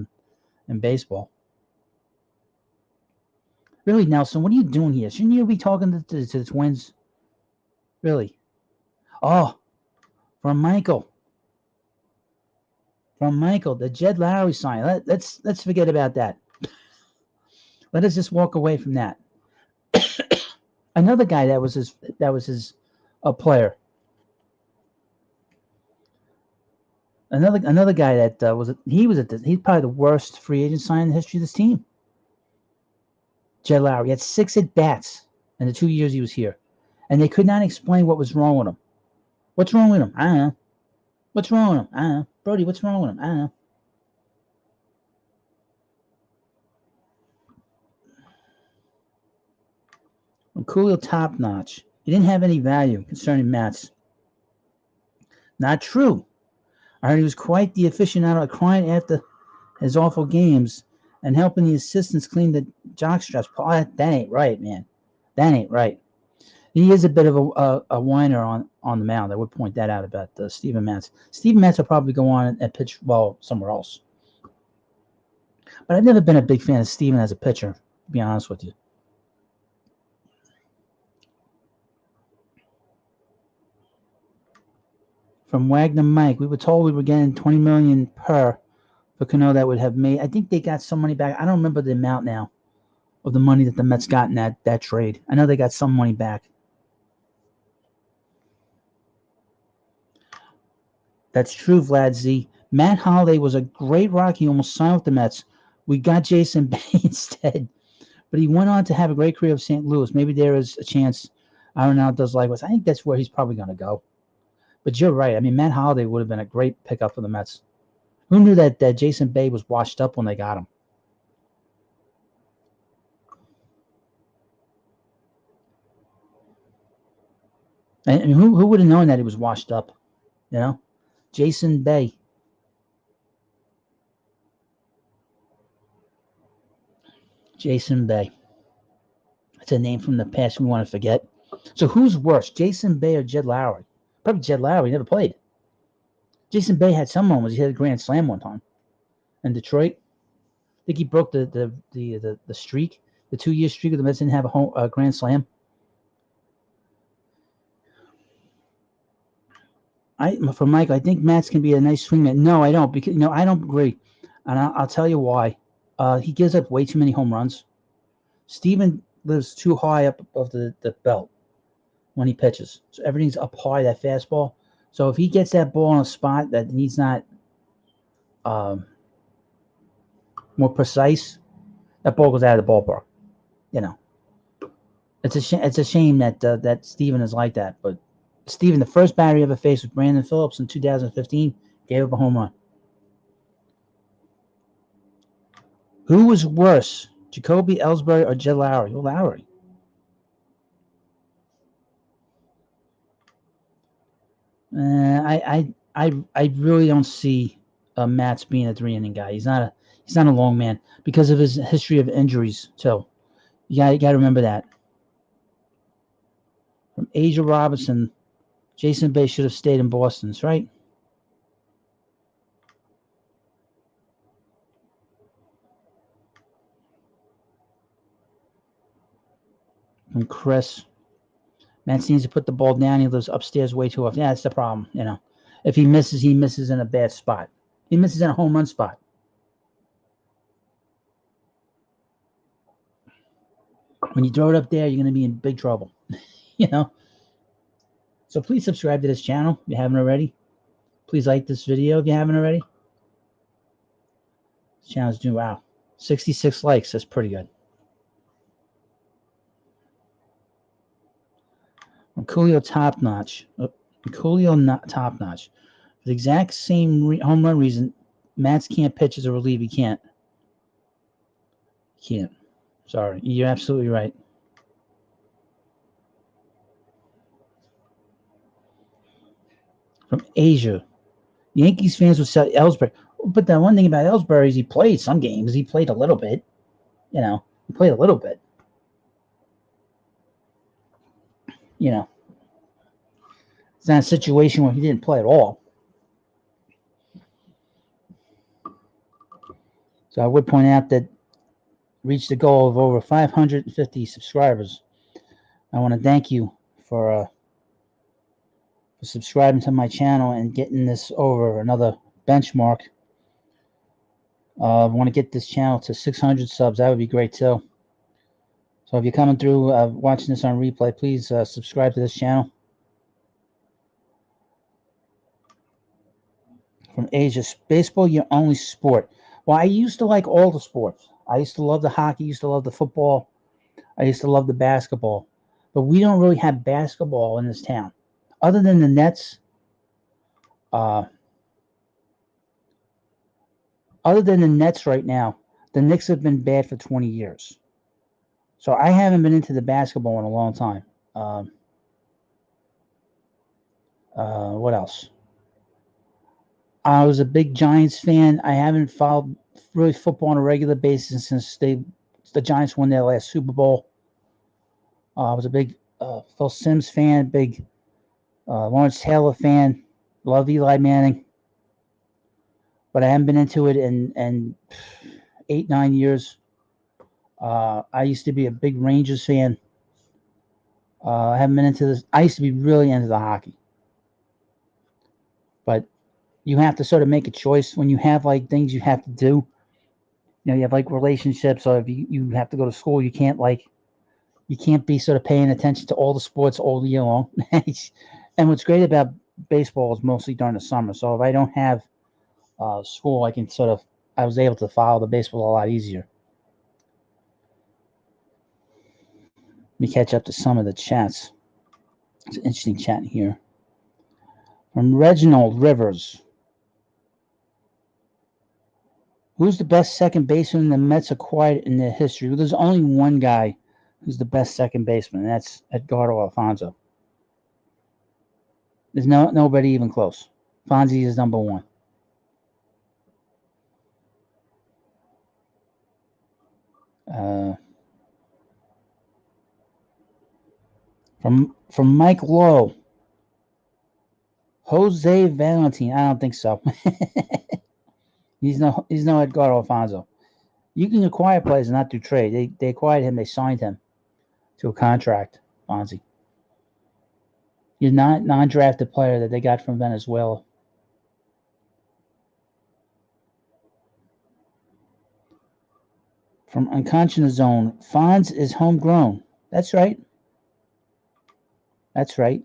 in baseball. Really, Nelson, what are you doing here? Shouldn't you be talking to the Twins? Really? Oh, from Michael, the Jed Lowry sign. Let's forget about that. Let us just walk away from that. Another guy that was his player. Another guy that he's probably the worst free agent sign in the history of this team. Jed Lowry. He had 6 at-bats in the 2 years he was here. And they could not explain what was wrong with him. What's wrong with him? I don't know. What's wrong with him? I don't know. Brody, what's wrong with him? I don't know. Coolio top notch. He didn't have any value concerning METS. Not true. I heard he was quite the aficionado, crying after his awful games and helping the assistants clean the jockstraps. That ain't right, man. That ain't right. He is a bit of a whiner on the mound. I would point that out about Steven Matz. Steven Matz will probably go on and pitch well somewhere else. But I've never been a big fan of Steven as a pitcher, to be honest with you. From Wagner Mike, we were told we were getting $20 million per for Cano. That would have made. I think they got some money back. I don't remember the amount now of the money that the Mets got in that trade. I know they got some money back. That's true, Vlad Z. Matt Holliday was a great Rocky. He almost signed with the Mets. We got Jason Bay instead. But he went on to have a great career with St. Louis. Maybe there is a chance Arenado does likewise. I think that's where he's probably going to go. But you're right. I mean, Matt Holliday would have been a great pickup for the Mets. Who knew that Jason Bay was washed up when they got him? And who would have known that he was washed up? You know? Jason Bay. Jason Bay. That's a name from the past we want to forget. So who's worse, Jason Bay or Jed Lowry? Probably Jed Lowry. He never played. Jason Bay had some moments. He had a grand slam one time in Detroit. I think he broke the streak, the 2-year streak of the Mets didn't have a grand slam. For Mike, I think Matz can be a nice swingman. No, I don't, because I don't agree, and I'll tell you why. He gives up way too many home runs. Steven lives too high up above the belt when he pitches, so everything's up high, that fastball. So if he gets that ball in a spot that needs not more precise, that ball goes out of the ballpark. You know, it's a shame that that Steven is like that. But Steven, the first batter he ever faced was Brandon Phillips in 2015, gave up a home run. Who was worse, Jacoby Ellsbury or Jed Lowry? Well, Lowry. I really don't see Matz being a 3-inning guy. He's not a long man because of his history of injuries too. You got to remember that. From Asia Robinson, Jason Bay should have stayed in Boston's, right? From Chris, Matz needs to put the ball down. He lives upstairs way too often. Yeah, that's the problem. You know, if he misses in a bad spot. He misses in a home run spot. When you throw it up there, you're going to be in big trouble. You know. So please subscribe to this channel if you haven't already. Please like this video if you haven't already. This channel's doing, wow, 66 likes. That's pretty good. Coolio top notch. Coolio not top notch. For the exact same home run reason, Matz can't pitch as a relief. He can't. He can't. Sorry. You're absolutely right. From Asia. Yankees fans would say Ellsbury. But the one thing about Ellsbury is he played some games. He played a little bit. You know, he played a little bit. You know, it's not a situation where he didn't play at all. So I would point out that reached the goal of over 550 subscribers. I want to thank you for subscribing to my channel and getting this over another benchmark. I want to get this channel to 600 subs. That would be great too. So if you're coming through watching this on replay, please subscribe to this channel. From Asia, baseball your only sport. Well, I used to like all the sports. I used to love the hockey, used to love the football, I used to love the basketball. But we don't really have basketball in this town. Other than the Nets, other than the Nets right now, the Knicks have been bad for 20 years. So I haven't been into the basketball in a long time. What else? I was a big Giants fan. I haven't followed really football on a regular basis since the Giants won their last Super Bowl. I was a big Phil Simms fan, big Lawrence Taylor fan. Love Eli Manning. But I haven't been into it in 8-9 years. I used to be a big Rangers fan. I haven't been into this. I used to be really into the hockey. But you have to sort of make a choice when you have like things you have to do. You know, you have like relationships, or if you have to go to school, you can't be sort of paying attention to all the sports all year long. And what's great about baseball is mostly during the summer. So if I don't have school, I was able to follow the baseball a lot easier. Let me catch up to some of the chats. It's an interesting chat here. From Reginald Rivers. Who's the best second baseman the Mets acquired in their history? Well, there's only one guy who's the best second baseman, and that's Edgardo Alfonso. There's nobody even close. Fonzie is number one. From Mike Lowe. Jose Valentin. I don't think so. He's no Edgardo Alfonso. You can acquire players and not do trade. They acquired him. They signed him to a contract. Fonzie. He's not non-drafted player that they got from Venezuela. From Unconscious Zone. Fonz is homegrown. That's right. That's right.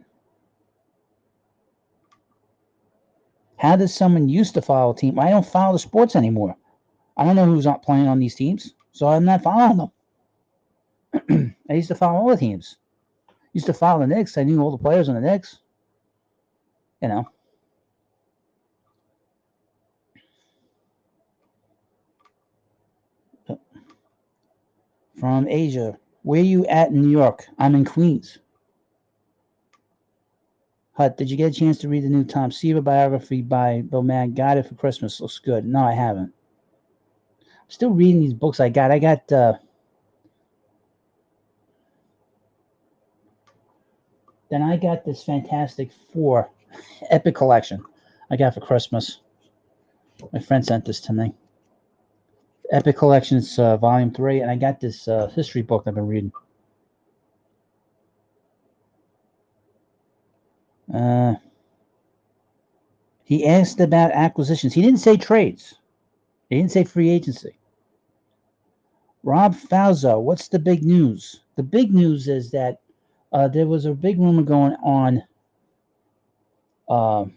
How does someone used to follow a team? I don't follow the sports anymore. I don't know who's not playing on these teams. So I'm not following them. I used to follow all the teams. Used to follow the Knicks. I knew all the players on the Knicks. You know. From Asia. Where you at in New York? I'm in Queens. Hut, did you get a chance to read the new Tom Seaver biography by Bill Mann? Got it for Christmas. Looks good. No, I haven't. I'm still reading these books I got. Then I got this Fantastic Four Epic Collection I got for Christmas. My friend sent this to me. Epic Collection, it's Volume 3, and I got this history book I've been reading. He asked about acquisitions. He didn't say trades. He didn't say free agency. Rob Fauzo, what's the big news? The big news is that there was a big rumor going on. Don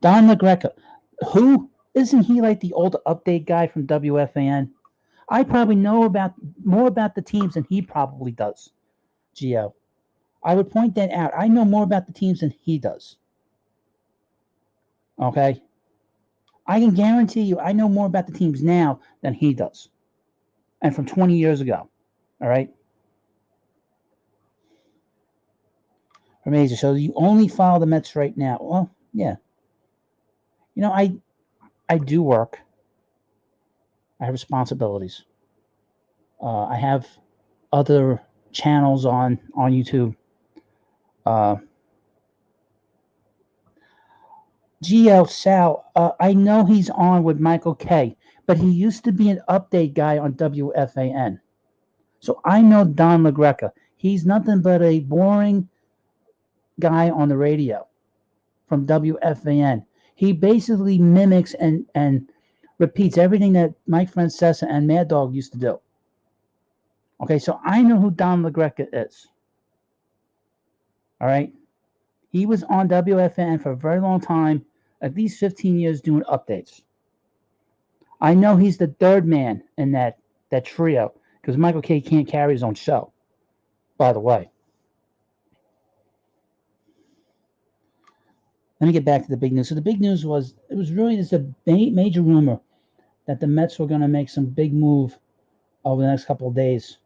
LaGreca, who isn't he like the old update guy from WFAN? I probably know more about the teams than he probably does. Gio, I would point that out. I know more about the teams than he does. Okay, I can guarantee you, I know more about the teams now than he does, and from 20 years ago. All right. From Asia, so you only follow the Mets right now. Well, yeah. You know, I do work. I have responsibilities. I have other channels on YouTube. Gio Sal, I know he's on with Michael K, but he used to be an update guy on WFAN. So I know Don LaGreca. He's nothing but a boring guy on the radio from WFAN. He basically mimics and repeats everything that Mike Francesa and Mad Dog used to do. Okay, so I know who Don LaGreca is. All right? He was on WFAN for a very long time, at least 15 years doing updates. I know he's the third man in that trio because Michael K can't carry his own show, by the way. Let me get back to the big news. So the big news was, it was really just a major rumor that the Mets were going to make some big move over the next couple of days.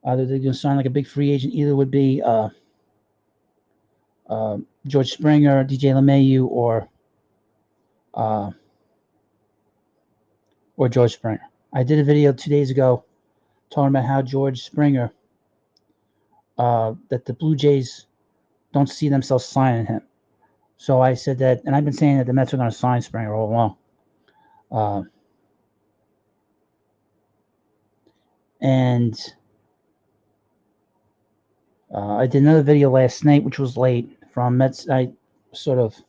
They're going to sign like a big free agent. Either would be George Springer, DJ LeMahieu, or George Springer. I did a video 2 days ago talking about how George Springer, that the Blue Jays don't see themselves signing him. So I said that, and I've been saying that the Mets are going to sign Springer all along. And I did another video last night, which was late, from Mets. I sort of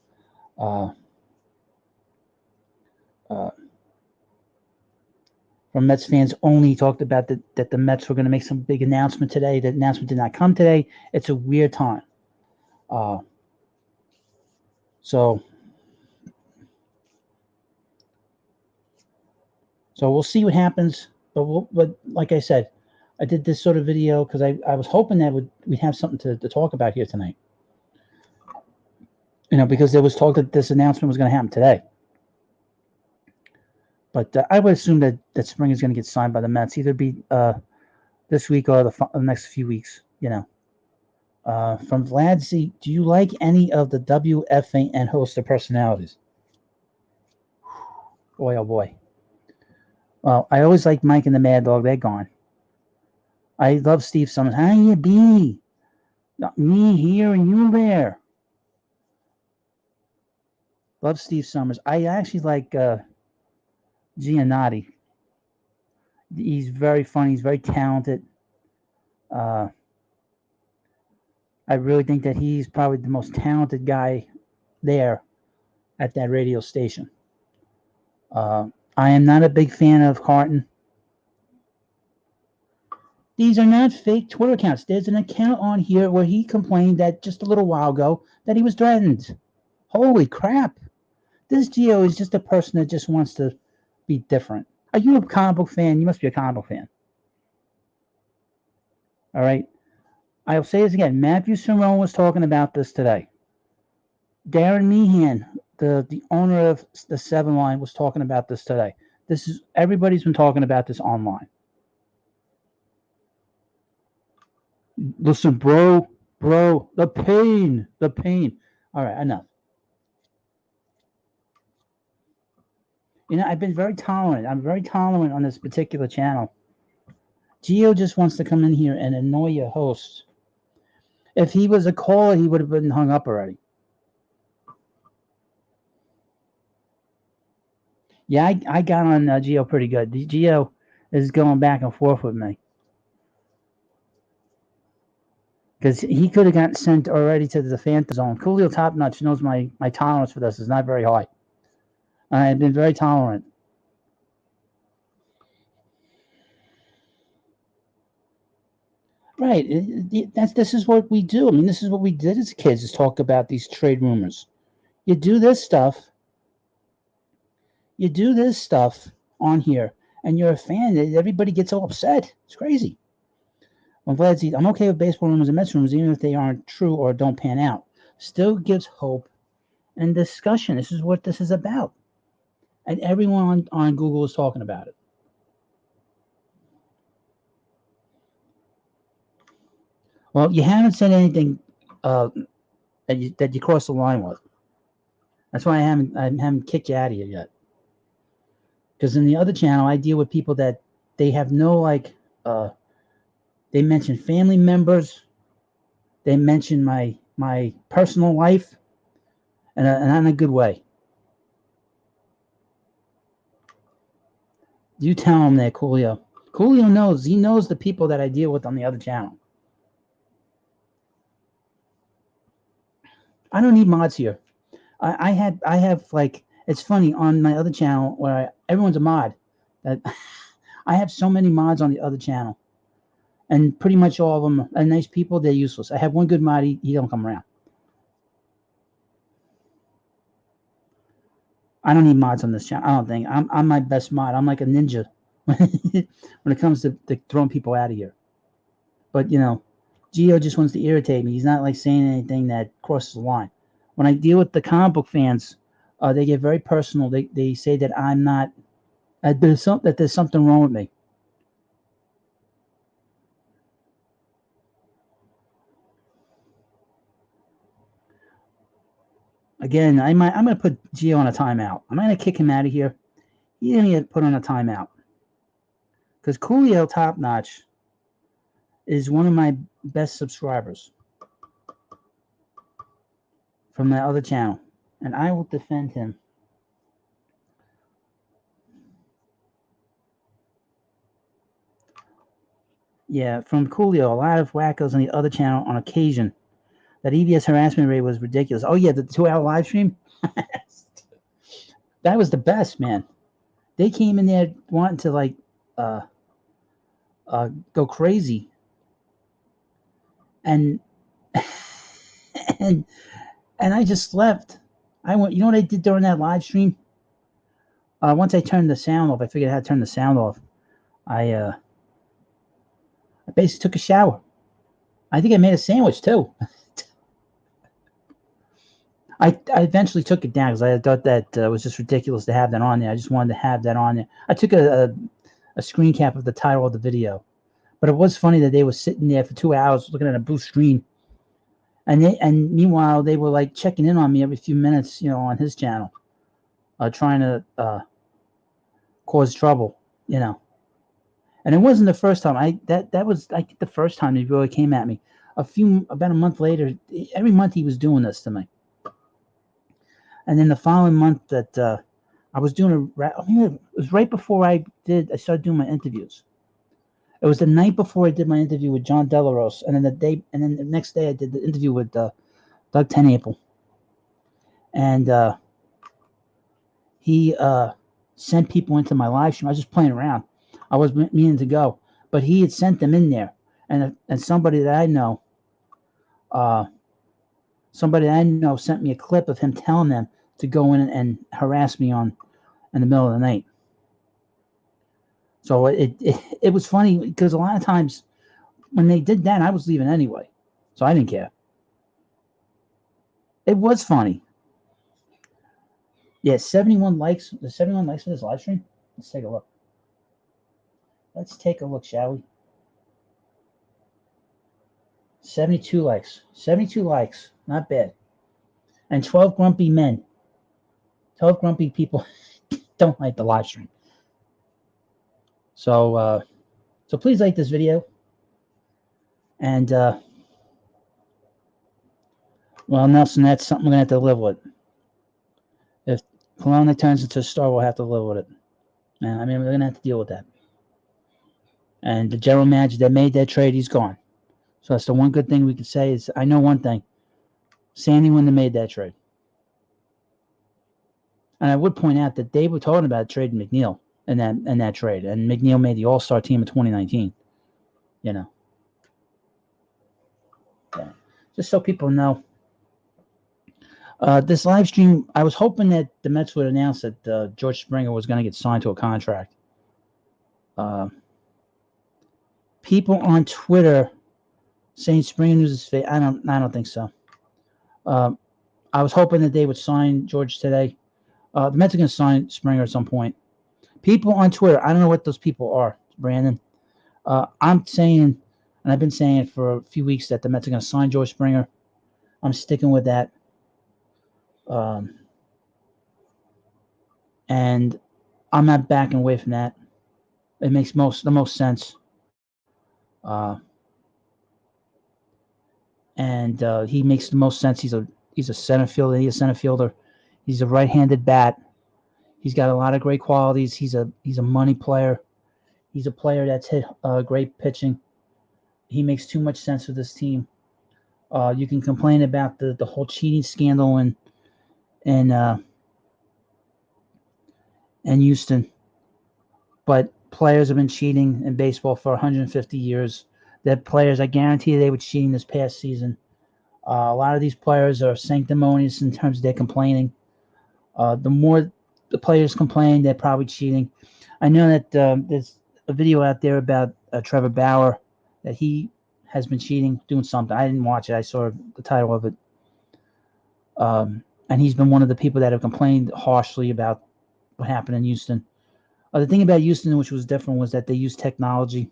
from Mets fans only talked about that the Mets were going to make some big announcement today. The announcement did not come today. It's a weird time. So we'll see what happens. But like I said, I did this sort of video because I was hoping that we'd have something to talk about here tonight. You know, because there was talk that this announcement was going to happen today. But I would assume that Spring is going to get signed by the Mets, either be this week or the next few weeks. You know. From Vlad Z, do you like any of the WFAN hosts or personalities? Boy, oh boy. Well, I always liked Mike and the Mad Dog. They're gone. I love Steve Summers. How you be? Me here and you there. Love Steve Summers. I actually like Giannotti. He's very funny. He's very talented. I really think that he's probably the most talented guy there at that radio station. I am not a big fan of Carton. These are not fake Twitter accounts. There's an account on here where he complained that just a little while ago that he was threatened. Holy crap. This Geo is just a person that just wants to be different. Are you a comic book fan? You must be a comic book fan. All right. I'll say this again. Matthew Cerrone was talking about this today. Darren Meehan, the owner of the Seven Line, was talking about this today. This is everybody's been talking about this online. Listen, bro, the pain. All right, enough. I've been very tolerant. I'm very tolerant on this particular channel. Gio just wants to come in here and annoy your host. If he was a caller, he would have been hung up already. Yeah, I got on Gio pretty good. Gio is going back and forth with me. Because he could have gotten sent already to the Phantom Zone. Coolio Top Notch knows my tolerance for this is not very high. I've been very tolerant. Right. This is what we do. I mean, this is what we did as kids, is talk about these trade rumors. You do this stuff. On here, and you're a fan. Everybody gets all upset. It's crazy. I'm okay with baseball rumors and Mets rumors, even if they aren't true or don't pan out. Still gives hope and discussion. This is what this is about. And everyone on Google is talking about it. Well, you haven't said anything that you crossed the line with. That's why I haven't kicked you out of here yet. Because in the other channel, I deal with people that they have no they mention family members, they mention my personal life, and in a good way. You tell him that, Coolio. Coolio knows. He knows the people that I deal with on the other channel. I don't need mods here. I have it's funny on my other channel where everyone's a mod. That I have so many mods on the other channel, and pretty much all of them are nice people. They're useless. I have one good mod. He don't come around. I don't need mods on this channel. I don't think I'm my best mod. I'm like a ninja when it comes to throwing people out of here. But Gio just wants to irritate me. He's not saying anything that crosses the line. When I deal with the comic book fans, they get very personal. They say that I'm not that there's something wrong with me. Again, I'm going to put Gio on a timeout. I'm going to kick him out of here. He's going to get put on a timeout. Because Coolio Top Notch is one of my best subscribers from that other channel. And I will defend him. Yeah, from Coolio, a lot of wackos on the other channel on occasion. That EBS harassment rate was ridiculous. Oh, yeah, the 2-hour live stream? That was the best, man. They came in there wanting to, go crazy. And and I just left. I went. You know what I did during that live stream? Once I turned the sound off, I figured out how to turn the sound off. I basically took a shower. I think I made a sandwich too. I eventually took it down because I thought that was just ridiculous to have that on there. I just wanted to have that on there. I took a screen cap of the title of the video, but it was funny that they were sitting there for 2 hours looking at a blue screen, and meanwhile they were checking in on me every few minutes, on his channel, trying to cause trouble, And it wasn't the first time. That was the first time he really came at me. About a month later, every month he was doing this to me. And then the following month that I was doing it was right before I started doing my interviews. It was the night before I did my interview with John Delarose, and then the next day I did the interview with Doug TenApple, and he sent people into my live stream. I was just playing around. I was meaning to go, but he had sent them in there, and somebody that I know, sent me a clip of him telling them to go in and harass me in the middle of the night. So it was funny because a lot of times when they did that, I was leaving anyway, so I didn't care. It was funny. Yeah, 71 likes. There's 71 likes for this live stream. Let's take a look. Let's take a look, shall we? 72 likes. 72 likes. Not bad. And 12 grumpy men. 12 grumpy people don't like the live stream. So please like this video. And well, Nelson, that's something we're gonna have to live with. If Kelowna turns into a star, we'll have to live with it. I mean, we're gonna have to deal with that. And the general manager that made that trade, he's gone. So that's the one good thing we can say is I know one thing. Sandy wouldn't have made that trade. And I would point out that they were talking about trading McNeil in that trade, and McNeil made the All-Star team in 2019. You know, yeah. Just so people know. This live stream, I was hoping that the Mets would announce that George Springer was going to get signed to a contract. People on Twitter saying Springer news is fake. I don't think so. I was hoping that they would sign George today. The Mets are going to sign Springer at some point. People on Twitter, I don't know what those people are, Brandon. I'm saying, and I've been saying it for a few weeks, that the Mets are going to sign George Springer. I'm sticking with that. And I'm not backing away from that. It makes the most sense. And he makes the most sense. He's a center fielder. He's a center fielder. He's a right-handed bat. He's got a lot of great qualities. He's a money player. He's a player that's hit great pitching. He makes too much sense for this team. You can complain about the whole cheating scandal in Houston, but players have been cheating in baseball for 150 years. That players, I guarantee they were cheating this past season. A lot of these players are sanctimonious in terms of their complaining. The more the players complain, they're probably cheating. I know that there's a video out there about Trevor Bauer that he has been cheating, doing something. I didn't watch it. I saw the title of it. And he's been one of the people that have complained harshly about what happened in Houston. The thing about Houston, which was different, was that they used technology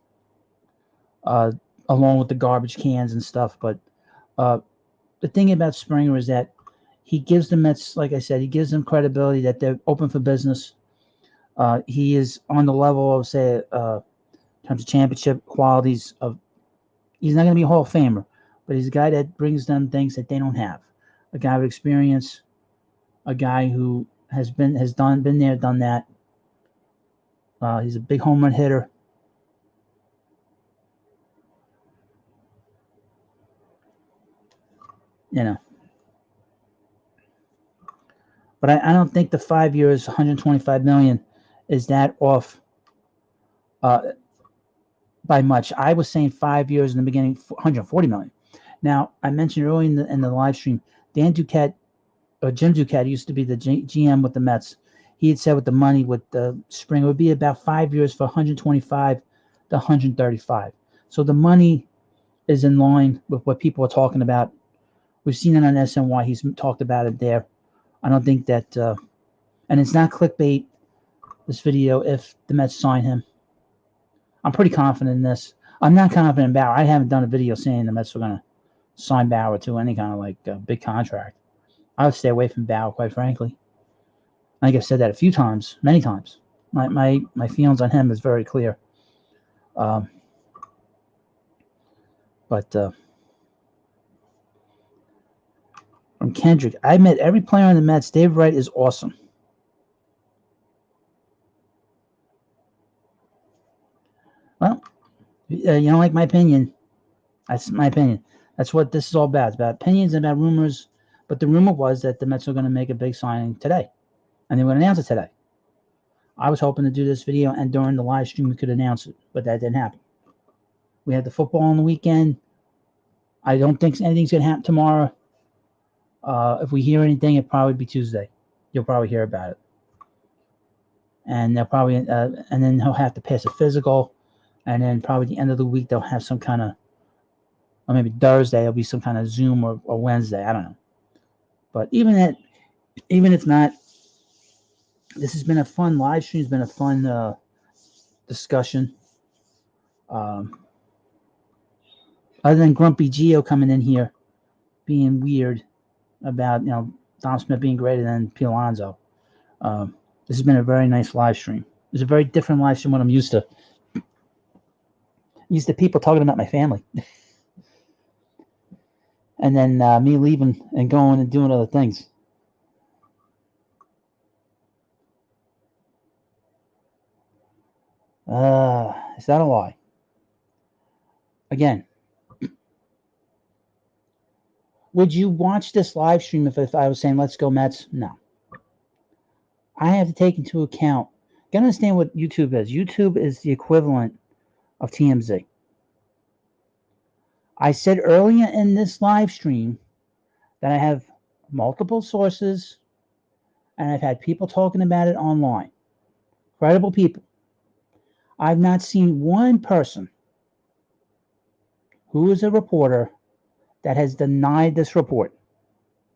along with the garbage cans and stuff. But the thing about Springer is that he gives the Mets, like I said, he gives them credibility that they're open for business. He is on the level of, say, in terms of championship qualities. He's not going to be a Hall of Famer, but he's a guy that brings them things that they don't have. A guy with experience, a guy who been there, done that. He's a big home run hitter. You know. But I don't think the 5 years, $125 million, is that off by much. I was saying 5 years in the beginning, $140 million. Now, I mentioned earlier in the live stream, Jim Duquette used to be the GM with the Mets. He had said with the money with the Springer would be about 5 years for 125 to 135. So the money is in line with what people are talking about. We've seen it on SNY. He's talked about it there. I don't think that, and it's not clickbait, this video, if the Mets sign him. I'm pretty confident in this. I'm not confident in Bauer. I haven't done a video saying the Mets are going to sign Bauer to any kind of big contract. I would stay away from Bauer, quite frankly. I think I've said that a few times, many times. My feelings on him is very clear. But from Kendrick, I met every player on the Mets. Dave Wright is awesome. Well, you don't like my opinion. That's my opinion. That's what this is all about. It's about opinions and about rumors. But the rumor was that the Mets were going to make a big signing today. And they were going to announce it today. I was hoping to do this video and during the live stream we could announce it. But that didn't happen. We had the football on the weekend. I don't think anything's going to happen tomorrow. If we hear anything, it'll probably be Tuesday. You'll probably hear about it. and they'll probably and then he'll have to pass a physical, and then probably the end of the week they'll have some kind of, or maybe Thursday there'll be some kind of Zoom or Wednesday. I don't know. But even if not, this has been a fun live stream. It's been a fun discussion. Other than Grumpy Geo coming in here, being weird about Dom Smith being greater than Pete Alonso. This has been a very nice live stream. It's a very different live stream than what I'm used to. I'm used to people talking about my family. And then me leaving and going and doing other things. Is that a lie? Again, would you watch this live stream if I was saying, let's go Mets? No. I have to take into account, you gotta understand what YouTube is. YouTube is the equivalent of TMZ. I said earlier in this live stream that I have multiple sources and I've had people talking about it online. Credible people. I've not seen one person who is a reporter that has denied this report,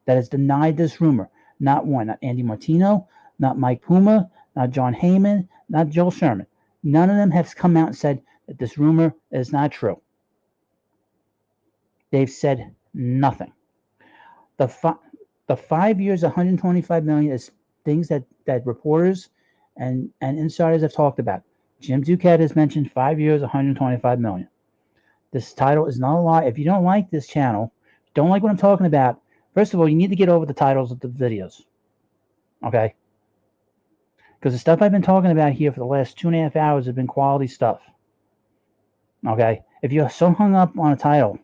that has denied this rumor. Not one. Not Andy Martino, not Mike Puma, not John Heyman, not Joel Sherman. None of them have come out and said that this rumor is not true. They've said nothing. The 5 years, $125 million is things that reporters and insiders have talked about. Jim Duquette has mentioned 5 years, $125 million. This title is not a lie. If you don't like this channel, don't like what I'm talking about, first of all, you need to get over the titles of the videos. Okay? Because the stuff I've been talking about here for the last 2.5 hours has been quality stuff. Okay? If you're so hung up on a title,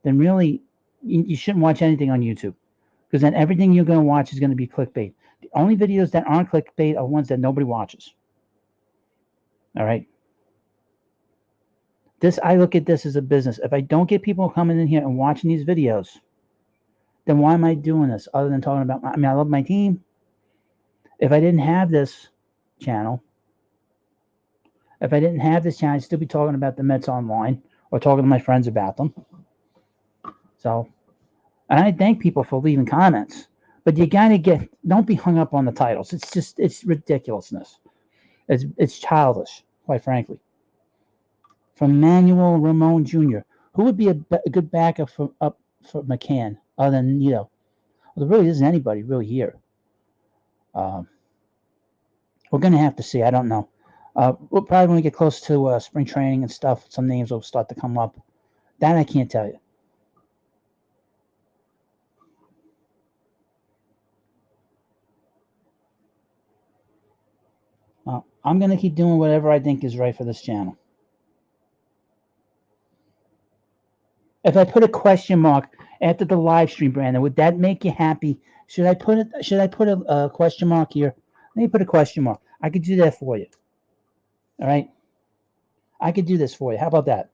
then really you shouldn't watch anything on YouTube. Because then everything you're going to watch is going to be clickbait. The only videos that aren't clickbait are ones that nobody watches. All right? I look at this as a business. If I don't get people coming in here and watching these videos, then why am I doing this other than talking about I love my team. If I didn't have this channel, I'd still be talking about the Mets online or talking to my friends about them. So, and I thank people for leaving comments, but you gotta don't be hung up on the titles. It's ridiculousness. It's childish, quite frankly. From Manuel Ramon Jr., who would be a good backup for McCann other than Well, there really isn't anybody really here. We're gonna have to see. I don't know. We'll probably when we get close to spring training and stuff, some names will start to come up. That I can't tell you. I'm gonna keep doing whatever I think is right for this channel. If I put a question mark after the live stream, Brandon, would that make you happy? Should I put a question mark here? Let me put a question mark. I could do that for you. All right? I could do this for you. How about that?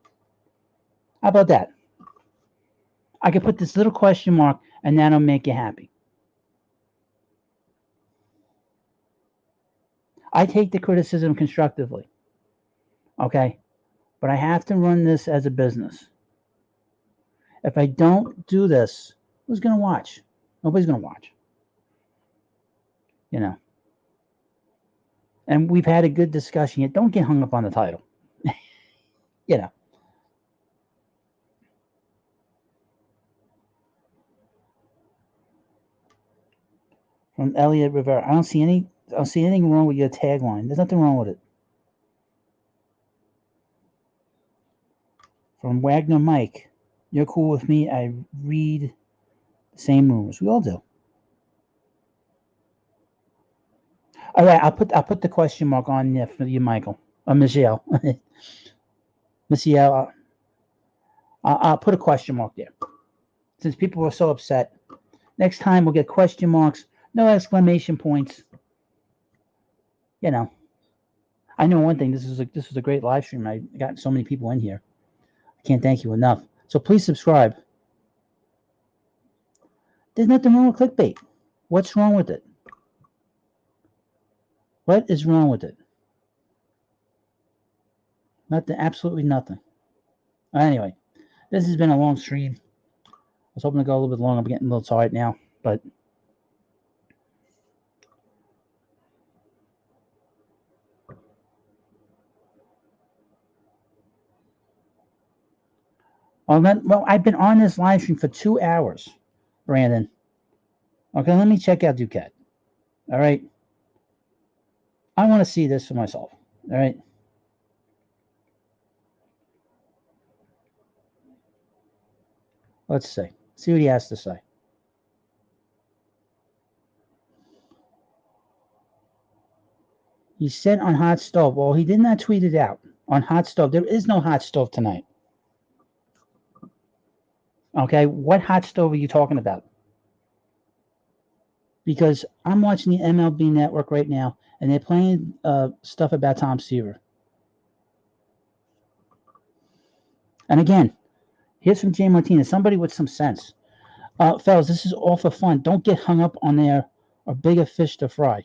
I could put this little question mark, and that'll make you happy. I take the criticism constructively. Okay? But I have to run this as a business. If I don't do this, who's going to watch? Nobody's going to watch. And we've had a good discussion yet. Don't get hung up on the title. From Elliot Rivera. I don't see anything wrong with your tagline. There's nothing wrong with it. From Wagner Mike. You're cool with me. I read the same rumors. We all do. All right, I'll put the question mark on there for you, Michael. Or Michelle. Michelle, I'll put a question mark there. Since people were so upset. Next time we'll get question marks, no exclamation points. I know one thing. This was a great live stream. I got so many people in here. I can't thank you enough. So please subscribe. There's nothing wrong with clickbait. What's wrong with it? What is wrong with it? Nothing. Absolutely nothing. Anyway, this has been a long stream. I was hoping to go a little bit longer. I'm getting a little tired now, but well, I've been on this live stream for 2 hours, Brandon. Okay, let me check out Duquette. All right. I want to see this for myself. All right. Let's see. See what he has to say. He said on Hot Stove. Well, he did not tweet it out. On Hot Stove. There is no Hot Stove tonight. Okay. What Hot Stove are you talking about? Because I'm watching the MLB Network right now, and they're playing stuff about Tom Seaver. And again, here's from Jay Martinez, somebody with some sense. Fellas, this is all for fun. Don't get hung up on there or bigger fish to fry.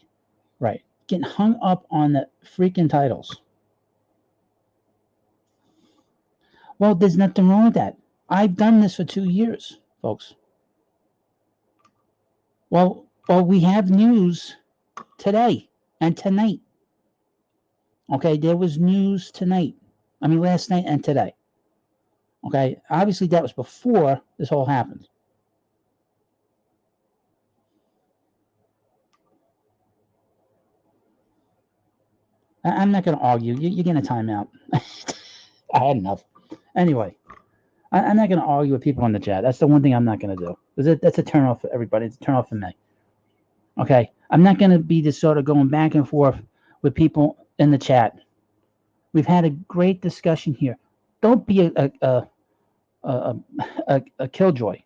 Right. Getting hung up on the freaking titles. Well, there's nothing wrong with that. I've done this for 2 years, folks. Well, we have news today and tonight. Okay, there was news tonight. I mean, last night and today. Okay, obviously that was before this all happened. I'm not going to argue. You're getting a timeout. I had enough. Anyway, I'm not going to argue with people in the chat. That's the one thing I'm not going to do. That's a turn off for everybody. It's a turn off for me. Okay, I'm not going to be just sort of going back and forth with people in the chat. We've had a great discussion here. Don't be a killjoy.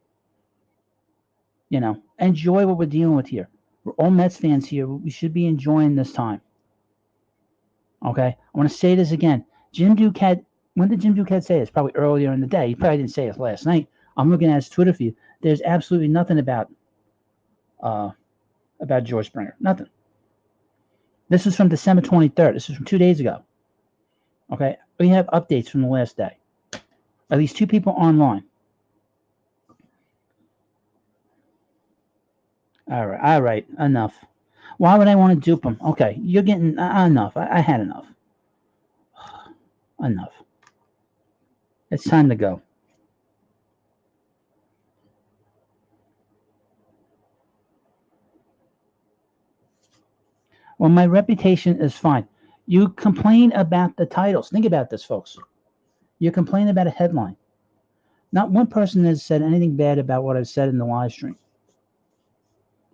You know, enjoy what we're dealing with here. We're all Mets fans here. We should be enjoying this time. Okay, I want to say this again. Jim Duquette. When did Jim Duquette say this? Probably earlier in the day. He probably didn't say it last night. I'm looking at his Twitter feed. There's absolutely nothing about George Springer. Nothing. This is from December 23rd. This is from 2 days ago. Okay, we have updates from the last day. At least 2 people online. All right, enough. Why would I want to dupe them? Okay, you're getting enough. I had enough. Enough. It's time to go. Well, my reputation is fine. You complain about the titles. Think about this, folks. You complain about a headline. Not one person has said anything bad about what I've said in the live stream.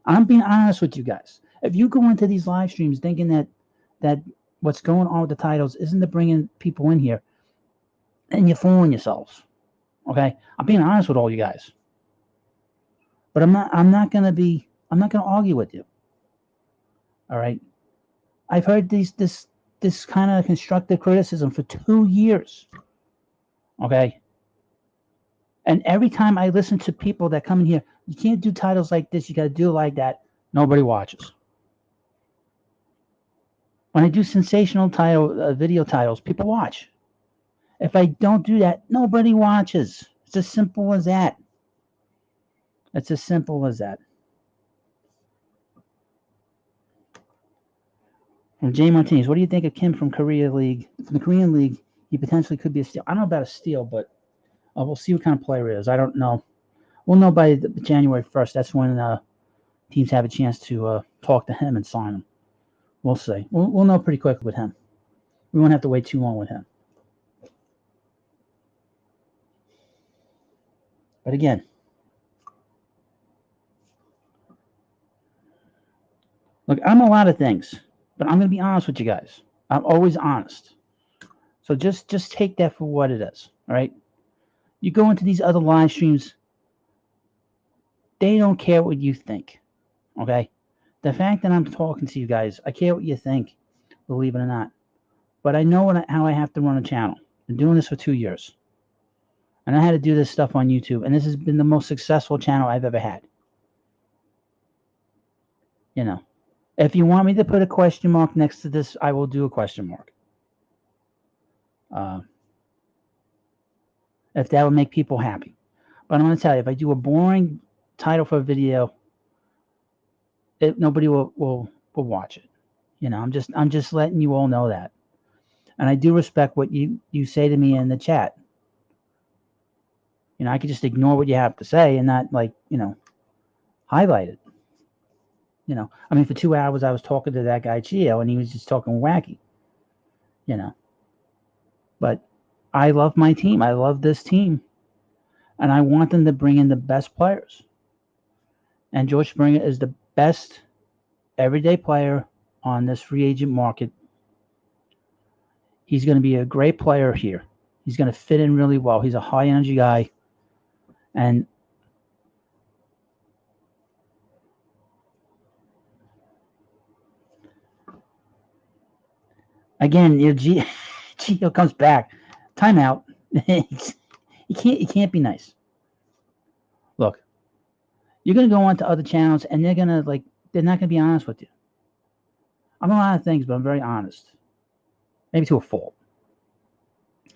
I'm being honest with you guys. If you go into these live streams thinking that what's going on with the titles isn't to bringing people in here, and you're fooling yourselves. Okay, I'm being honest with all you guys. But I'm not gonna argue with you. All right. I've heard this kind of constructive criticism for 2 years. Okay. And every time I listen to people that come in here, you can't do titles like this. You got to do it like that. Nobody watches. When I do sensational video titles, people watch. If I don't do that, nobody watches. It's as simple as that. It's as simple as that. From Jay Martinez, what do you think of Kim from Korea League? From the Korean League, he potentially could be a steal. I don't know about a steal, but we'll see what kind of player he is. I don't know. We'll know by January 1st. That's when teams have a chance to talk to him and sign him. We'll see. We'll know pretty quickly with him. We won't have to wait too long with him. But again, look, I'm a lot of things, but I'm going to be honest with you guys. I'm always honest. So just take that for what it is, all right? You go into these other live streams, they don't care what you think, okay? The fact that I'm talking to you guys, I care what you think, believe it or not. But I know how I have to run a channel. I've been doing this for 2 years. And I had to do this stuff on YouTube, and this has been the most successful channel I've ever had. You know. If you want me to put a question mark next to this, I will do a question mark. If that would make people happy. But I'm going to tell you, if I do a boring title for a video, nobody will watch it. You know, I'm just letting you all know that. And I do respect what you say to me in the chat. You know, I could just ignore what you have to say and not, like, you know, highlight it. You know, I mean, for 2 hours I was talking to that guy Chio, and he was just talking wacky. You know, but I love my team. I love this team, and I want them to bring in the best players. And George Springer is the best everyday player on this free agent market. He's going to be a great player here. He's going to fit in really well. He's a high energy guy, and again, Gio comes back. Timeout. You can't be nice. Look, you're gonna go on to other channels, and they're not gonna be honest with you. I'm a lot of things, but I'm very honest. Maybe to a fault.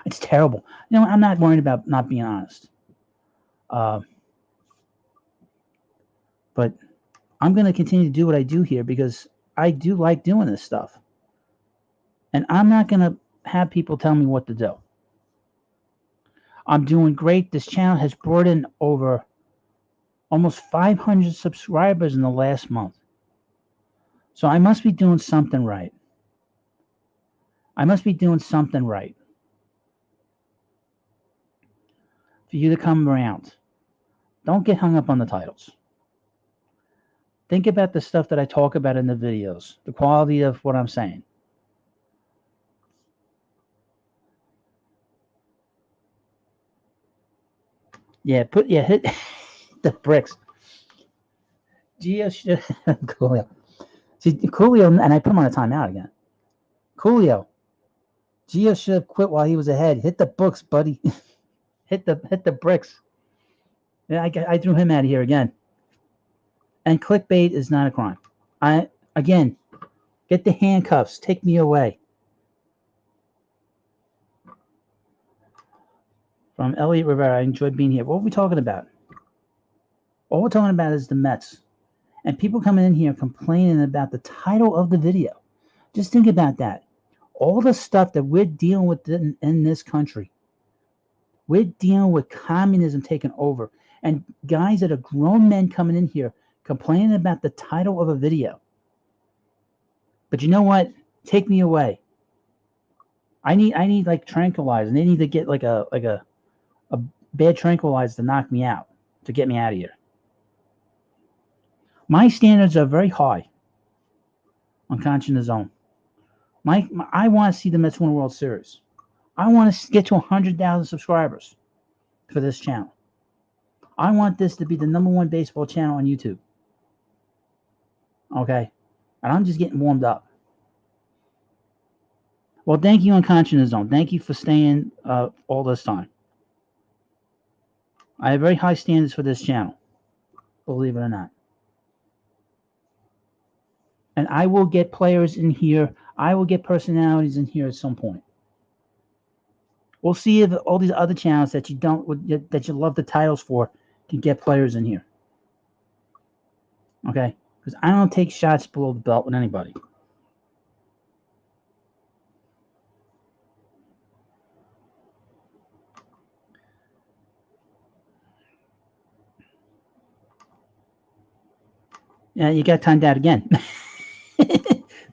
It's terrible. You know, I'm not worried about not being honest. But I'm gonna continue to do what I do here because I do like doing this stuff. And I'm not gonna have people tell me what to do. I'm doing great. This channel has brought in over almost 500 subscribers in the last month. So I must be doing something right. I must be doing something right for you to come around. Don't get hung up on the titles. Think about the stuff that I talk about in the videos, the quality of what I'm saying. Hit the bricks. Gio should Coolio. See, Coolio, and I put him on a timeout again. Coolio. Gio should have quit while he was ahead. Hit the books, buddy. hit the bricks. Yeah, I threw him out of here again. And clickbait is not a crime. Again, get the handcuffs. Take me away. From Elliot Rivera, I enjoyed being here. What are we talking about? All we're talking about is the Mets. And people coming in here complaining about the title of the video. Just think about that. All the stuff that we're dealing with in this country. We're dealing with communism taking over. And guys that are grown men coming in here complaining about the title of a video. But you know what? Take me away. I need like tranquilizer. They need to get like a bad tranquilizer to knock me out, to get me out of here. My standards are very high on Conch in the Zone. I want to see the Mets win a World Series. I want to get to 100,000 subscribers for this channel. I want this to be the #1 baseball channel on YouTube. Okay? And I'm just getting warmed up. Well, thank you on Conch in the Zone. Thank you for staying all this time. I have very high standards for this channel, believe it or not. And I will get players in here. I will get personalities in here at some point. We'll see if all these other channels that you love the titles for can get players in here. Okay? Because I don't take shots below the belt with anybody. Yeah, you got timed out again.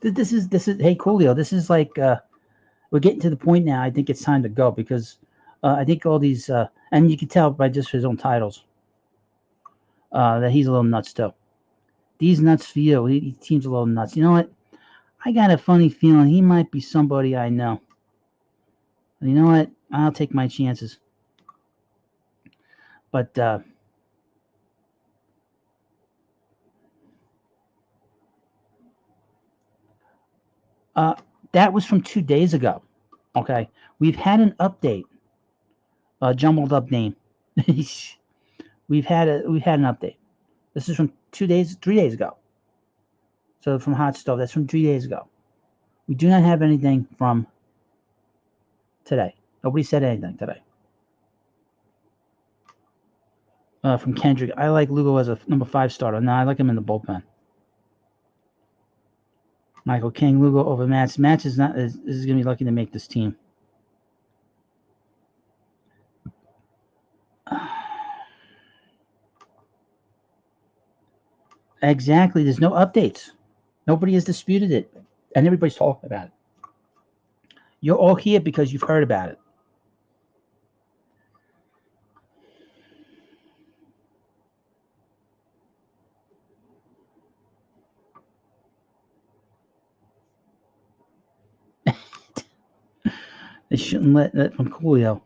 This is hey Coolio. This is like we're getting to the point now. I think it's time to go because I think all these and you can tell by just his own titles that he's a little nuts too. These nuts for you. He seems a little nuts. You know what? I got a funny feeling he might be somebody I know. And you know what? I'll take my chances. But that was from 2 days ago. Okay, we've had an update. Jumbled up name. we've had an update. This is from 3 days ago. So from Hot Stove, that's from 3 days ago. We do not have anything from today. Nobody said anything today. From Kendrick, I like Lugo as a number 5 starter. No, I like him in the bullpen. Michael King, Lugo over Mats. Mats is going to be lucky to make this team. Exactly. There's no updates. Nobody has disputed it. And everybody's talking about it. You're all here because you've heard about it. They shouldn't let that from Coolio.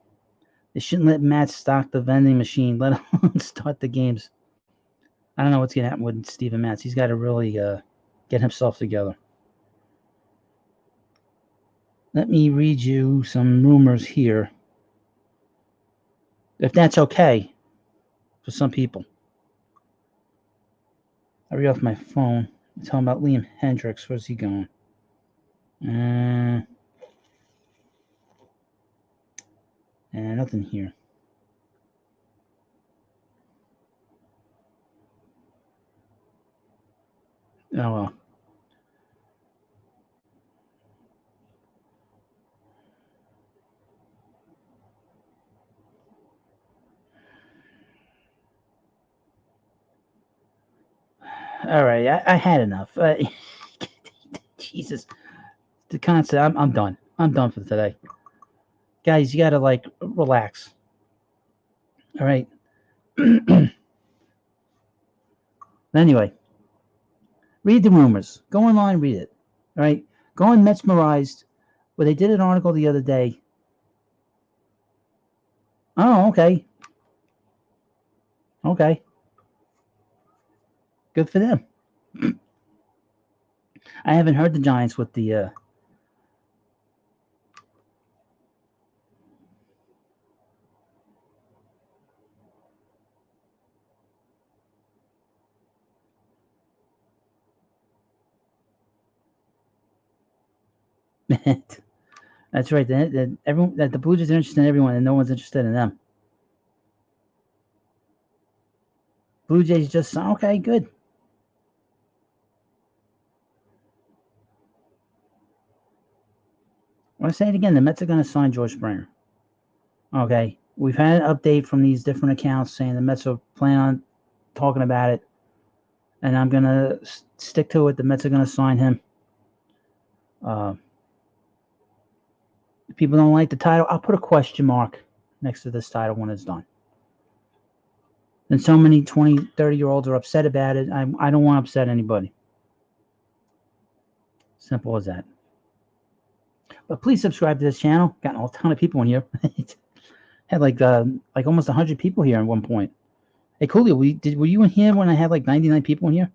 They shouldn't let Matt stock the vending machine, let alone start the games. I don't know what's going to happen with Steven Matz. He's got to really get himself together. Let me read you some rumors here. If that's okay for some people. I read off my phone. I'm talking about Liam Hendricks. Where's he going? Nothing here. Oh, well. All right, I had enough. Jesus, the concept. I'm done. I'm done for today, guys. You gotta relax. All right. Anyway, read the rumors. Go online, read it. All right. Go on Mesmerized, where they did an article the other day. Oh, okay. Okay. Good for them. I haven't heard the Giants with the. That's right. Everyone, that the Blue Jays are interested in everyone, and no one's interested in them. Blue Jays just okay, good. I'll say it again. The Mets are going to sign George Springer. Okay, we've had an update from these different accounts saying the Mets are planning on talking about it, and I'm going to stick to it. The Mets are going to sign him. If people don't like the title, I'll put a question mark next to this title when it's done. And so many 20, 30-year-olds are upset about it. I don't want to upset anybody. Simple as that. But please subscribe to this channel. Got a ton of people in here. Had like almost 100 people here at one point. Hey, Coolio, were you in here when I had like 99 people in here?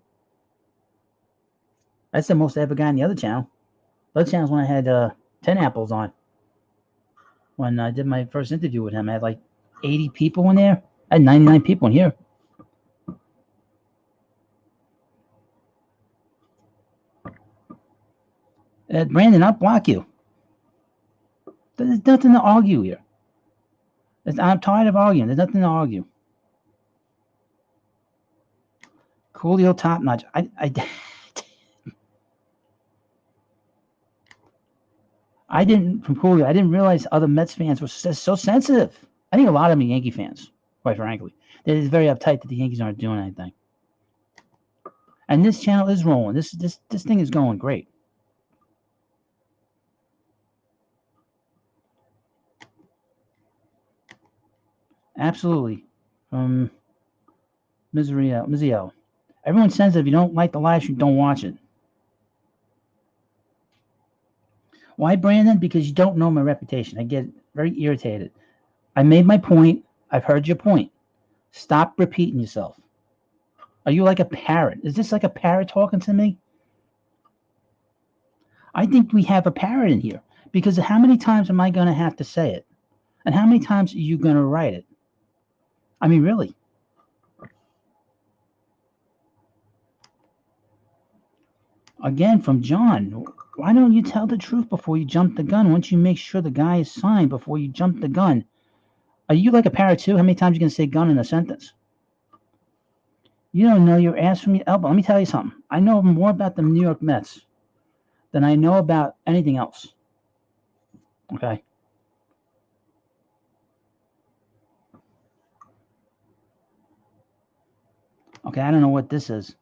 That's the most I ever got in the other channel. The other channel's when I had 10 apples on. When I did my first interview with him, I had like 80 people in there. I had 99 people in here. Brandon, I'll block you. There's nothing to argue here. I'm tired of arguing. There's nothing to argue. Coolio top notch. I didn't realize other Mets fans were so sensitive. I think a lot of them are Yankee fans, quite frankly. They're very uptight that the Yankees aren't doing anything. And this channel is rolling. This thing is going great. Absolutely. Miziel. Everyone says that if you don't like the live stream, don't watch it. Why, Brandon? Because you don't know my reputation. I get very irritated. I made my point. I've heard your point. Stop repeating yourself. Are you like a parrot? Is this like a parrot talking to me? I think we have a parrot in here. Because how many times am I going to have to say it? And how many times are you going to write it? I mean, really. Again, from John. Why don't you tell the truth before you jump the gun? Once you make sure the guy is signed before you jump the gun. Are you like a parrot too? How many times are you going to say gun in a sentence? You don't know your ass from your elbow. Let me tell you something. I know more about the New York Mets than I know about anything else. Okay? Okay, I don't know what this is.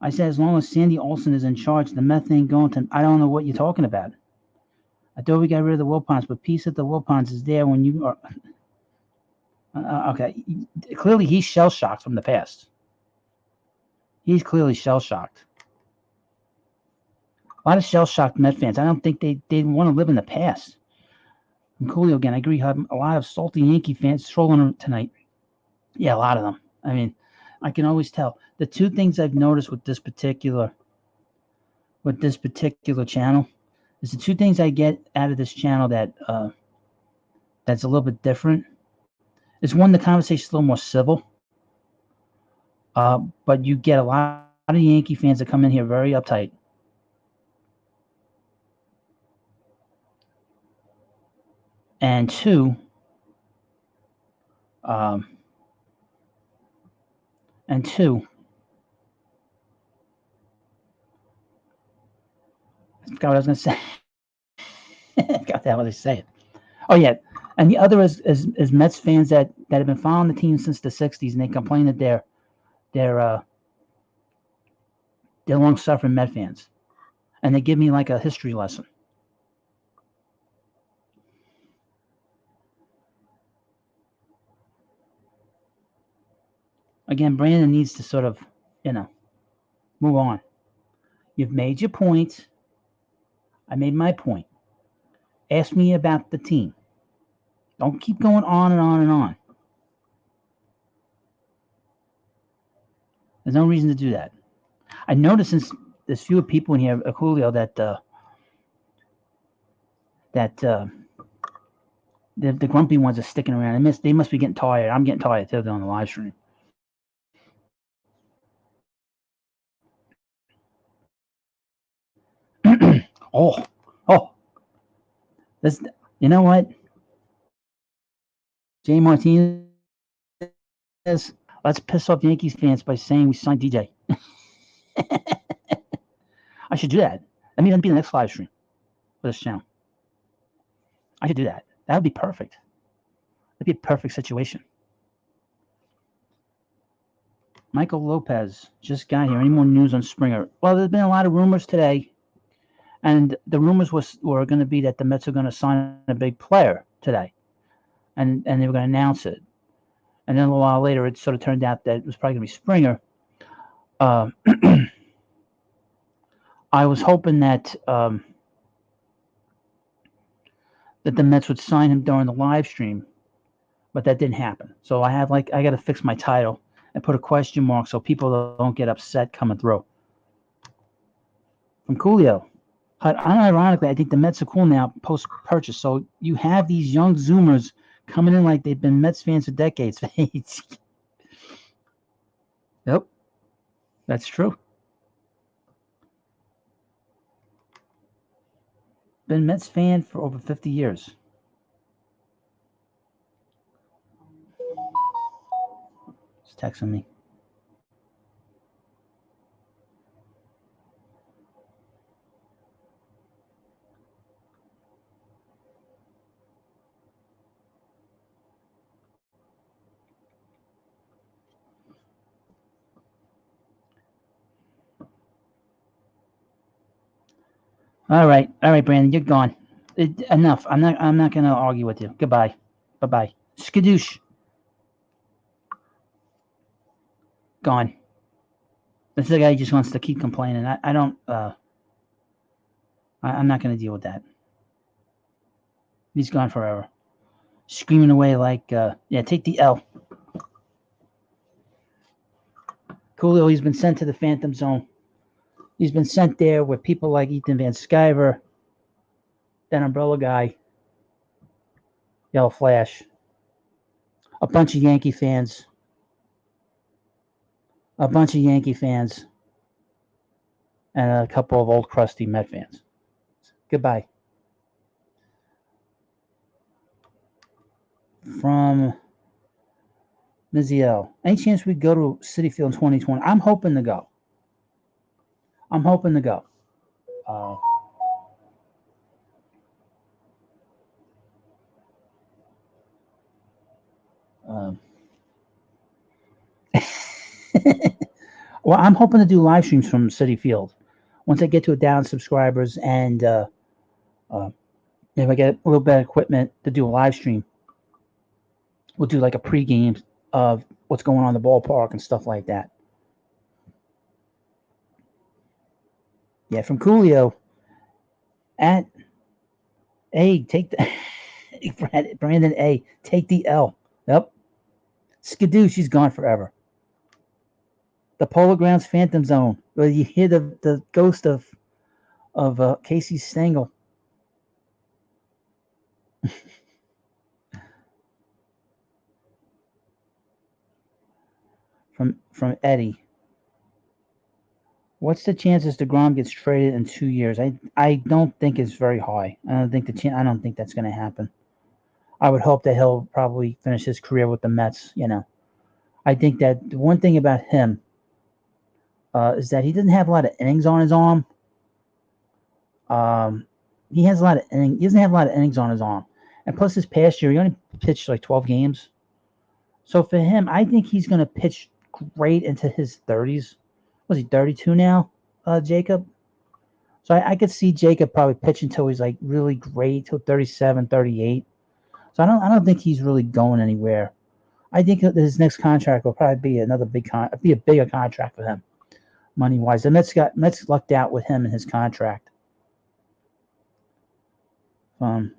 I said as long as Sandy Olson is in charge, the Mets ain't going to... I don't know what you're talking about. I thought we got rid of the Wilpons, but peace at the Wilpons is there when you are... okay, clearly he's shell-shocked from the past. He's clearly shell-shocked. A lot of shell-shocked Met fans. I don't think they want to live in the past. And Coolio again, I agree. A lot of salty Yankee fans trolling tonight. Yeah, a lot of them. I mean, I can always tell. The two things I've noticed with this particular channel is the two things I get out of this channel that that's a little bit different. Is one, the conversation is a little more civil. But you get a lot of Yankee fans that come in here very uptight. And two, I forgot what I was going to say. I forgot what I was saying. Oh, yeah. And the other is Mets fans that have been following the team since the 60s, and they complain that they're long-suffering Met fans. And they give me like a history lesson. Again, Brandon needs to sort of, move on. You've made your point. I made my point. Ask me about the team. Don't keep going on and on and on. There's no reason to do that. I noticed since there's fewer people in here, Julio, that the grumpy ones are sticking around. They must be getting tired. I'm getting tired too on the live stream. oh, this. You know what? Jay Martinez. Let's piss off Yankees fans by saying we signed DJ. I should do that. That may even be the next live stream for this channel. I should do that. That would be perfect. That'd be a perfect situation. Michael Lopez just got here. Any more news on Springer? Well, there's been a lot of rumors today, and the rumors were going to be that the Mets are going to sign a big player today, and they were going to announce it. And then a while later, it sort of turned out that it was probably going to be Springer. I was hoping that that the Mets would sign him during the live stream, but that didn't happen. So I got to fix my title and put a question mark so people don't get upset coming through. From Coolio. Unironically, I think the Mets are cool now post-purchase. So you have these young Zoomers coming in like they've been Mets fans for decades. Yep, that's true. Been Mets fan for over 50 years. It's texting me. All right, Brandon, you're gone. Enough. I'm not going to argue with you. Goodbye. Bye-bye. Skadoosh. Gone. This is the guy who just wants to keep complaining. I don't. I'm not going to deal with that. He's gone forever. Screaming away like, take the L. Coolio, he's been sent to the Phantom Zone. He's been sent there with people like Ethan Van Sciver, that Umbrella guy, Yellow Flash, a bunch of Yankee fans. and a couple of old crusty Met fans. Goodbye. From Miziel. Any chance we go to Citi Field in 2020? I'm hoping to go. I'm hoping to go. Uh, um, well, I'm hoping to do live streams from Citi Field. Once I get to 1,000 subscribers and if I get a little bit of equipment to do a live stream, we'll do like a pregame of what's going on in the ballpark and stuff like that. Yeah, from Coolio at A, take the Brandon A, take the L. Yep. Skidoo, she's gone forever. The Polo Grounds Phantom Zone, where you hear the ghost of Casey Stengel. from Eddie. What's the chances DeGrom gets traded in 2 years? I don't think it's very high. I don't think that's going to happen. I would hope that he'll probably finish his career with the Mets. I think that the one thing about him is that he doesn't have a lot of innings on his arm. He has a lot of innings. He doesn't have a lot of innings on his arm, and plus this past year he only pitched like 12 games. So for him, I think he's going to pitch great into his 30s. Was he 32 now, Jacob? So I could see Jacob probably pitch until he's like really great, till 37, 38. So I don't think he's really going anywhere. I think that his next contract will probably be another be a bigger contract for him, money wise. The Mets lucked out with him and his contract. From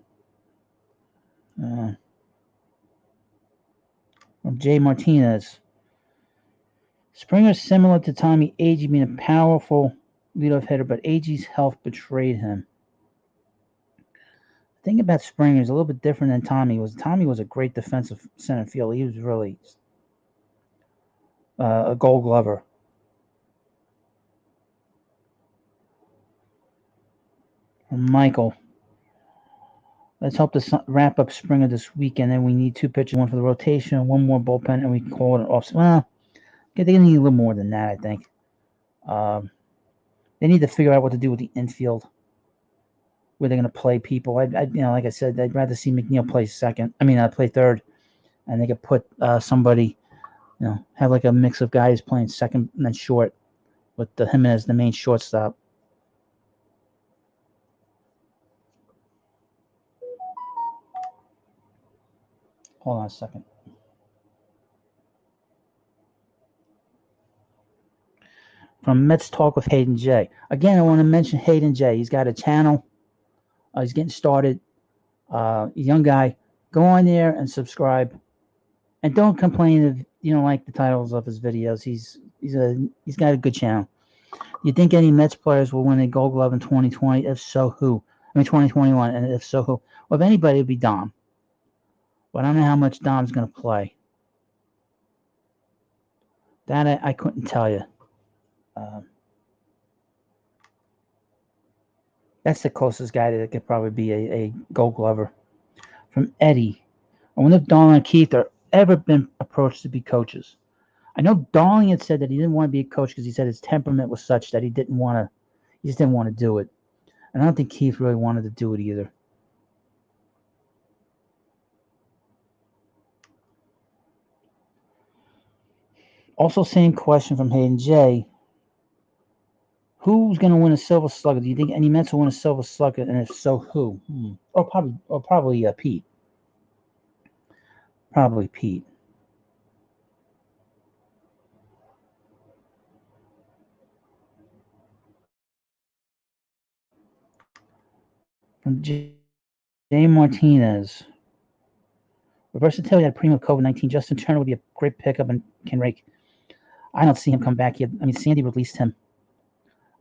Jay Martinez. Springer's similar to Tommy Agee, being a powerful leadoff hitter, but Agee's health betrayed him. The thing about Springer is a little bit different than Tommy was. Tommy was a great defensive center fielder. He was really a Gold Glover. Michael. Let's hope to wrap up Springer this weekend. Then we need 2 pitchers, 1 for the rotation, 1 more bullpen, and we can call it an off. Well, they need a little more than that, I think. They need to figure out what to do with the infield, where they're going to play people. Like I said, I'd rather see McNeil play play third, and they could put somebody, have like a mix of guys playing second and then short, with him as the main shortstop. Hold on a second. From Mets Talk with Hayden J. Again, I want to mention Hayden J. He's got a channel. He's getting started. Young guy. Go on there and subscribe. And don't complain if you don't like the titles of his videos. He's got a good channel. You think any Mets players will win a Gold Glove in 2020? If so, who? 2021. And if so, who? Well, if anybody, it'd be Dom. But I don't know how much Dom's going to play. That I couldn't tell you. That's the closest guy that could probably be a Gold Glover. From Eddie. I wonder if Darling and Keith have ever been approached to be coaches. I know Darling had said that he didn't want to be a coach because he said his temperament was such that he just didn't want to do it. And I don't think Keith really wanted to do it either. Also, same question from Hayden J. Who's going to win a Silver Slugger? Do you think any Mets will win a Silver Slugger? And if so, who? Or probably Pete. Probably Pete. From J. Martinez. With versatility at primo COVID-19, Justin Turner would be a great pickup and can rake. I don't see him come back yet. Sandy released him.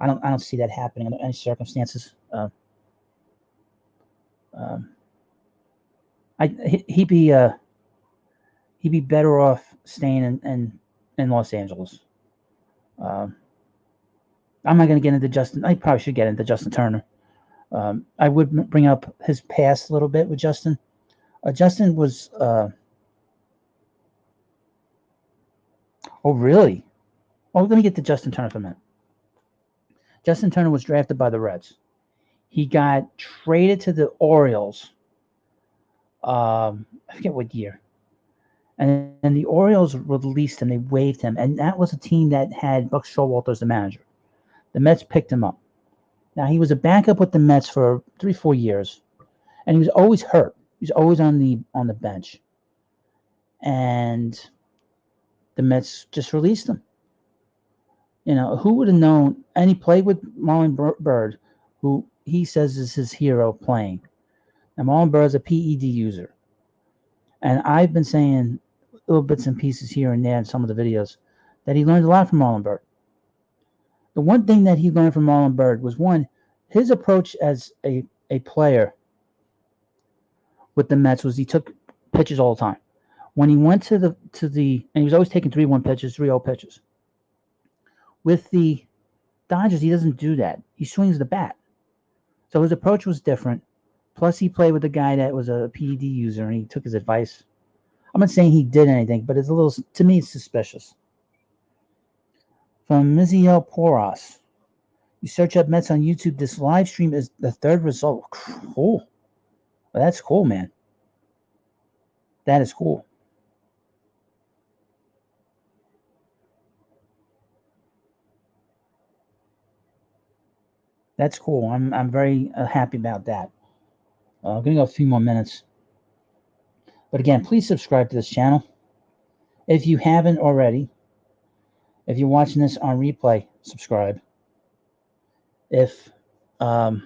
I don't see that happening under any circumstances. He'd be better off staying in Los Angeles. I'm not going to get into Justin. I probably should get into Justin Turner. I would bring up his past a little bit with Justin. Justin was. Oh, really? Oh, let me get to Justin Turner for a minute. Justin Turner was drafted by the Reds. He got traded to the Orioles. I forget what year. And the Orioles released him. They waived him. And that was a team that had Buck Showalter as the manager. The Mets picked him up. Now, he was a backup with the Mets for 3-4 years. And he was always hurt. He was always on the bench. And the Mets just released him. Who would have known? And he played with Marlon Bird, who he says is his hero playing. Now, Marlon Bird is a PED user. And I've been saying little bits and pieces here and there in some of the videos that he learned a lot from Marlon Bird. The one thing that he learned from Marlon Bird was, one, his approach as a player with the Mets was he took pitches all the time. When he went to the and he was always taking 3-1 pitches, 3-0 pitches. With the Dodgers, he doesn't do that. He swings the bat. So his approach was different. Plus, he played with a guy that was a PED user, and he took his advice. I'm not saying he did anything, but to me, it's suspicious. From McNeil Poros. You search up Mets on YouTube. This live stream is the third result. Cool. Well, that's cool, man. That is cool. That's cool. I'm very happy about that. I'm going to go a few more minutes. But again, please subscribe to this channel. If you haven't already, if you're watching this on replay, subscribe. If you're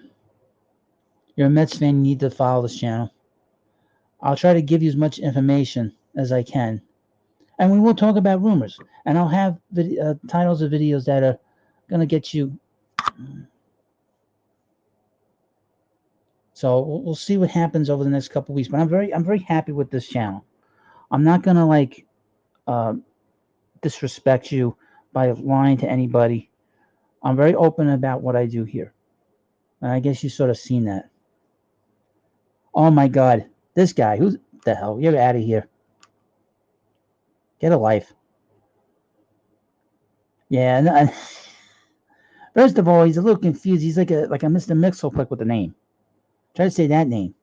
a Mets fan, you need to follow this channel. I'll try to give you as much information as I can. And we will talk about rumors. And I'll have titles of videos that are going to get you. So we'll see what happens over the next couple of weeks. But I'm very happy with this channel. I'm not going to disrespect you by lying to anybody. I'm very open about what I do here. And I guess you sort of seen that. Oh my God. This guy. Who the hell? You're out of here. Get a life. Yeah. And, first of all, he's a little confused. He's like a Mr. Mixel with the name. Try to say that name.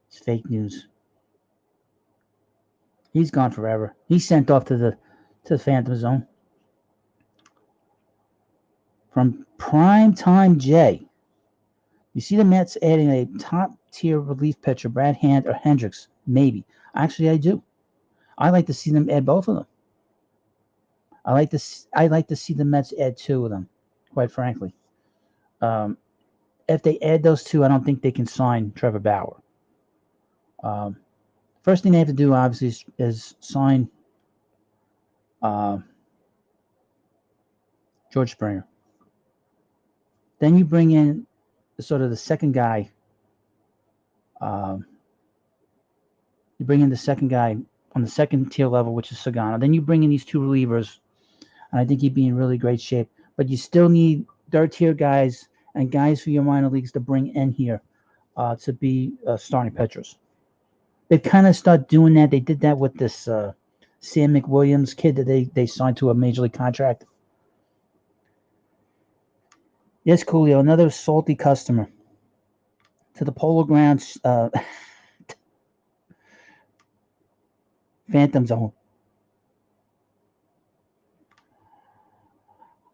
It's fake news. He's gone forever. He's sent off to the Phantom Zone. From Primetime J. You see the Mets adding a top-tier relief pitcher, Brad Hand or Hendricks? Maybe. Actually, I do. I like to see them add both of them. I like to see the Mets add two of them, quite frankly. If they add those two, I don't think they can sign Trevor Bauer. First thing they have to do, obviously, is sign George Springer. Then you bring in sort of the second guy. You bring in the second guy on the second tier level, which is Sagana. Then you bring in these two relievers, and I think he'd be in really great shape. But you still need third tier guys and guys for your minor leagues to bring in here to be starting pitchers. They kind of start doing that. They did that with this Sam McWilliams kid that they signed to a major league contract. Yes, Coolio, another salty customer. To the Polo Grounds Phantom Zone.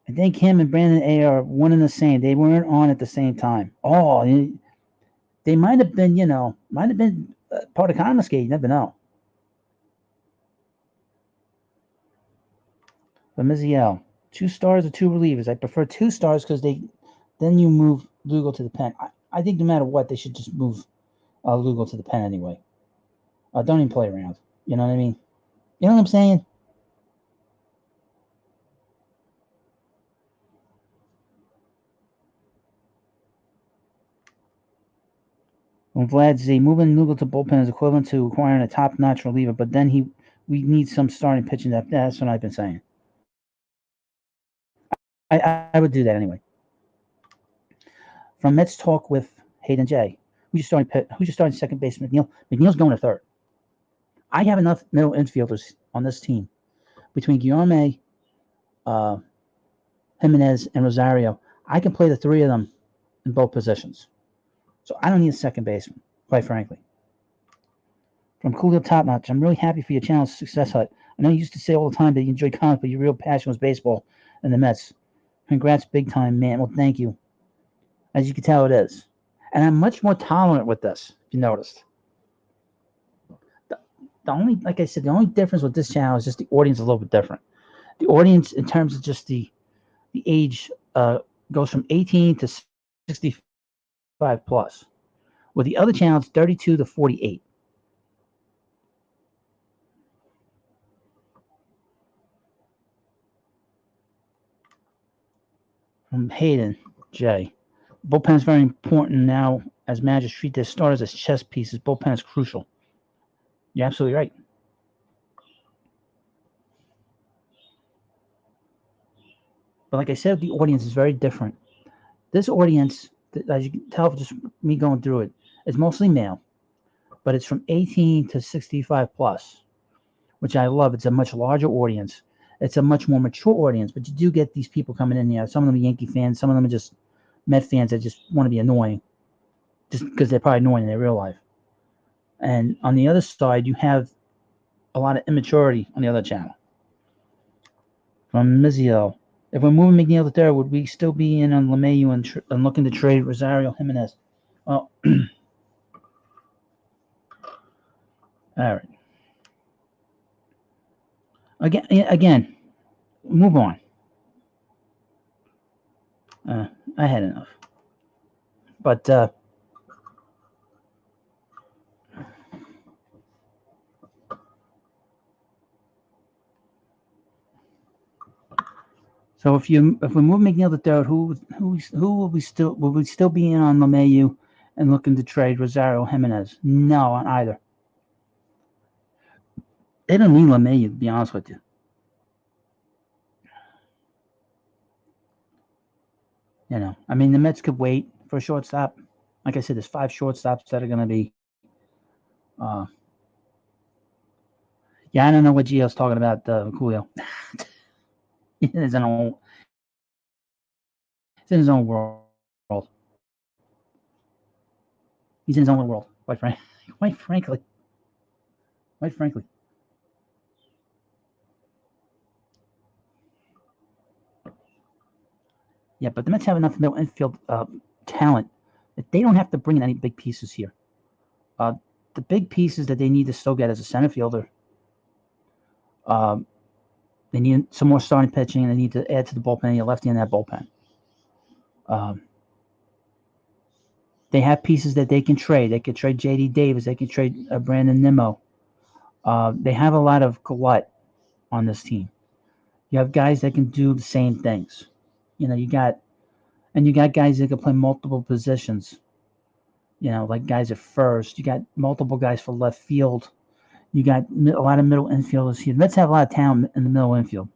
I think him and Brandon A are one and the same. They weren't on at the same time. Oh, they might have been, part of Comiskate. You never know. But Miziel, 2 stars or 2 relievers. I prefer 2 stars because then you move Lugo to the pen. I think no matter what, they should just move Lugo to the pen anyway. Don't even play around. You know what I mean? You know what I'm saying? When Vlad Z, moving Lugo to bullpen is equivalent to acquiring a top-notch reliever, but then we need some starting pitching depth. That's what I've been saying. I would do that anyway. From Mets Talk with Hayden J. Who's your starting second baseman? McNeil. McNeil's going to third. I have enough middle infielders on this team between Guillaume, uh, Jimenez, and Rosario. I can play the three of them in both positions. So I don't need a second baseman, quite frankly. From Coolio Top Notch, I'm really happy for your channel's success, Hut. I know you used to say all the time that you enjoy comics, but your real passion was baseball and the Mets. Congrats, big time, man. Well, thank you. As you can tell, it is. And I'm much more tolerant with this, if you noticed. The, the only, like I said, the only difference with this channel is just the audience is a little bit different. The audience, in terms of just the age, goes from 18 to 65 plus. With the other channels, 32 to 48. From Hayden J. Bullpen is very important now as managers treat their starters as chess pieces. Bullpen is crucial. You're absolutely right. But like I said, the audience is very different. This audience, as you can tell, just me going through it, is mostly male, but it's from 18 to 65 plus, which I love. It's a much larger audience. It's a much more mature audience, but you do get these people coming in here. Some of them are Yankee fans. Some of them are just Met fans that just want to be annoying, just because they're probably annoying in their real life. And on the other side, you have a lot of immaturity on the other channel. From Miziel. If we're moving McNeil to third, would we still be in on LeMahieu and looking to trade Rosario Jimenez? Well, all right. Again, move on. I had enough. But so if we move McNeil to third, who will we still be in on LeMahieu and looking to trade Rosario Jimenez? No, on either. They don't need LeMahieu, to be honest with you. You know, I mean, the Mets could wait for a shortstop. Like I said, there's 5 shortstops that are going to be. Yeah, I don't know what Gio's talking about, Julio. He's in his own, he's in his own world. He's in his own world, quite frankly. Quite frankly. Yeah, but the Mets have enough middle infield talent that they don't have to bring in any big pieces here. The big pieces that they need to still get as a center fielder. They need some more starting pitching, and they need to add to the bullpen. You're lefty in that bullpen. They have pieces that they can trade. They could trade J.D. Davis. They could trade Brandon Nimmo. They have a lot of glut on this team. You have guys that can do the same things. You know, you got guys that can play multiple positions. You know, like guys at first. You got multiple guys for left field. You got a lot of middle infielders here. The Mets have a lot of talent in the middle infield.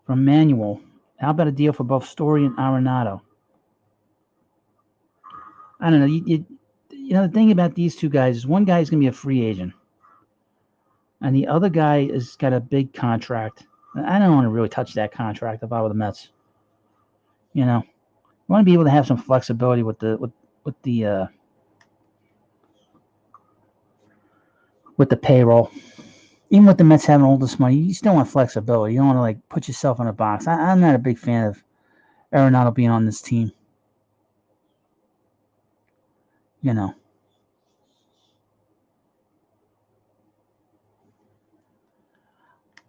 From Manuel, how about a deal for both Story and Arenado? I don't know. You know, the thing about these two guys is one guy is going to be a free agent, and the other guy has got a big contract. I don't want to really touch that contract if I were the Mets. You know, you want to be able to have some flexibility with the payroll. Even with the Mets having all this money, you still want flexibility. You don't want to like put yourself in a box. I'm not a big fan of Arenado being on this team. You know,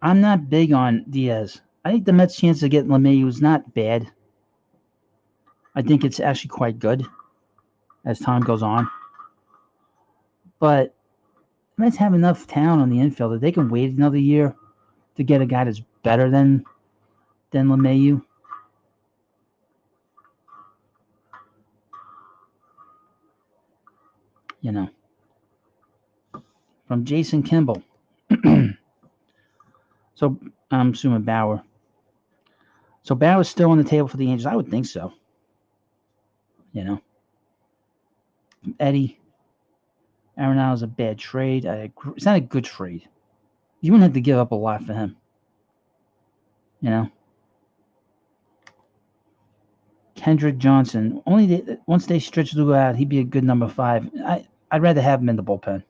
I'm not big on Diaz. I think the Mets' chance of getting LeMahieu is not bad. I think it's actually quite good as time goes on. But the Mets have enough talent on the infield that they can wait another year to get a guy that's better than LeMahieu. You know. from Jason Kimball. So I'm assuming Bauer. So Bauer's still on the table for the Angels. I would think so. Eddie, Arenado's a bad trade. I agree. It's not a good trade. You wouldn't have to give up a lot for him. Kendrick Johnson. Once they stretch Lugo out, he'd be a good number 5. I'd rather have him in the bullpen.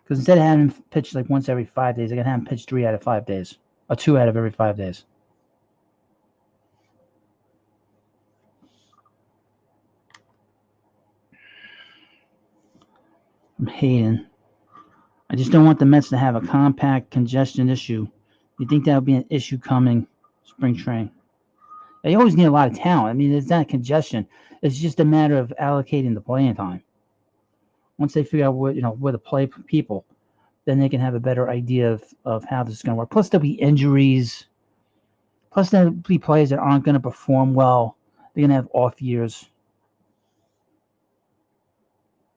Because instead of having him pitch like once every 5 days, I can have him pitch 3 out of 5 days. Or 2 out of every 5 days. I'm hating. I just don't want the Mets to have a compact congestion issue. You think that would be an issue coming spring training? They always need a lot of talent. I mean, it's not congestion. It's just a matter of allocating the playing time. Once they figure out where to play people, then they can have a better idea of how this is going to work. Plus, there'll be injuries. Plus, there'll be players that aren't going to perform well. They're going to have off years.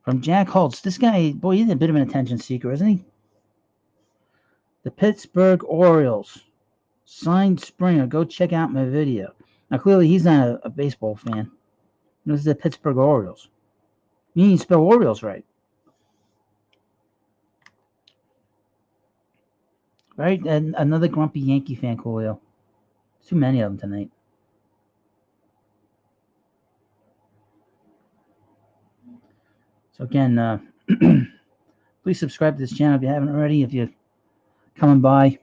From Jack Holtz, this guy, boy, he's a bit of an attention seeker, isn't he? The Pittsburgh Orioles signed Springer. Go check out my video. Now, clearly, he's not a baseball fan. This is the Pittsburgh Orioles. You need to spell Orioles right. Right? And another grumpy Yankee fan, Coolio. Too many of them tonight. So again, please subscribe to this channel if you haven't already. If you're coming by,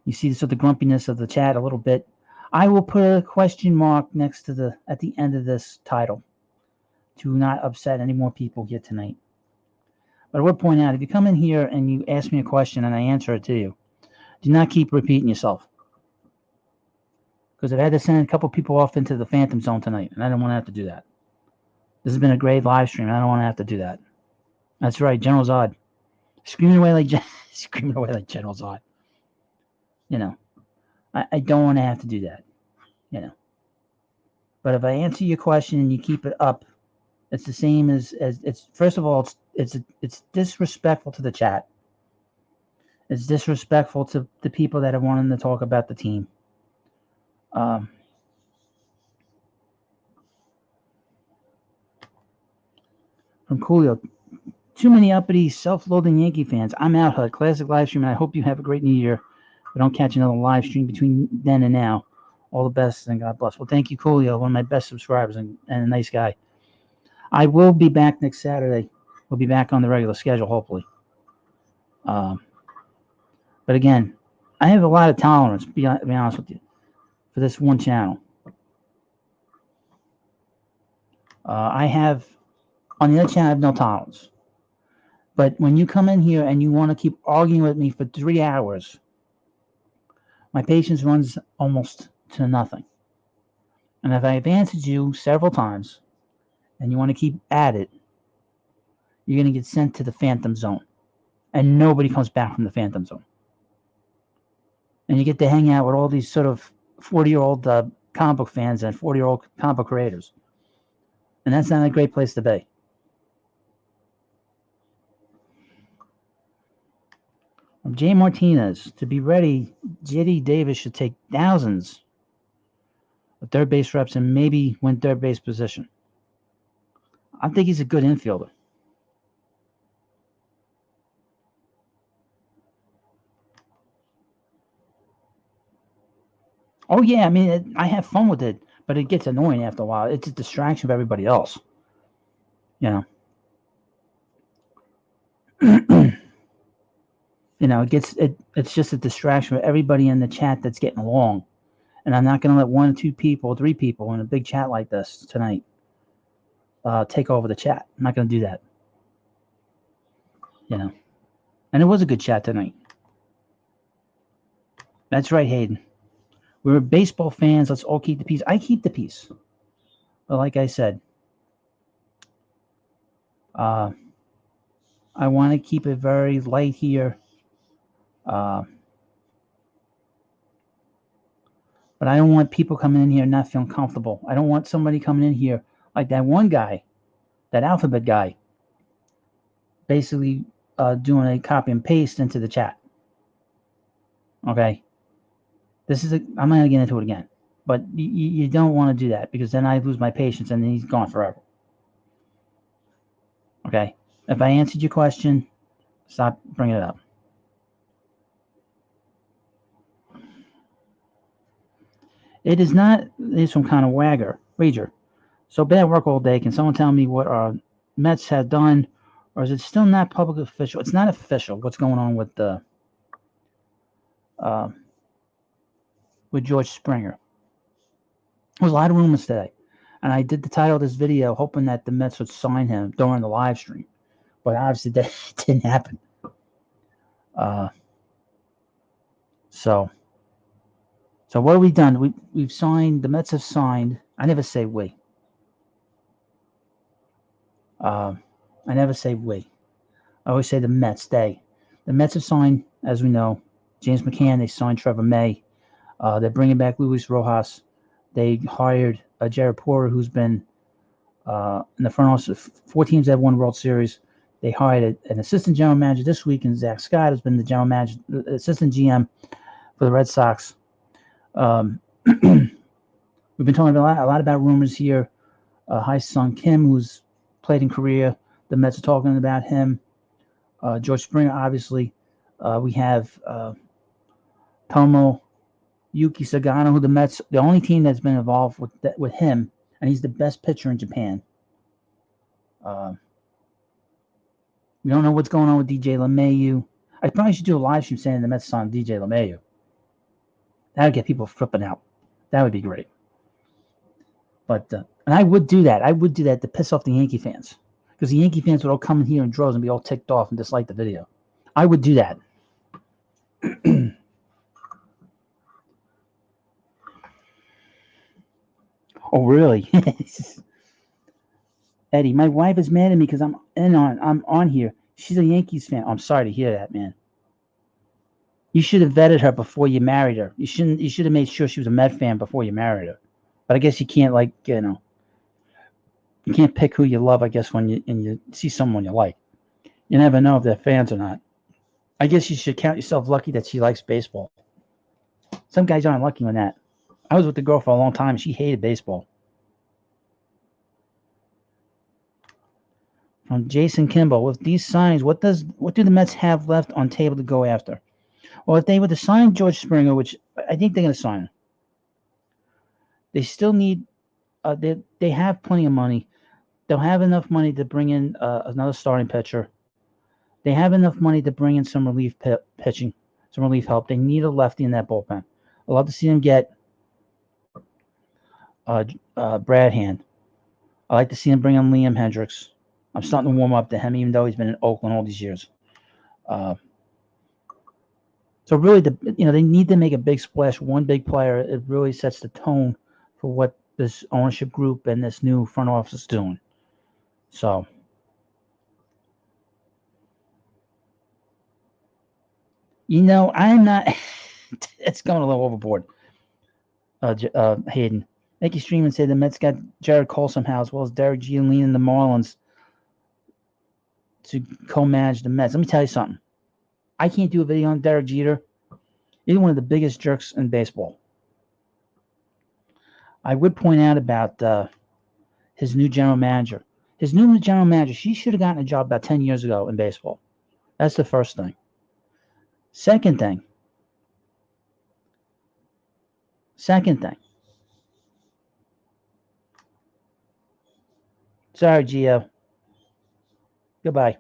you see this with the grumpiness of the chat a little bit. I will put a question mark next to at the end of this title to not upset any more people here tonight. But I would point out, if you come in here and you ask me a question and I answer it to you, do not keep repeating yourself. Because I've had to send a couple people off into the Phantom Zone tonight, and I don't want to have to do that. This has been a great live stream, and I don't want to have to do that. That's right, General Zod. Screaming away like General Zod. I don't want to have to do that. But if I answer your question and you keep it up, it's the same as it's. First of all, it's disrespectful to the chat. It's disrespectful to the people that are wanting to talk about the team. From Coolio, too many uppity, self-loathing Yankee fans. I'm out, HUD. Classic live stream, and I hope you have a great new year. But don't catch another live stream between then and now. All the best, and God bless. Well, thank you, Coolio, one of my best subscribers and a nice guy. I will be back next Saturday. We'll be back on the regular schedule, hopefully. But again, I have a lot of tolerance, to be honest with you, for this one channel. I have, on the other channel, I have no tolerance. But when you come in here and you want to keep arguing with me for 3 hours, my patience runs almost to nothing. And if I have answered you several times and you want to keep at it, you're going to get sent to the Phantom Zone. And nobody comes back from the Phantom Zone. And you get to hang out with all these sort of 40-year-old comic book fans and 40-year-old comic book creators. And that's not a great place to be. Jay Martinez, to be ready, J.D. Davis should take thousands of third base reps and maybe win third base position. I think he's a good infielder. Oh, yeah, I mean, I have fun with it, but it gets annoying after a while. It's a distraction of everybody else. It's just a distraction for everybody in the chat that's getting along. And I'm not going to let 1 or 2 people, 3 people in a big chat like this tonight take over the chat. I'm not going to do that. And it was a good chat tonight. That's right, Hayden. We're baseball fans. Let's all keep the peace. I keep the peace. But like I said, I want to keep it very light here. But I don't want people coming in here not feeling comfortable. I don't want somebody coming in here like that one guy, that alphabet guy, basically doing a copy and paste into the chat. Okay, I'm not gonna get into it again, but you don't want to do that because then I lose my patience and then he's gone forever. Okay, if I answered your question, stop bringing it up. It is not some kind of wager. So bad work all day. Can someone tell me what our Mets have done, or is it still not public official? It's not official. What's going on with George Springer? There was a lot of rumors today, and I did the title of this video hoping that the Mets would sign him during the live stream, but obviously that didn't happen. So what have we done? We've signed. The Mets have signed. I never say we. I never say we. I always say the Mets. The Mets have signed, as we know, James McCann. They signed Trevor May. They're bringing back Luis Rojas. They hired Jared Porter, who's been in the front office. 4 teams that have won World Series. They hired an assistant general manager this week, and Zach Scott has been the general manager, assistant GM for the Red Sox. We've been talking a lot about rumors here. Ha-Seong Kim, who's played in Korea. The Mets are talking about him. George Springer, obviously. We have Tomo Yuki Sagano, who the Mets, the only team that's been involved with him, and he's the best pitcher in Japan. We don't know what's going on with DJ LeMahieu. I probably should do a live stream saying the Mets signed DJ LeMahieu. That would get people flipping out. That would be great. But and I would do that. I would do that to piss off the Yankee fans, because the Yankee fans would all come in here in droves and be all ticked off and dislike the video. I would do that. Oh, really? Eddie, my wife is mad at me because I'm on here. She's a Yankees fan. I'm sorry to hear that, man. You should have vetted her before you married her. You should have made sure she was a Met fan before you married her. But I guess you can't, you can't pick who you love, I guess, when you see someone you like. You never know if they're fans or not. I guess you should count yourself lucky that she likes baseball. Some guys aren't lucky on that. I was with the girl for a long time. She hated baseball. From Jason Kimball, with these signings, what do the Mets have left on table to go after? Well, if they were to sign George Springer, which I think they're going to sign him, they still need. They have plenty of money. They'll have enough money to bring in another starting pitcher. They have enough money to bring in some relief pitching, some relief help. They need a lefty in that bullpen. I'd love to see them get Brad Hand. I'd like to see them bring in Liam Hendricks. I'm starting to warm up to him, even though he's been in Oakland all these years. So really, they need to make a big splash. One big player, it really sets the tone for what this ownership group and this new front office is doing. So, I'm not. It's going a little overboard. Hayden, Nicky Stream and say the Mets got Jared Cole somehow, as well as Derek Jeter leading the Marlins to co-manage the Mets. Let me tell you something. I can't do a video on Derek Jeter. He's one of the biggest jerks in baseball. I would point out about his new general manager. His new general manager, she should have gotten a job about 10 years ago in baseball. That's the first thing. Second thing. Sorry, Gio. Goodbye.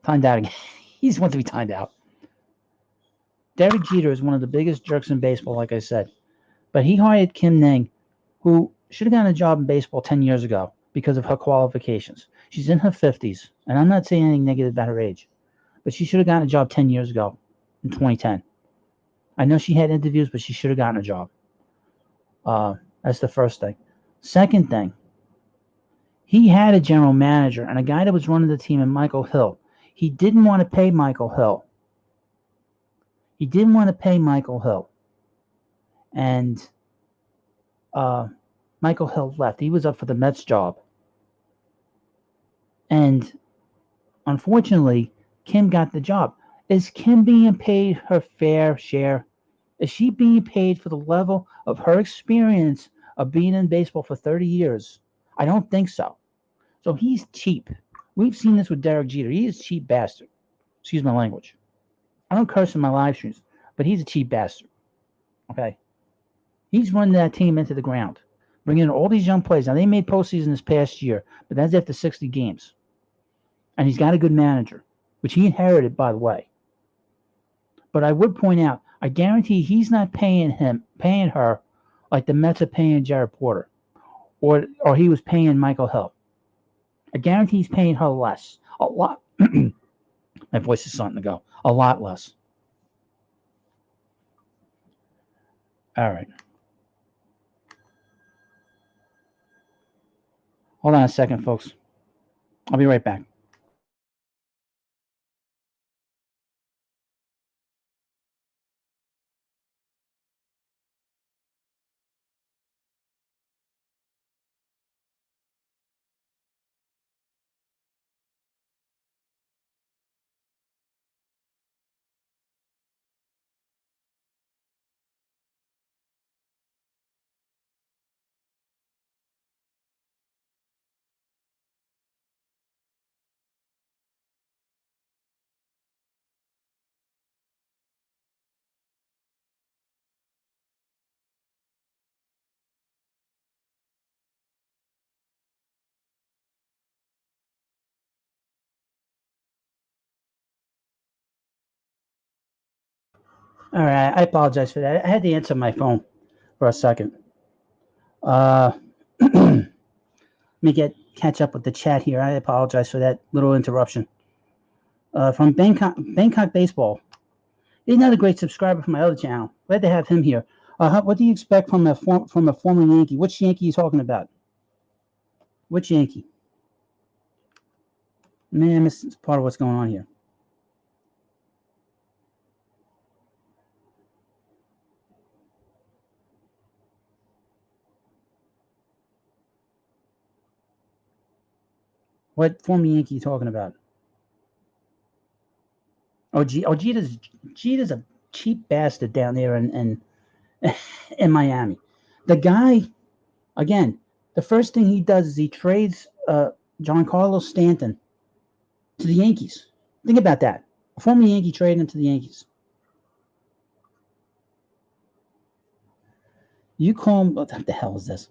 Timed out again. He just wants to be timed out. Derek Jeter is one of the biggest jerks in baseball, like I said. But he hired Kim Nang, who should have gotten a job in baseball 10 years ago because of her qualifications. She's in her 50s, and I'm not saying anything negative about her age, but she should have gotten a job 10 years ago in 2010. I know she had interviews, but she should have gotten a job. That's the first thing. Second thing, he had a general manager and a guy that was running the team, and Michael Hill. He didn't want to pay Michael Hill. And Michael Hill left. He was up for the Mets job. And unfortunately, Kim got the job. Is Kim being paid her fair share? Is she being paid for the level of her experience of being in baseball for 30 years? I don't think so. So he's cheap. We've seen this with Derek Jeter. He is a cheap bastard. Excuse my language. I don't curse in my live streams, but he's a cheap bastard. Okay? He's running that team into the ground, bringing in all these young players. Now, they made postseason this past year, but that's after 60 games. And he's got a good manager, which he inherited, by the way. But I would point out, I guarantee he's not paying her like the Mets are paying Jared Porter, or he was paying Michael Hill. I guarantee he's paying her less, a lot. My voice is starting to go. A lot less. All right. Hold on a second, folks. I'll be right back. All right. I apologize for that. I had to answer my phone for a second. Let me catch up with the chat here. I apologize for that little interruption. From Bangkok Baseball. He's another great subscriber from my other channel. Glad to have him here. What do you expect from a former Yankee? Which Yankee are you talking about? Which Yankee? Man, this is part of what's going on here. What former Yankee are you talking about? Jeter's a cheap bastard down there in Miami. The guy, again, the first thing he does is he trades Giancarlo Stanton to the Yankees. Think about that. A former Yankee trading him to the Yankees. You call him, what the hell is this?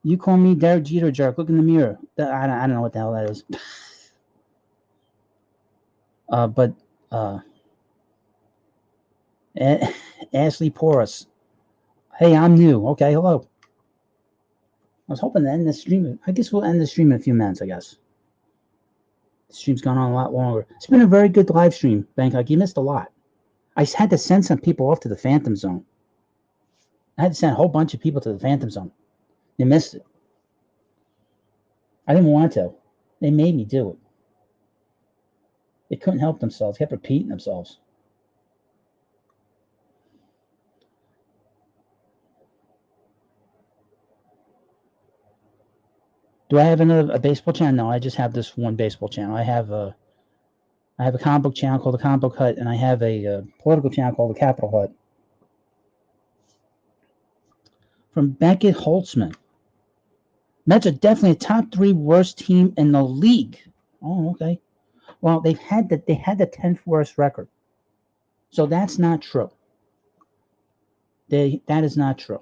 You call me Derek Jeter jerk. Look in the mirror. I don't know what the hell that is. But Ashley Porus. Hey, I'm new. Okay, hello. I was hoping to end the stream. I guess we'll end the stream in a few minutes, I guess. The stream's gone on a lot longer. It's been a very good live stream, Bangkok. You missed a lot. I had to send some people off to the Phantom Zone. I had to send a whole bunch of people to the Phantom Zone. You missed it. I didn't want to. They made me do it. They couldn't help themselves. Kept repeating themselves. Do I have a baseball channel? No, I just have this one baseball channel. I have a comic book channel called the Comic Book Hut, and I have a political channel called the Capital Hut. From Beckett Holtzman. Mets are definitely a top 3 worst team in the league. Oh, okay. Well, they had the 10th worst record. So that's not true. That is not true.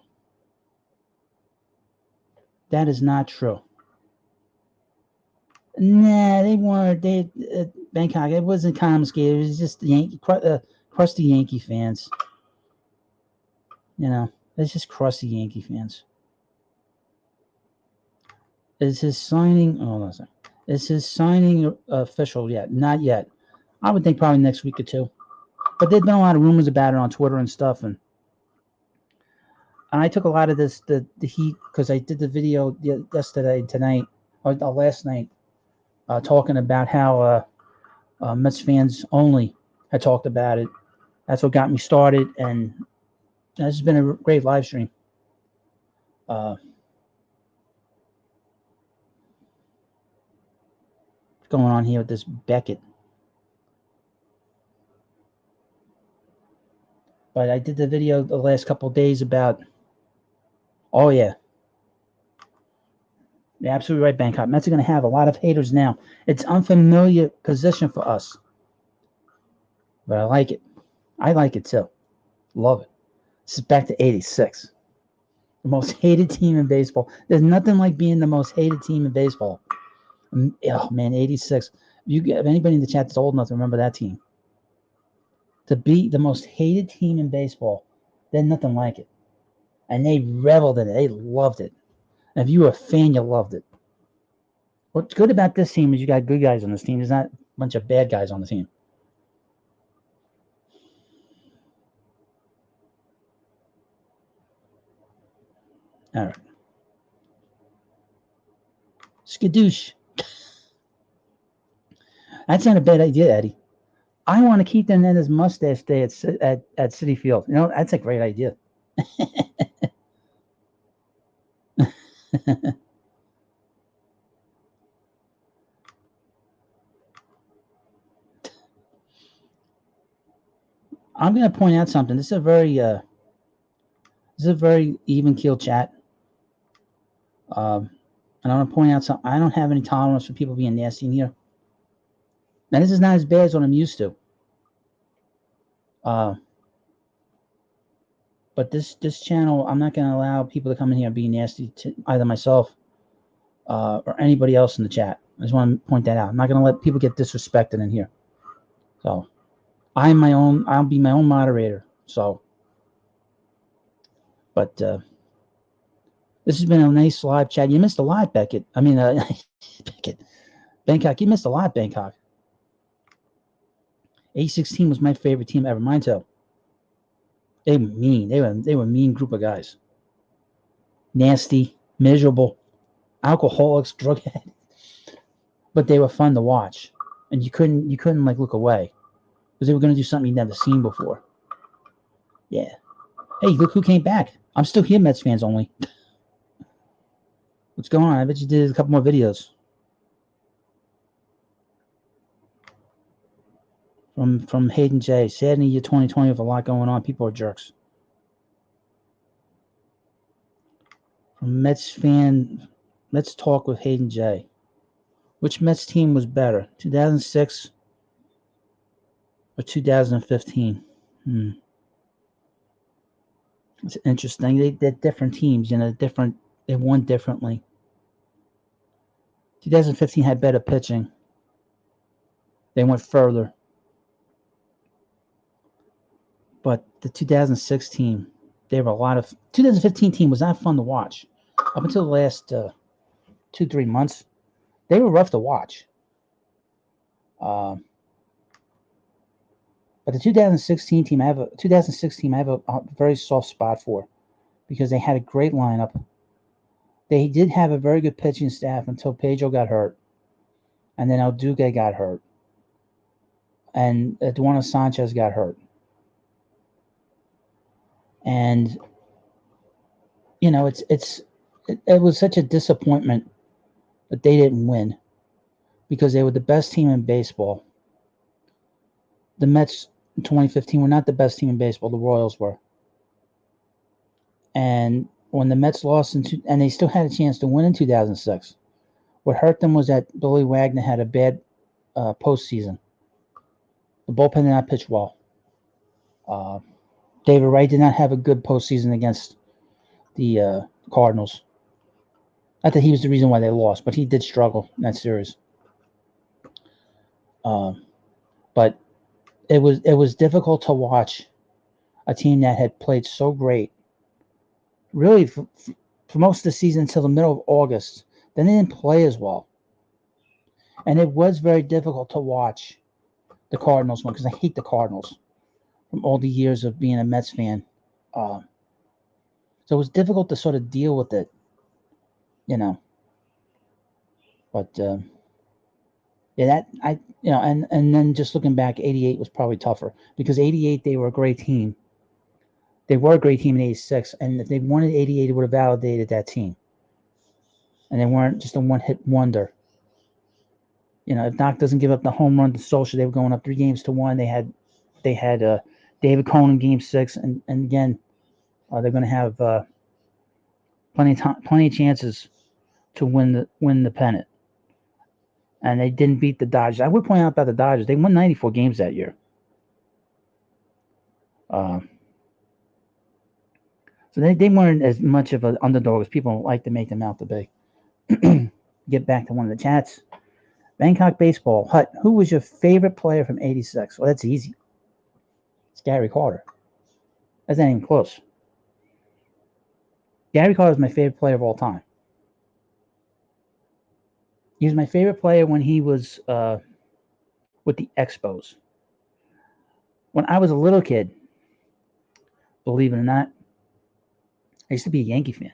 That is not true. Nah, they weren't. Bangkok. It wasn't confiscated. It was just crusty Yankee fans. You know, it's just crusty Yankee fans. Is his signing? Oh, listen. Is his signing official yet? Not yet. I would think probably next week or two. But there's been a lot of rumors about it on Twitter and stuff, and I took a lot of the heat because I did the video yesterday, tonight, or last night, talking about how Mets fans only had talked about it. That's what got me started, and this has been a great live stream. What's going on here with this Beckett? But I did the video the last couple of days about. Oh yeah, you're absolutely right, Bangkok. Mets are going to have a lot of haters now. It's unfamiliar position for us, but I like it. I like it too. Love it. This is back to '86. The most hated team in baseball. There's nothing like being the most hated team in baseball. Oh man, '86. If anybody in the chat that's old enough to remember that team, to be the most hated team in baseball, there's nothing like it. And they reveled in it. They loved it. And if you were a fan, you loved it. What's good about this team is you got good guys on this team. There's not a bunch of bad guys on the team. All right. Skadoosh. That's not a bad idea, Eddie. I want to keep them in his mustache day at City Field. You know, that's a great idea. I'm going to point out something. This is a very even keel chat. And I want to point out something. I don't have any tolerance for people being nasty in here. Now, this is not as bad as what I'm used to. But this channel, I'm not going to allow people to come in here and be nasty to either myself or anybody else in the chat. I just want to point that out. I'm not going to let people get disrespected in here. So, I'll be my own moderator. So, but this has been a nice live chat. You missed a lot, Beckett. I mean, Beckett. Bangkok, you missed a lot, Bangkok. A16 was my favorite team ever. Mine too. They were mean. They were a mean group of guys. Nasty, miserable, alcoholics, drug addicts. But they were fun to watch, and you couldn't like look away because they were going to do something you'd never seen before. Yeah. Hey, look who came back. I'm still here, Mets fans only. What's going on? I bet you did a couple more videos. From Hayden J. Sad in the year 2020 with a lot going on. People are jerks. From Mets fan, let's talk with Hayden J. Which Mets team was better, 2006 or 2015? It's interesting. They're different teams, they won differently. 2015 had better pitching. They went further. But the 2006 team, 2015 team was not fun to watch. Up until the last 2-3 months, they were rough to watch. But the 2016 team, I have a very soft spot for because they had a great lineup. They did have a very good pitching staff until Pedro got hurt, and then El Duque got hurt, and Eduardo Sanchez got hurt, and it was such a disappointment that they didn't win because they were the best team in baseball. The Mets in 2015 were not the best team in baseball. The Royals were. And when the Mets lost, and they still had a chance to win in 2006, what hurt them was that Billy Wagner had a bad postseason. The bullpen did not pitch well. David Wright did not have a good postseason against the Cardinals. Not that he was the reason why they lost, but he did struggle in that series. But it was difficult to watch a team that had played so great, really for most of the season until the middle of August. Then they didn't play as well, and it was very difficult to watch the Cardinals one because I hate the Cardinals from all the years of being a Mets fan. So it was difficult to sort of deal with it, But and then just looking back, '88 was probably tougher because '88 they were a great team. They were a great team in '86, and if they won in '88, it would have validated that team. And they weren't just a one-hit wonder. If Doc doesn't give up the home run to Solskjaer, they were going up 3-1. They had David Cone in Game 6, and again, they're going to have plenty of chances to win the pennant. And they didn't beat the Dodgers. I would point out about the Dodgers. They won 94 games that year. So they weren't as much of an underdog as people like to make them out to be. Get back to one of the chats. Bangkok baseball. Hut, who was your favorite player from '86? Well, that's easy. It's Gary Carter. That's not even close. Gary Carter is my favorite player of all time. He was my favorite player when he was with the Expos. When I was a little kid, believe it or not, I used to be a Yankee fan.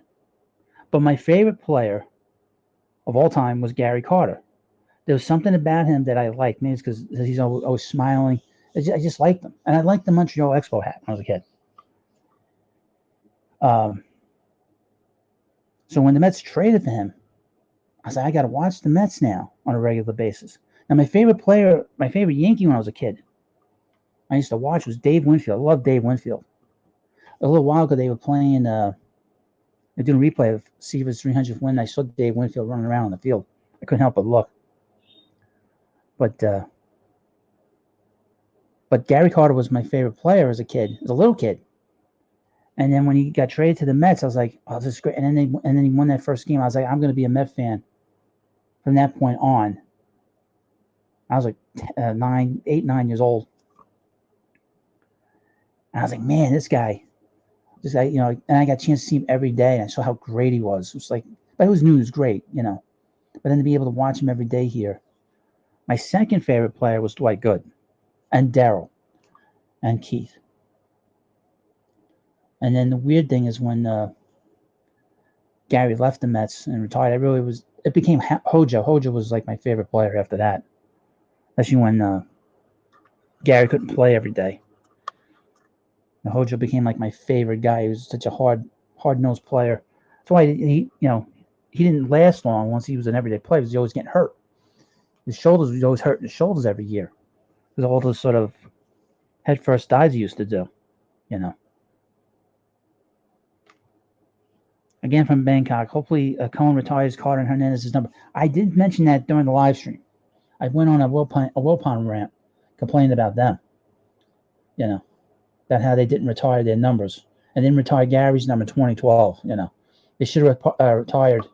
But my favorite player of all time was Gary Carter. There was something about him that I liked. Maybe it's because he's always smiling. I just liked him. And I liked the Montreal Expo hat when I was a kid. So when the Mets traded for him, I was like, I got to watch the Mets now on a regular basis. Now, my favorite Yankee when I was a kid, I used to watch was Dave Winfield. I love Dave Winfield. A little while ago, they were playing, they're doing a replay of Seaver's 300th win. I saw Dave Winfield running around on the field. I couldn't help but look. But Gary Carter was my favorite player as a kid, as a little kid. And then when he got traded to the Mets, I was like, oh, this is great. And then he won that first game. I was like, I'm going to be a Met fan from that point on. I was like 8, 9 years old. And I was like, man, this guy, and I got a chance to see him every day. And I saw how great he was. It was like, I always knew he was great, But then to be able to watch him every day here. My second favorite player was Dwight Gooden and Darryl and Keith. And then the weird thing is when Gary left the Mets and retired, it became Hojo. Hojo was like my favorite player after that. Especially when Gary couldn't play every day. And Hojo became like my favorite guy. He was such a hard-nosed player. That's why he didn't last long once he was an everyday player because he was always getting hurt. His shoulders was always hurting his shoulders every year. Because all those sort of head-first dives he used to do, Again from Bangkok. Hopefully Cohen retires Carter and Hernandez's number. I did mention that during the live stream. I went on a Wilpon rant complaining about them. About how they didn't retire their numbers. And didn't retire Gary's number 2012, They should have retired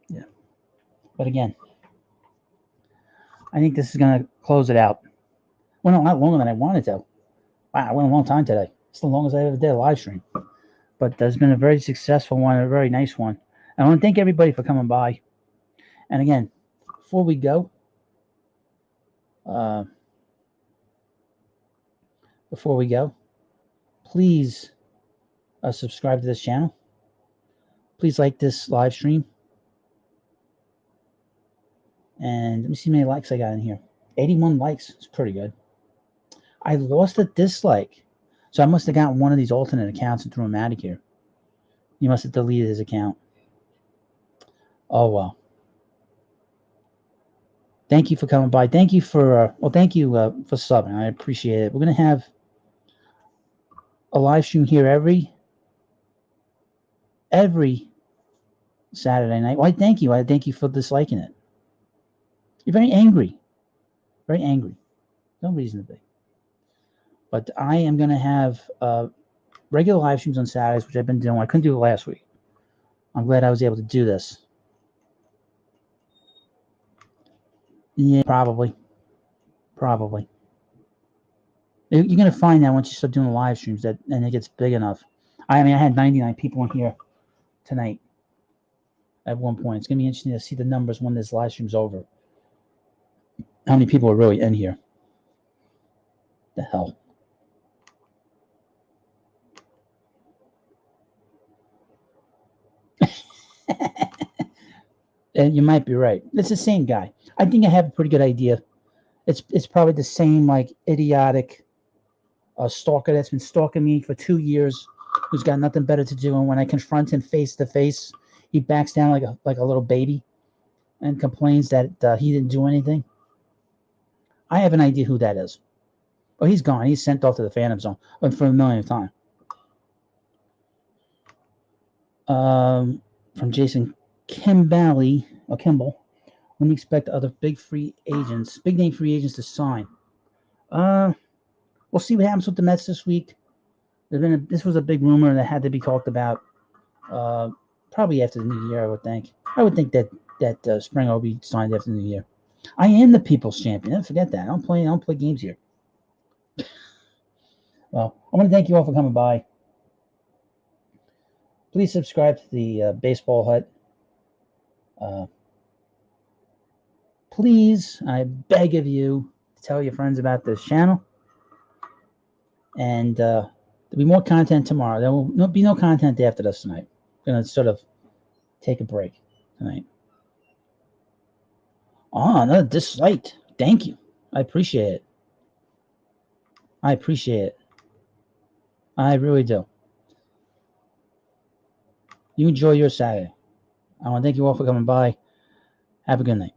yeah. But again, I think this is going to close it out. Went a lot longer than I wanted to. Wow, I went a long time today. It's the longest I ever did a live stream. But there's been a very successful one, a very nice one. I want to thank everybody for coming by. And again, before we go, please subscribe to this channel. Please like this live stream. And let me see how many likes I got in here. 81 likes. It's pretty good. I lost a dislike. So I must have gotten one of these alternate accounts and threw him out of here. You must have deleted his account. Oh, well. Thank you for coming by. Thank you for subbing. I appreciate it. We're going to have a live stream here every Saturday night. Why, thank you. I thank you for disliking it. You're very angry. Very angry. No reason to be. But I am going to have regular live streams on Saturdays, which I've been doing. I couldn't do it last week. I'm glad I was able to do this. Yeah, probably. You're going to find that once you start doing the live streams and it gets big enough. I had 99 people in here tonight at one point. It's going to be interesting to see the numbers when this live stream's over. How many people are really in here? The hell? And you might be right. It's the same guy. I think I have a pretty good idea. It's probably the same like idiotic stalker that's been stalking me for 2 years who's got nothing better to do, and when I confront him face to face, he backs down like a little baby and complains that he didn't do anything. I have an idea who that is. Oh, he's gone. He's sent off to the Phantom Zone for the millionth time. From Jason Kimball. When do you expect other big name free agents to sign? We'll see what happens with the Mets this week. This was a big rumor that had to be talked about. Probably after the new year, I would think. I would think that Springer will be signed after the new year. I am the people's champion. Don't forget that. I don't play games here. Well, I want to thank you all for coming by. Please subscribe to the Baseball Hut. Please, I beg of you, tell your friends about this channel. And there'll be more content tomorrow. There will be no content after this tonight. I'm going to sort of take a break tonight. Oh, another dislike. Thank you. I appreciate it. I really do. You enjoy your Saturday. I want to thank you all for coming by. Have a good night.